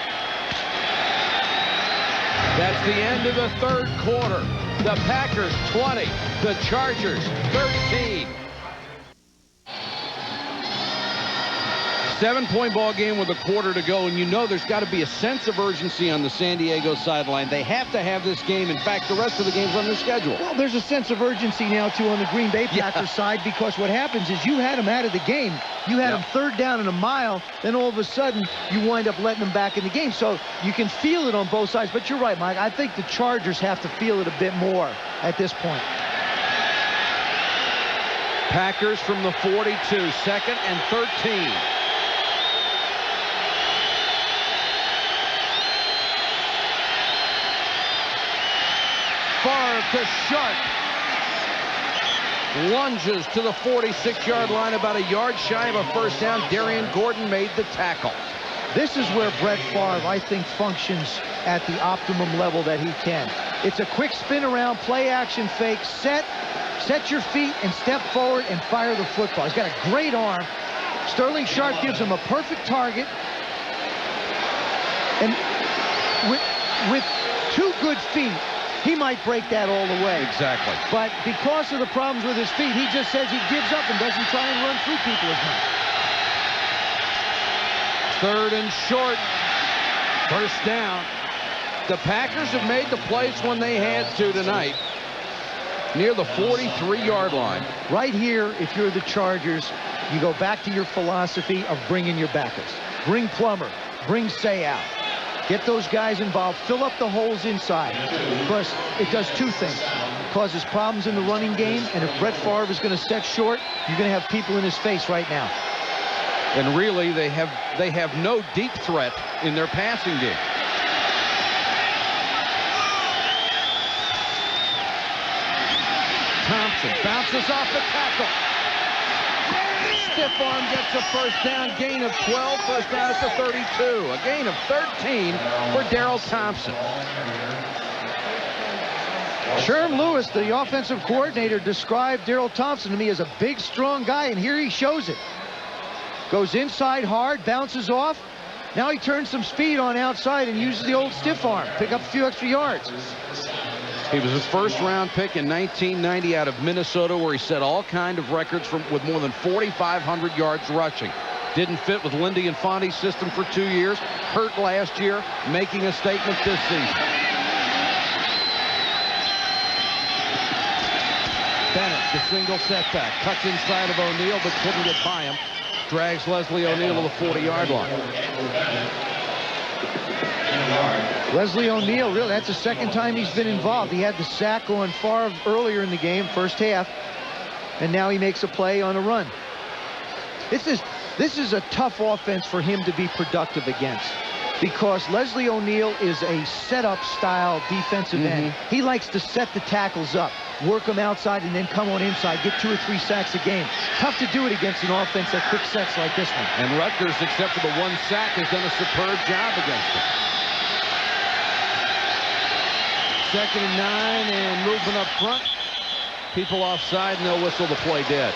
That's the end of the third quarter. The Packers 20, the Chargers 13. 7-point ball game with a quarter to go, and you know there's got to be a sense of urgency on the San Diego sideline. They have to have this game. In fact, the rest of the game's on their schedule. Well, there's a sense of urgency now, too, on the Green Bay Packers side, because what happens is you had them out of the game. You had them third down and a mile, then all of a sudden you wind up letting them back in the game. So you can feel it on both sides. But you're right, Mike. I think the Chargers have to feel it a bit more at this point. Packers from the 42, 2nd and 13. Favre to Sharp. Lunges to the 46-yard line, about a yard shy of a first down. Darian Gordon made the tackle. This is where Brett Favre, I think, functions at the optimum level that he can. It's a quick spin around, play action fake, set your feet and step forward and fire the football. He's got a great arm. Sterling Sharp gives him a perfect target. And with two good feet, he might break that all the way. Exactly. But because of the problems with his feet, he just says he gives up and doesn't try and run through people as much. 3rd and short. First down. The Packers have made the plays when they had to tonight. Near the 43-yard line. Right here, if you're the Chargers, you go back to your philosophy of bringing your backups. Bring Plummer. Bring Say out. Get those guys involved. Fill up the holes inside. Because it does two things. It causes problems in the running game, and if Brett Favre is going to step short, you're going to have people in his face right now. And really, they have no deep threat in their passing game. Thompson bounces off the tackle. Stiff arm gets a first down, gain of 12, first down at the 32. A gain of 13 for Darrell Thompson. Sherm Lewis, the offensive coordinator, described Darrell Thompson to me as a big, strong guy, and here he shows it. Goes inside hard, bounces off. Now he turns some speed on outside and uses the old stiff arm. Pick up a few extra yards. He was a first-round pick in 1990 out of Minnesota, where he set all kind of records with more than 4,500 yards rushing. Didn't fit with Lindy and Fonte's system for 2 years. Hurt last year, making a statement this season. Bennett, the single setback. Cuts inside of O'Neal, but couldn't get by him. Drags Leslie O'Neal to the 40-yard line. Leslie O'Neal, really, that's the second time he's been involved. He had the sack on Favre earlier in the game, first half, and now he makes a play on a run. This is a tough offense for him to be productive against, because Leslie O'Neal is a setup-style defensive end. He likes to set the tackles up, work them outside, and then come on inside, get 2 or 3 sacks a game. Tough to do it against an offense that quick sets like this one. And Rutgers, except for the 1 sack, has done a superb job against him. 2nd and 9, and movement up front. People offside, and they'll whistle the play dead.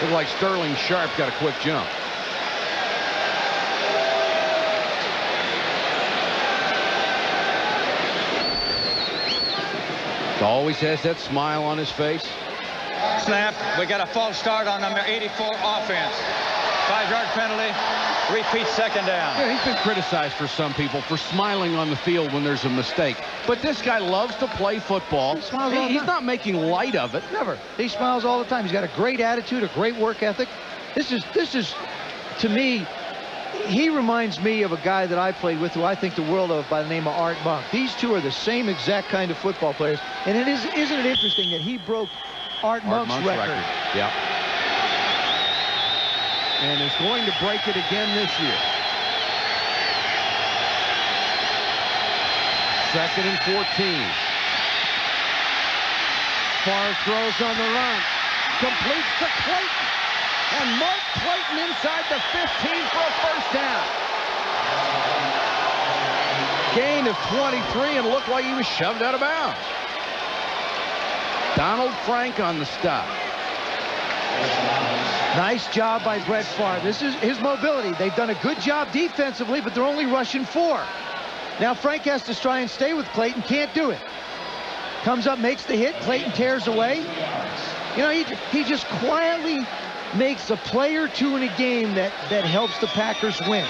Looked like Sterling Sharp got a quick jump. Always has that smile on his face. Snap. We got a false start on number 84 offense. 5-yard penalty. Repeat 2nd down. Yeah, he's been criticized for some people for smiling on the field when there's a mistake. But this guy loves to play football. He's not making light of it. Never. He smiles all the time. He's got a great attitude, a great work ethic. This is, to me, he reminds me of a guy that I played with who I think the world of by the name of Art Monk. These two are the same exact kind of football players. And isn't it interesting that he broke Art Monk's record? Yeah. And is going to break it again this year. 2nd and 14. Favre throws on the run. Completes to Clayton. And Mark Clayton inside the 15 for a first down. Gain of 23, and looked like he was shoved out of bounds. Donald Frank on the stop. Nice job by Brett Favre. This is his mobility. They've done a good job defensively, but they're only rushing 4. Now Frank has to try and stay with Clayton. Can't do it. Comes up, makes the hit. Clayton tears away. You know, he just quietly makes a play or two in a game that helps the Packers win.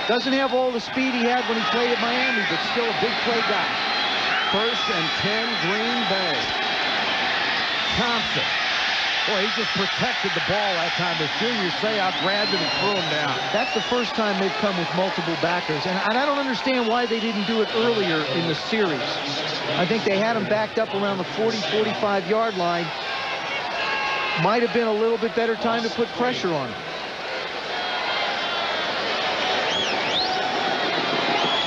Doesn't have all the speed he had when he played at Miami, but still a big play guy. 1st and 10, Green Bay. Thompson. Boy, he just protected the ball that time. As Junior Seau grabbed him and threw him down. That's the first time they've come with multiple backers. And I don't understand why they didn't do it earlier in the series. I think they had him backed up around the 40, 45-yard line. Might have been a little bit better time to put pressure on him.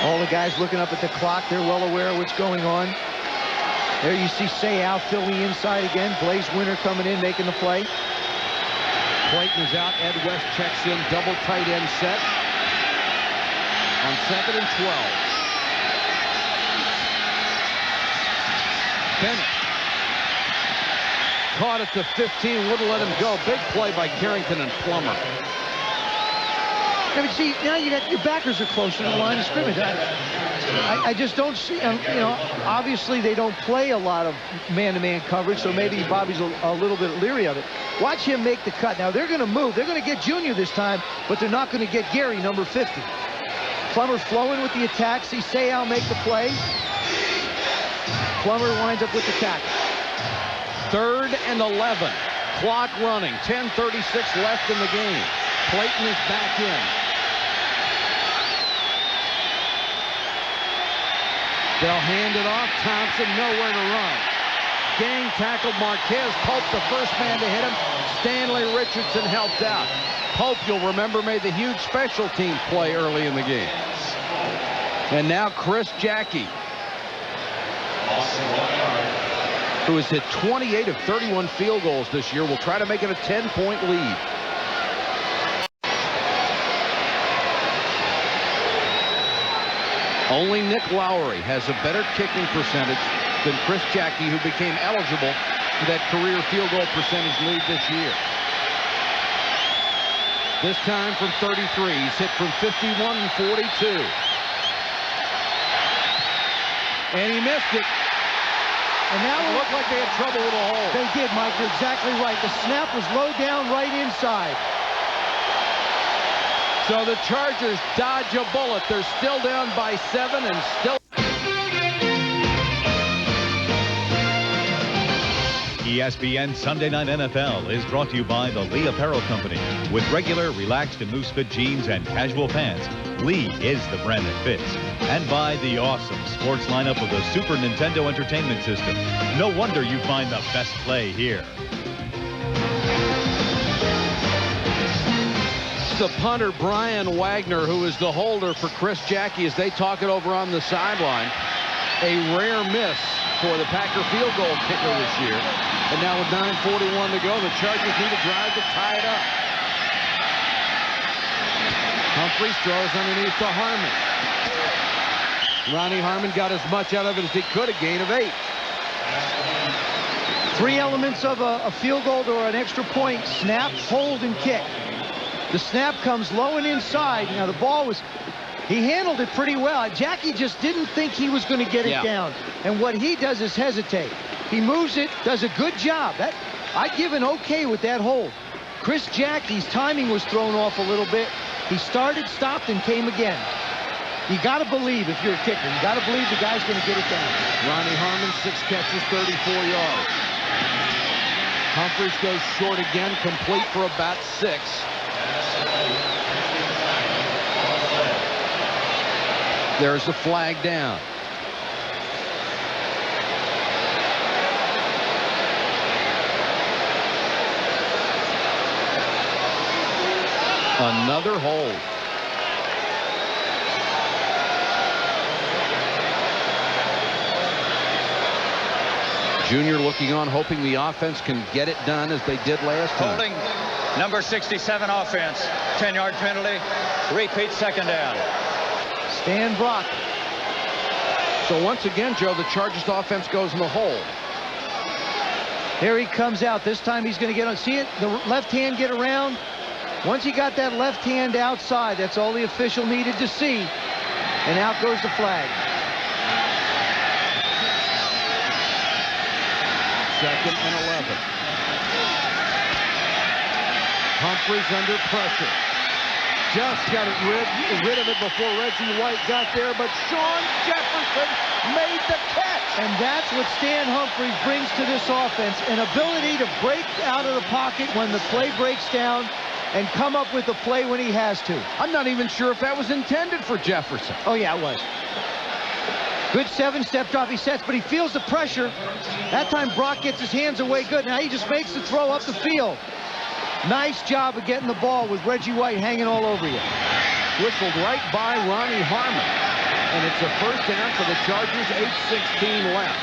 All the guys looking up at the clock. They're well aware of what's going on. There you see Seau filling inside again. Blaze Winter coming in, making the play. Clayton is out. Ed West checks in. Double tight end set. On 2nd and 12. Bennett. Caught at the 15. Wouldn't let him go. Big play by Carrington and Plummer. I mean, see, now you got your backers are closer to the line of scrimmage. I just don't see, you know, obviously they don't play a lot of man-to-man coverage, so maybe Bobby's a little bit leery of it. Watch him make the cut. Now, they're going to move. They're going to get Junior this time, but they're not going to get Gary, number 50. Plummer flowing with the attack. See Seau make the play. Plummer winds up with the tackle. 3rd and 11. Clock running. 10:36 left in the game. Clayton is back in. They'll hand it off. Thompson nowhere to run. Gang tackled Marquez. Pope the first man to hit him. Stanley Richardson helped out. Pope, you'll remember, made the huge special team play early in the game. And now Chris Jackie, who has hit 28 of 31 field goals this year, will try to make it a 10-point lead. Only Nick Lowry has a better kicking percentage than Chris Jackie, who became eligible for that career field goal percentage lead this year. This time from 33. He's hit from 51 and 42. And he missed it. And now it looked like they had trouble with a hole. They did, Mike. You're exactly right. The snap was low down right inside. So the Chargers dodge a bullet. They're still down by 7 and still. ESPN Sunday Night NFL is brought to you by the Lee Apparel Company. With regular, relaxed, and loose-fit jeans and casual pants, Lee is the brand that fits. And by the awesome sports lineup of the Super Nintendo Entertainment System. No wonder you find the best play here. The punter, Brian Wagner, who is the holder for Chris Jackie as they talk it over on the sideline. A rare miss for the Packer field goal kicker this year. And now with 9:41 to go, the Chargers need a drive to tie it up. Humphries throws underneath to Harmon. Ronnie Harmon got as much out of it as he could, a gain of 8. 3 elements of a field goal or an extra point: snap, hold, and kick. The snap comes low and inside. Now the ball was, he handled it pretty well. Jackie just didn't think he was going to get it down. And what he does is hesitate. He moves it, does a good job. I'd give an okay with that hold. Chris Jackie's timing was thrown off a little bit. He started, stopped, and came again. You got to believe if you're a kicker. You got to believe the guy's going to get it down. Ronnie Harmon, 6 catches, 34 yards. Humphries goes short again, complete for about 6. There's the flag down. Another hold. Junior looking on, hoping the offense can get it done as they did last time. Holding number 67 offense. 10-yard penalty. Repeat, second down. Stan Brock So once again, Joe, the Chargers offense goes in the hole. Here he comes out. This time he's going to get on. See it? The left hand get around. Once he got that left hand outside, that's all the official needed to see. And out goes the flag. Second and 11. Humphries under pressure. Just got rid of it before Reggie White got there, but Sean Jefferson made the catch. And that's what Stan Humphries brings to this offense, an ability to break out of the pocket when the play breaks down and come up with the play when he has to. I'm not even sure if that was intended for Jefferson. Oh, yeah, it was. Good 7-step drop. He sets, but he feels the pressure. That time Brock gets his hands away good. Now he just makes the throw up the field. Nice job of getting the ball with Reggie White hanging all over you. Whistled right by Ronnie Harmon. And it's a first down for the Chargers, 8:16 left.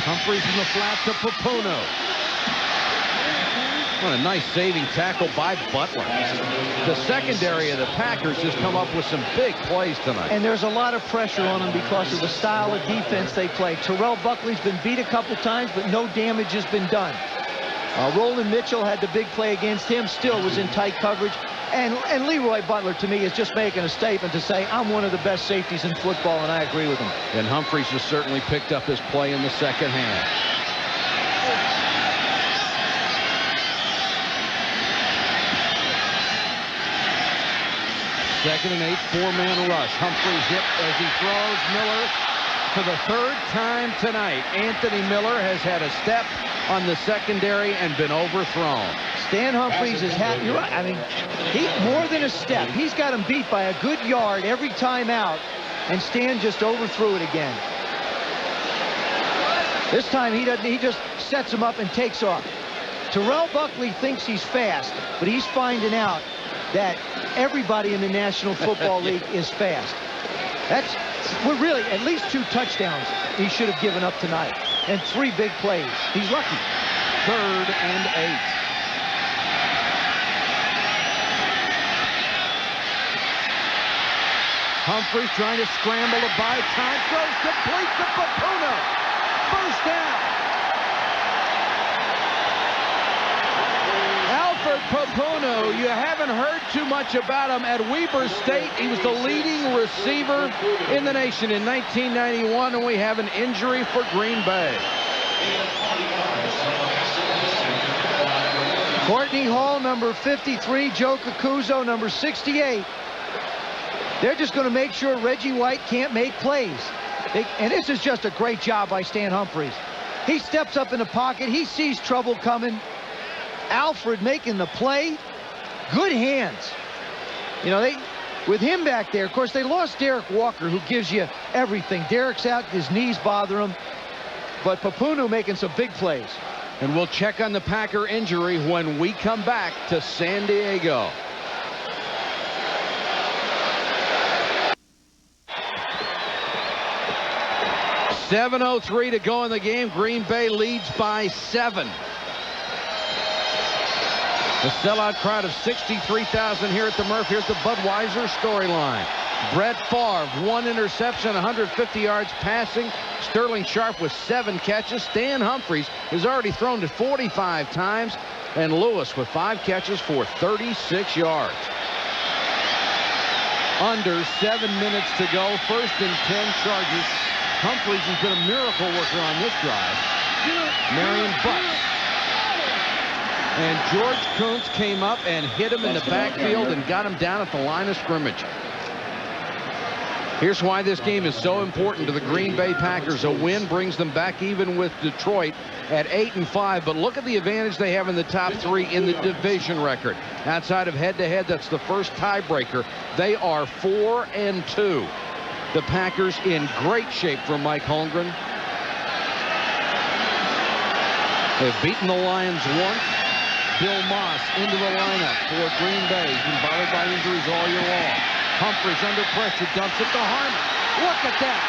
Humphries in the flat to Papuno. What a nice saving tackle by Butler. The secondary of the Packers has come up with some big plays tonight. And there's a lot of pressure on them because of the style of defense they play. Terrell Buckley's been beat a couple times, but no damage has been done. Roland Mitchell had the big play against him, still was in tight coverage. And Leroy Butler, to me, is just making a statement to say, I'm one of the best safeties in football, and I agree with him. And Humphries has certainly picked up his play in the second half. Second and 8, four-man rush. Humphries hit as he throws. Miller for the third time tonight. Anthony Miller has had a step on the secondary and been overthrown. Stan Humphries has had, you're right, I mean, he more than a step. He's got him beat by a good yard every time out, and Stan just overthrew it again. This time he doesn't, he just sets him up and takes off. Terrell Buckley thinks he's fast, but he's finding out that everybody in the National Football League is fast. We're really at least 2 touchdowns he should have given up tonight, and 3 big plays. He's lucky. Third and 8. Humphries trying to scramble to buy time, throws complete to Papuno. First down. Alfred Papuno, you haven't heard too much about him at Weber State. He was the leading receiver in the nation in 1991, and we have an injury for Green Bay. Courtney Hall, number 53. Joe Cacuzo, number 68. They're just going to make sure Reggie White can't make plays. And this is just a great job by Stan Humphries. He steps up in the pocket. He sees trouble coming. Alfred making the play. Good hands. You know, with him back there, of course, they lost Derek Walker, who gives you everything. Derek's out. His knees bother him. But Papuno making some big plays. And we'll check on the Packer injury when we come back to San Diego. .7:03 to go in the game. Green Bay leads by 7. The sellout crowd of 63,000 here at the Murph. Here's the Budweiser storyline. Brett Favre, 1 interception, 150 yards passing. Sterling Sharp with 7 catches. Stan Humphries has already thrown it 45 times. And Lewis with 5 catches for 36 yards. Under 7 minutes to go. First and 10 Chargers. Humphries has been a miracle worker on this drive. Marion Butts. And George Kuntz came up and hit him in the backfield and got him down at the line of scrimmage. Here's why this game is so important to the Green Bay Packers. A win brings them back even with Detroit at 8-5. But look at the advantage they have in the top 3 in the division record. Outside of head-to-head, that's the first tiebreaker. They are 4-2. The Packers in great shape for Mike Holmgren. They've beaten the Lions once. Bill Moss into the lineup for Green Bay. He's been bothered by injuries all year long. Humphries under pressure, dumps it to Harmon. Look at that.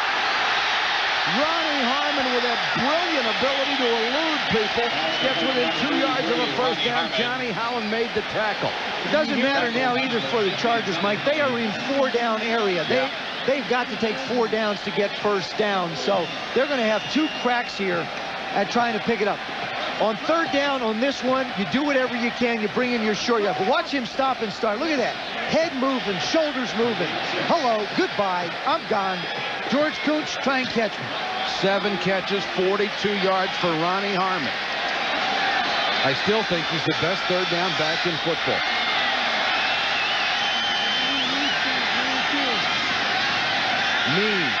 Ronnie Harmon with a brilliant ability to elude people. Gets within 2 yards of a first down. Johnny Holland made the tackle. It doesn't matter now either for the Chargers, Mike. They are in 4-down area. They've got to take 4 downs to get first down. So they're going to have 2 cracks here at trying to pick it up. On 3rd down on this one, you do whatever you can. You bring in your short yard. But watch him stop and start. Look at that. Head moving, shoulders moving. Hello, goodbye, I'm gone. George Kuntz, try and catch me. 7 catches, 42 yards for Ronnie Harmon. I still think he's the best 3rd down back in football. Means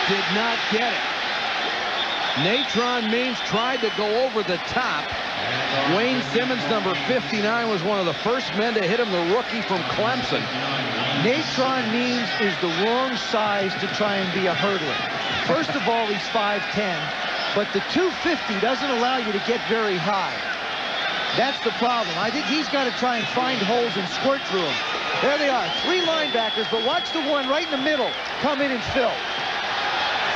did not get it. Natron Means tried to go over the top. Wayne Simmons, number 59, was one of the first men to hit him, the rookie from Clemson. Natron Means is the wrong size to try and be a hurdler. First of all, he's 5'10", but the 250 doesn't allow you to get very high. That's the problem. I think he's got to try and find holes and squirt through them. There they are, 3 linebackers, but watch the one right in the middle come in and fill.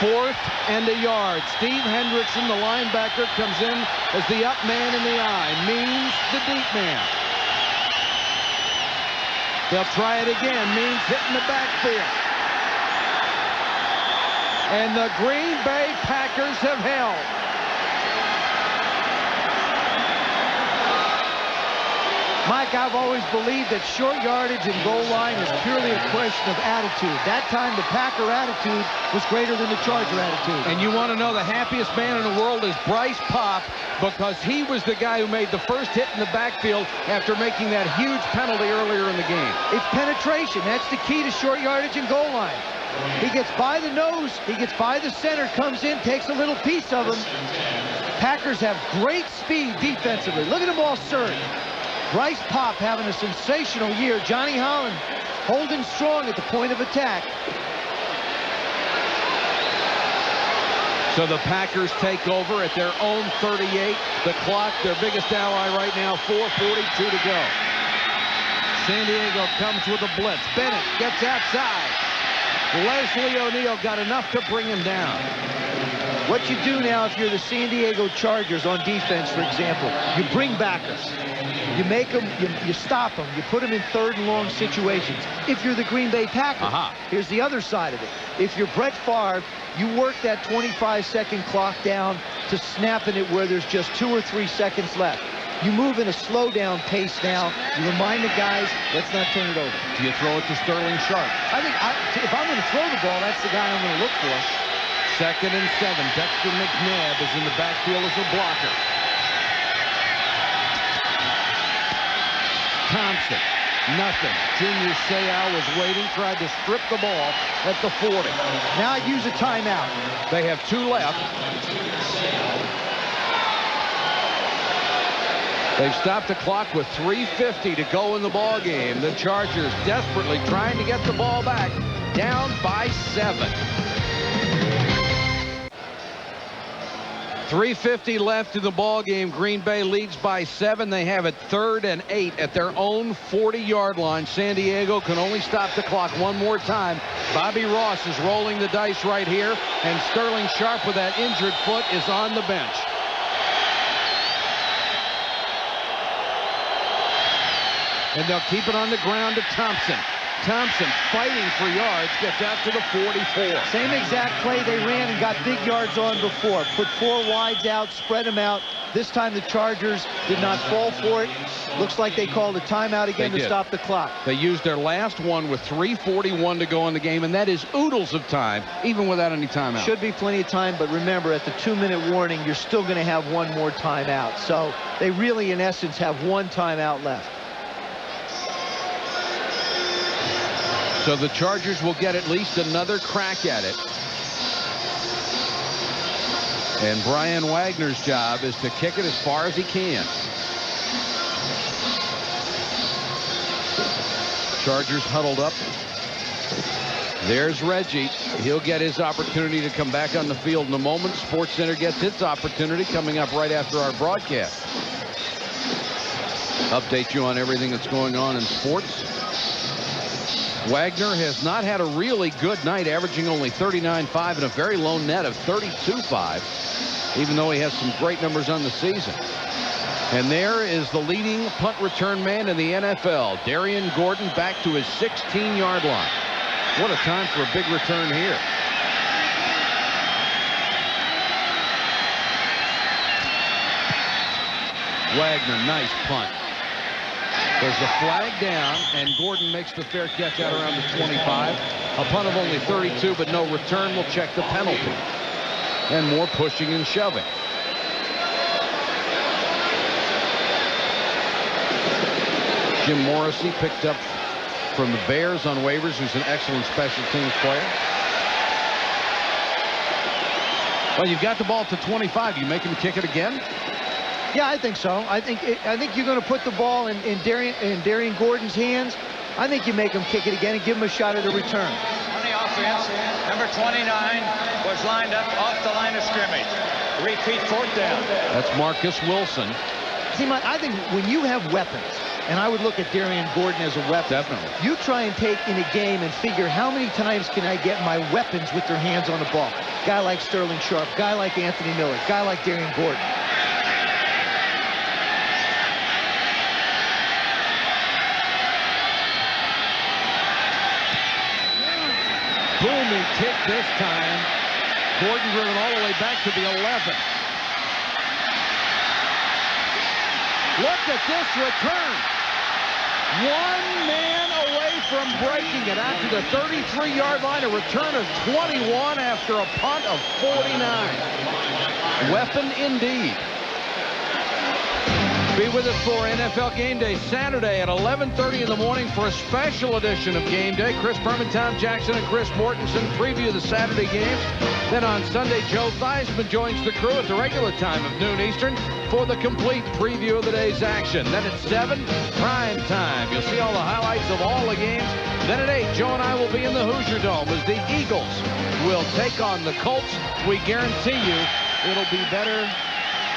4th and a yard. Steve Hendrickson, the linebacker, comes in as the up man in the eye. Means the deep man. They'll try it again. Means hitting the backfield. And the Green Bay Packers have held. Mike, I've always believed that short yardage and goal line is purely a question of attitude. That time, the Packer attitude was greater than the Charger attitude. And you want to know the happiest man in the world is Bryce Popp, because he was the guy who made the first hit in the backfield after making that huge penalty earlier in the game. It's penetration. That's the key to short yardage and goal line. He gets by the nose, he gets by the center, comes in, takes a little piece of him. Packers have great speed defensively. Look at them all surge. Bryce Popp having a sensational year. Johnny Holland holding strong at the point of attack. So the Packers take over at their own 38. The clock, their biggest ally right now, 4:42 to go. San Diego comes with a blitz. Bennett gets outside. Leslie O'Neal got enough to bring him down. What you do now if you're the San Diego Chargers on defense, for example, you bring backers. You make them, you stop them, you put them in 3rd and long situations. If you're the Green Bay Packers, here's the other side of it. If you're Brett Favre, you work that 25-second clock down to snapping it where there's just 2 or 3 seconds left. You move in a slow-down pace now. You remind the guys, let's not turn it over. Do you throw it to Sterling Sharp? I think if I'm going to throw the ball, that's the guy I'm going to look for. 2nd and 7. Dexter McNabb is in the backfield as a blocker. Thompson, nothing. Junior Seau was waiting, tried to strip the ball at the 40. Now use a timeout. They have 2 left. They've stopped the clock with 3:50 to go in the ball game. The Chargers desperately trying to get the ball back, down by 7. 3:50 left in the ball game. Green Bay leads by 7. They have it 3rd and 8 at their own 40-yard line. San Diego can only stop the clock one more time. Bobby Ross is rolling the dice right here, and Sterling Sharp with that injured foot is on the bench. And they'll keep it on the ground to Thompson. Thompson fighting for yards, gets out to the 44. Same exact play they ran and got big yards on before. Put 4 wides out, spread them out. This time the Chargers did not fall for it. Looks like they called a timeout again to stop the clock. They used their last one with 3:41 to go in the game, and that is oodles of time, even without any timeout. Should be plenty of time, but remember, at the 2-minute warning, you're still going to have one more timeout. So they really, in essence, have 1 timeout left. So the Chargers will get at least another crack at it. And Brian Wagner's job is to kick it as far as he can. Chargers huddled up. There's Reggie. He'll get his opportunity to come back on the field in a moment. SportsCenter gets its opportunity coming up right after our broadcast. Update you on everything that's going on in sports. Wagner has not had a really good night, averaging only 39.5 and a very low net of 32.5. even though he has some great numbers on the season. And there is the leading punt return man in the NFL, Darian Gordon, back to his 16-yard line. What a time for a big return here. Wagner, nice punt. There's a flag down, and Gordon makes the fair catch out around the 25. A punt of only 32, but no return. Will check the penalty. And more pushing and shoving. Jim Morrissey picked up from the Bears on waivers, who's an excellent special teams player. Well, you've got the ball to 25. You make him kick it again? Yeah, I think so. I think you're going to put the ball in Darian Gordon's hands. I think you make him kick it again and give him a shot at a return. On the offense, number 29 was lined up off the line of scrimmage. Repeat 4th down. That's Marcus Wilson. See, I think when you have weapons, and I would look at Darian Gordon as a weapon. Definitely. You try and take in a game and figure how many times can I get my weapons with their hands on the ball. Guy like Sterling Sharp, guy like Anthony Miller, guy like Darian Gordon. Booming kick this time. Gordon driven all the way back to the 11. Look at this return. One man away from breaking it out to the 33-yard line. A return of 21 after a punt of 49. Weapon indeed. Be with us for NFL Game Day Saturday at 11:30 in the morning for a special edition of Game Day. Chris Berman, Tom Jackson, and Chris Mortensen preview the Saturday games. Then on Sunday, Joe Theismann joins the crew at the regular time of noon Eastern for the complete preview of the day's action. Then at 7, prime time. You'll see all the highlights of all the games. Then at 8, Joe and I will be in the Hoosier Dome as the Eagles will take on the Colts. We guarantee you it'll be better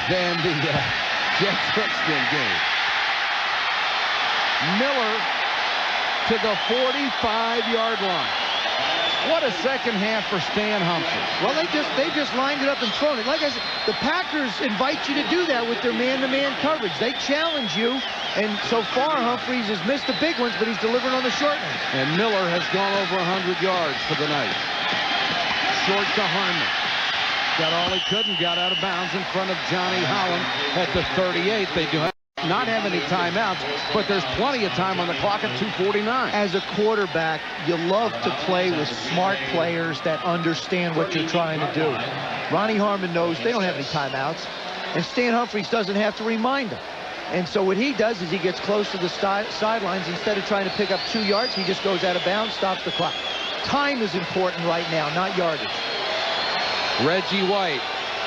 than the Jets-Redskins game. Miller to the 45-yard line. What a second half for Stan Humphries. Well, they just lined it up and thrown it. Like I said, the Packers invite you to do that with their man-to-man coverage. They challenge you, and so far Humphries has missed the big ones, but he's delivering on the short ones. And Miller has gone over 100 yards for the night. Short to Harmon. Got all he could and got out of bounds in front of Johnny Holland at the 38. They do not have any timeouts, but there's plenty of time on the clock at 2:49. As a quarterback, you love to play with smart players that understand what you're trying to do. Ronnie Harmon knows they don't have any timeouts, and Stan Humphries doesn't have to remind them. And so what he does is he gets close to the sidelines. Instead of trying to pick up 2 yards, he just goes out of bounds, stops the clock. Time is important right now, not yardage. Reggie White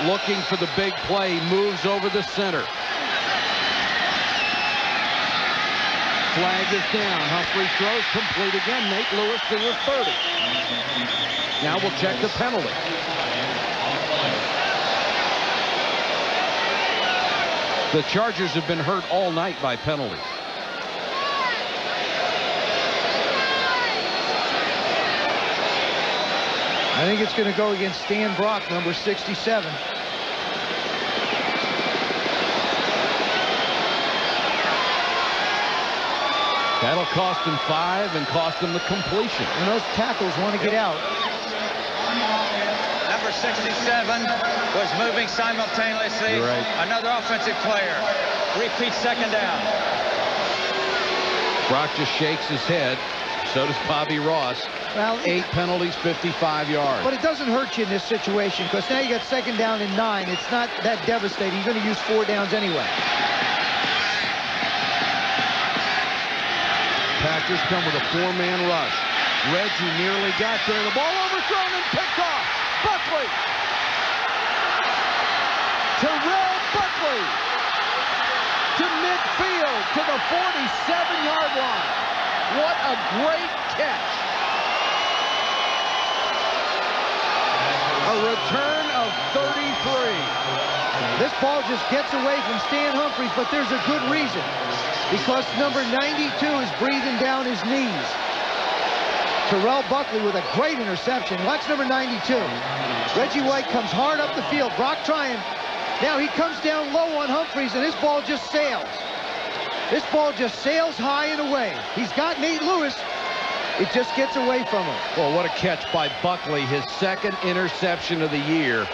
looking for the big play, moves over the center. Flag is down. Humphries throws complete again. Nate Lewis to the 30. Now we'll check the penalty. The Chargers have been hurt all night by penalties. I think it's going to go against Stan Brock, number 67. That'll cost him 5 and cost him the completion. And those tackles want to get out. Number 67 was moving simultaneously. You're right. Another offensive player. Repeat 2nd down. Brock just shakes his head. So does Bobby Ross. Well, 8 penalties, 55 yards. But it doesn't hurt you in this situation because now you got 2nd down and 9. It's not that devastating. You're going to use 4 downs anyway. Packers come with a 4-man rush. Reggie nearly got there. The ball overthrown and picked off. Buckley. Terrell Buckley to midfield to the 47-yard line. What a great catch. A return of 33. This ball just gets away from Stan Humphries, but there's a good reason. Because number 92 is breathing down his knees. Terrell Buckley with a great interception. Watch number 92. Reggie White comes hard up the field. Brock trying. Now he comes down low on Humphries, and this ball just sails. This ball just sails high and away. He's got Nate Lewis. It just gets away from him. Well, what a catch by Buckley, his second interception of the year.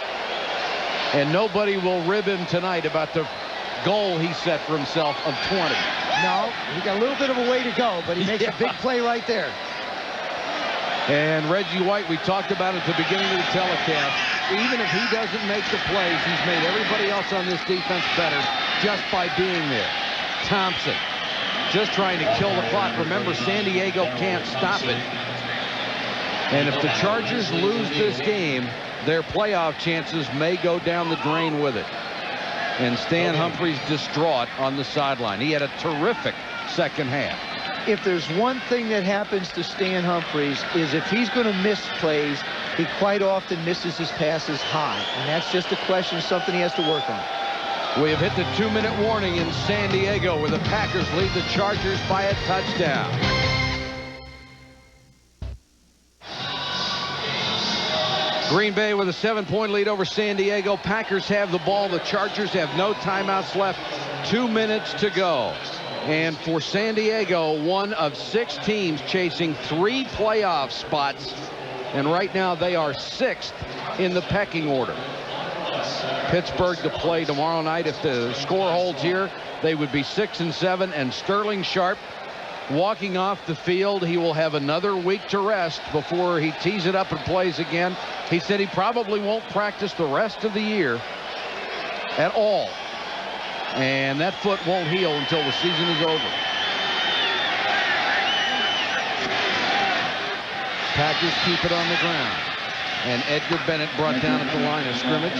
And nobody will rib him tonight about the goal he set for himself of 20. No, he got a little bit of a way to go, but he makes a big play right there. And Reggie White, we talked about at the beginning of the telecast, even if he doesn't make the plays, he's made everybody else on this defense better just by being there. Thompson just trying to kill the clock. Remember, San Diego can't stop it. And if the Chargers lose this game, their playoff chances may go down the drain with it. And Stan Humphries distraught on the sideline. He had a terrific second half. If there's one thing that happens to Stan Humphries is if he's going to miss plays, he quite often misses his passes high. And that's just a question of something he has to work on. We have hit the 2-minute warning in San Diego where the Packers lead the Chargers by a touchdown. Green Bay with a 7-point lead over San Diego. Packers have the ball. The Chargers have no timeouts left. 2 minutes to go. And for San Diego, one of 6 teams chasing 3 playoff spots. And right now they are 6th in the pecking order. Pittsburgh to play tomorrow night. If the score holds here, they would be 6-7. And Sterling Sharp walking off the field. He will have another week to rest before he tees it up and plays again. He said he probably won't practice the rest of the year at all. And that foot won't heal until the season is over. Packers keep it on the ground. And Edgar Bennett brought down at the line of scrimmage.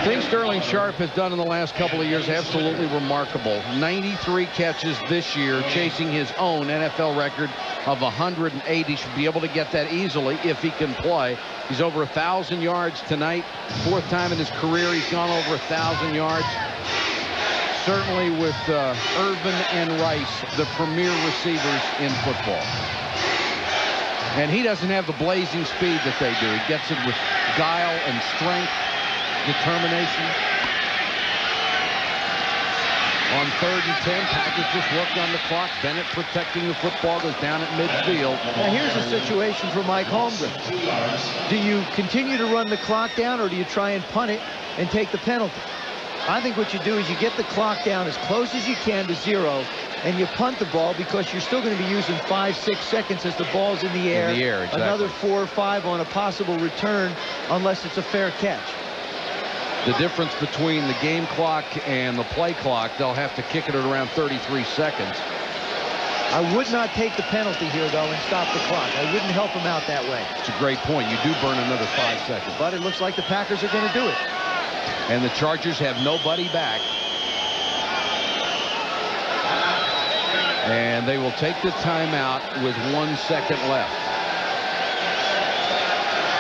Things Sterling Sharp has done in the last couple of years, absolutely remarkable. 93 catches this year, chasing his own NFL record of 180. He should be able to get that easily if he can play. He's over 1,000 yards tonight. 4th time in his career he's gone over 1,000 yards. Certainly with Irvin and Rice, the premier receivers in football. And he doesn't have the blazing speed that they do. He gets it with guile and strength, determination. On 3rd and 10, Packers just worked on the clock. Bennett protecting the football, goes down at midfield. Now here's a situation for Mike Holmgren. Do you continue to run the clock down, or do you try and punt it and take the penalty? I think what you do is you get the clock down as close as you can to 0, and you punt the ball because you're still going to be using 5-6 seconds as the ball's in the air. Exactly. Another 4 or 5 on a possible return, unless it's a fair catch. The difference between the game clock and the play clock, they'll have to kick it at around 33 seconds. I would not take the penalty here, though, and stop the clock. I wouldn't help him out that way. It's a great point. You do burn another 5 seconds. But it looks like the Packers are going to do it. And the Chargers have nobody back. And they will take the timeout with 1 second left.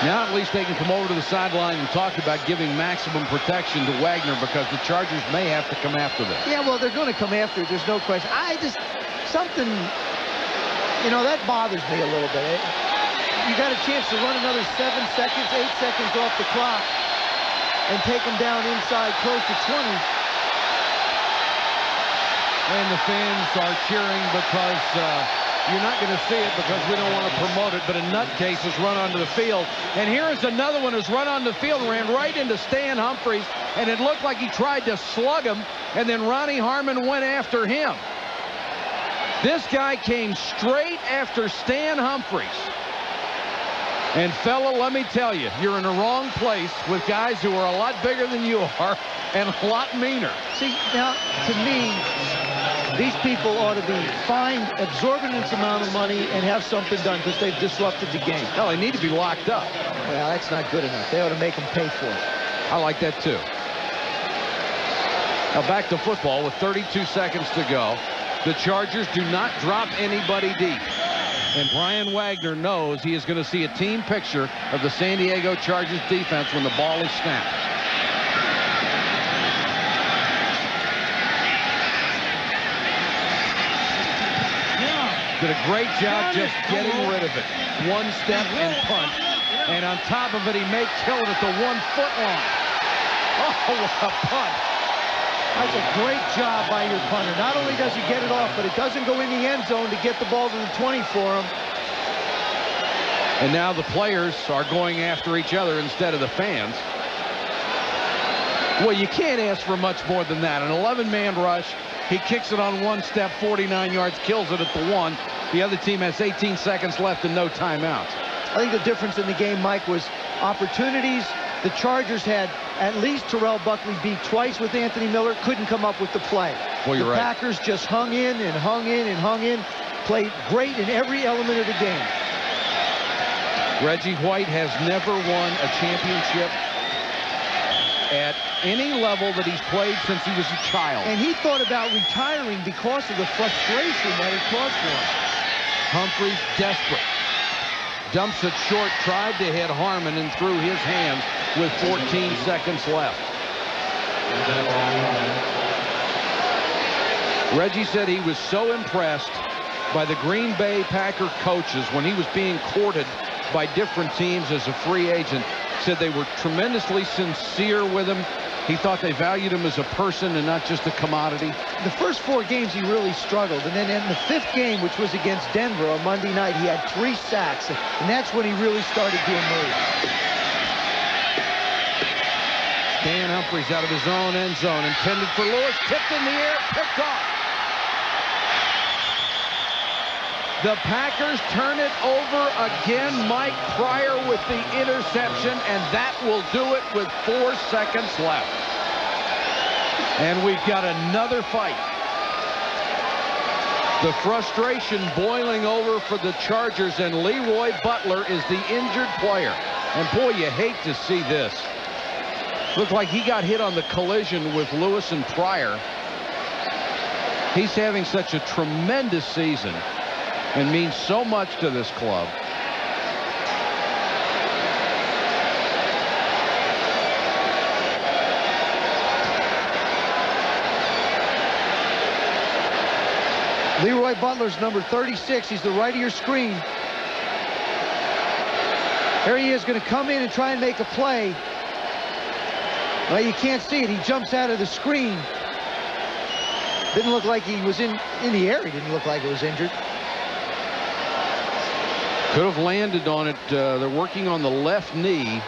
Now at least they can come over to the sideline and talk about giving maximum protection to Wagner, because the Chargers may have to come after them. Yeah, well, they're going to come after it. There's no question. Something, that bothers me a little bit. You got a chance to run another 7 seconds, 8 seconds off the clock and take them down inside close to 20. And the fans are cheering because you're not going to see it because we don't want to promote it, but a nutcase has run onto the field. And here is another one who's run onto the field and ran right into Stan Humphries, and it looked like he tried to slug him, and then Ronnie Harmon went after him. This guy came straight after Stan Humphries. And fella, let me tell you, you're in the wrong place with guys who are a lot bigger than you are and a lot meaner. See, now, to me, these people ought to be fined exorbitant amount of money and have something done because they've disrupted the game. No, they need to be locked up. Well, that's not good enough. They ought to make them pay for it. I like that, too. Now back to football with 32 seconds to go. The Chargers do not drop anybody deep. And Brian Wagner knows he is going to see a team picture of the San Diego Chargers defense when the ball is snapped. Did a great job just getting rid of it. 1 step and punt. And on top of it, he may kill it at the 1-foot line. Oh, what a punt. That's a great job by your punter. Not only does he get it off, but it doesn't go in the end zone to get the ball to the 20 for him. And now the players are going after each other instead of the fans. Well, you can't ask for much more than that. An 11-man rush. He kicks it on one step, 49 yards, kills it at the 1. The other team has 18 seconds left and no timeouts. I think the difference in the game, Mike, was opportunities. The Chargers had at least Terrell Buckley beat twice with Anthony Miller, couldn't come up with the play. Well, you're the right. Packers just hung in and hung in and hung in, played great in every element of the game. Reggie White has never won a championship at any level that he's played since he was a child. And he thought about retiring because of the frustration that it caused for him. Humphreys desperate. Dumps it short, tried to hit Harmon and threw his hands with 14 seconds left. Reggie said he was so impressed by the Green Bay Packer coaches when he was being courted by different teams as a free agent. Said they were tremendously sincere with him. He thought they valued him as a person and not just a commodity. The first 4 games he really struggled, and then in the 5th game, which was against Denver on Monday night, he had 3 sacks, and that's when he really started to emerge. Dan Humphreys out of his own end zone, intended for Lewis, tipped in the air, picked off. The Packers turn it over again. Mike Pryor with the interception, and that will do it with 4 seconds left. And we've got another fight. The frustration boiling over for the Chargers, and Leroy Butler is the injured player. And boy, you hate to see this. Looked like he got hit on the collision with Lewis and Pryor. He's having such a tremendous season and means so much to this club. Leroy Butler's number 36. He's the right of your screen. There he is, going to come in and try and make a play. Well, you can't see it. He jumps out of the screen. Didn't look like he was in the air. He didn't look like he was injured. Could have landed on it. They're working on the left knee.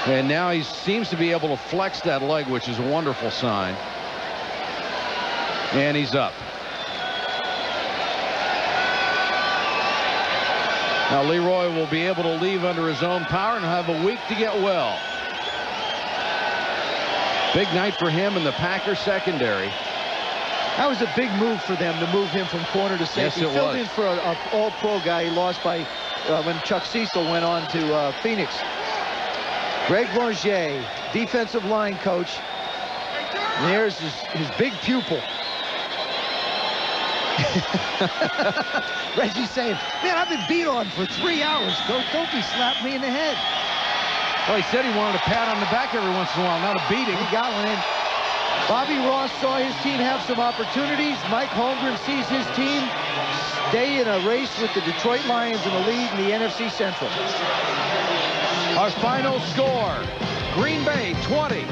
And now he seems to be able to flex that leg, which is a wonderful sign. And he's up. Now Leroy will be able to leave under his own power and have a week to get well. Big night for him in the Packers secondary. That was a big move for them to move him from corner to safety. Yes, it filled was. in for an all-pro guy he lost by when Chuck Cecil went on to Phoenix. Greg Bourget, defensive line coach. And there's his big pupil. Reggie saying, man, I've been beat on for 3 hours. Don't be slapping me in the head. Well, he said he wanted a pat on the back every once in a while, not a beating. He got one in. Bobby Ross saw his team have some opportunities. Mike Holmgren sees his team stay in a race with the Detroit Lions in the lead in the NFC Central. Our final score, Green Bay 20,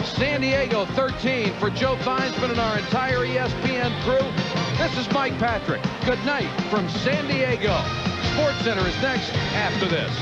San Diego 13. For Joe Theismann and our entire ESPN crew, this is Mike Patrick. Good night from San Diego. SportsCenter is next after this.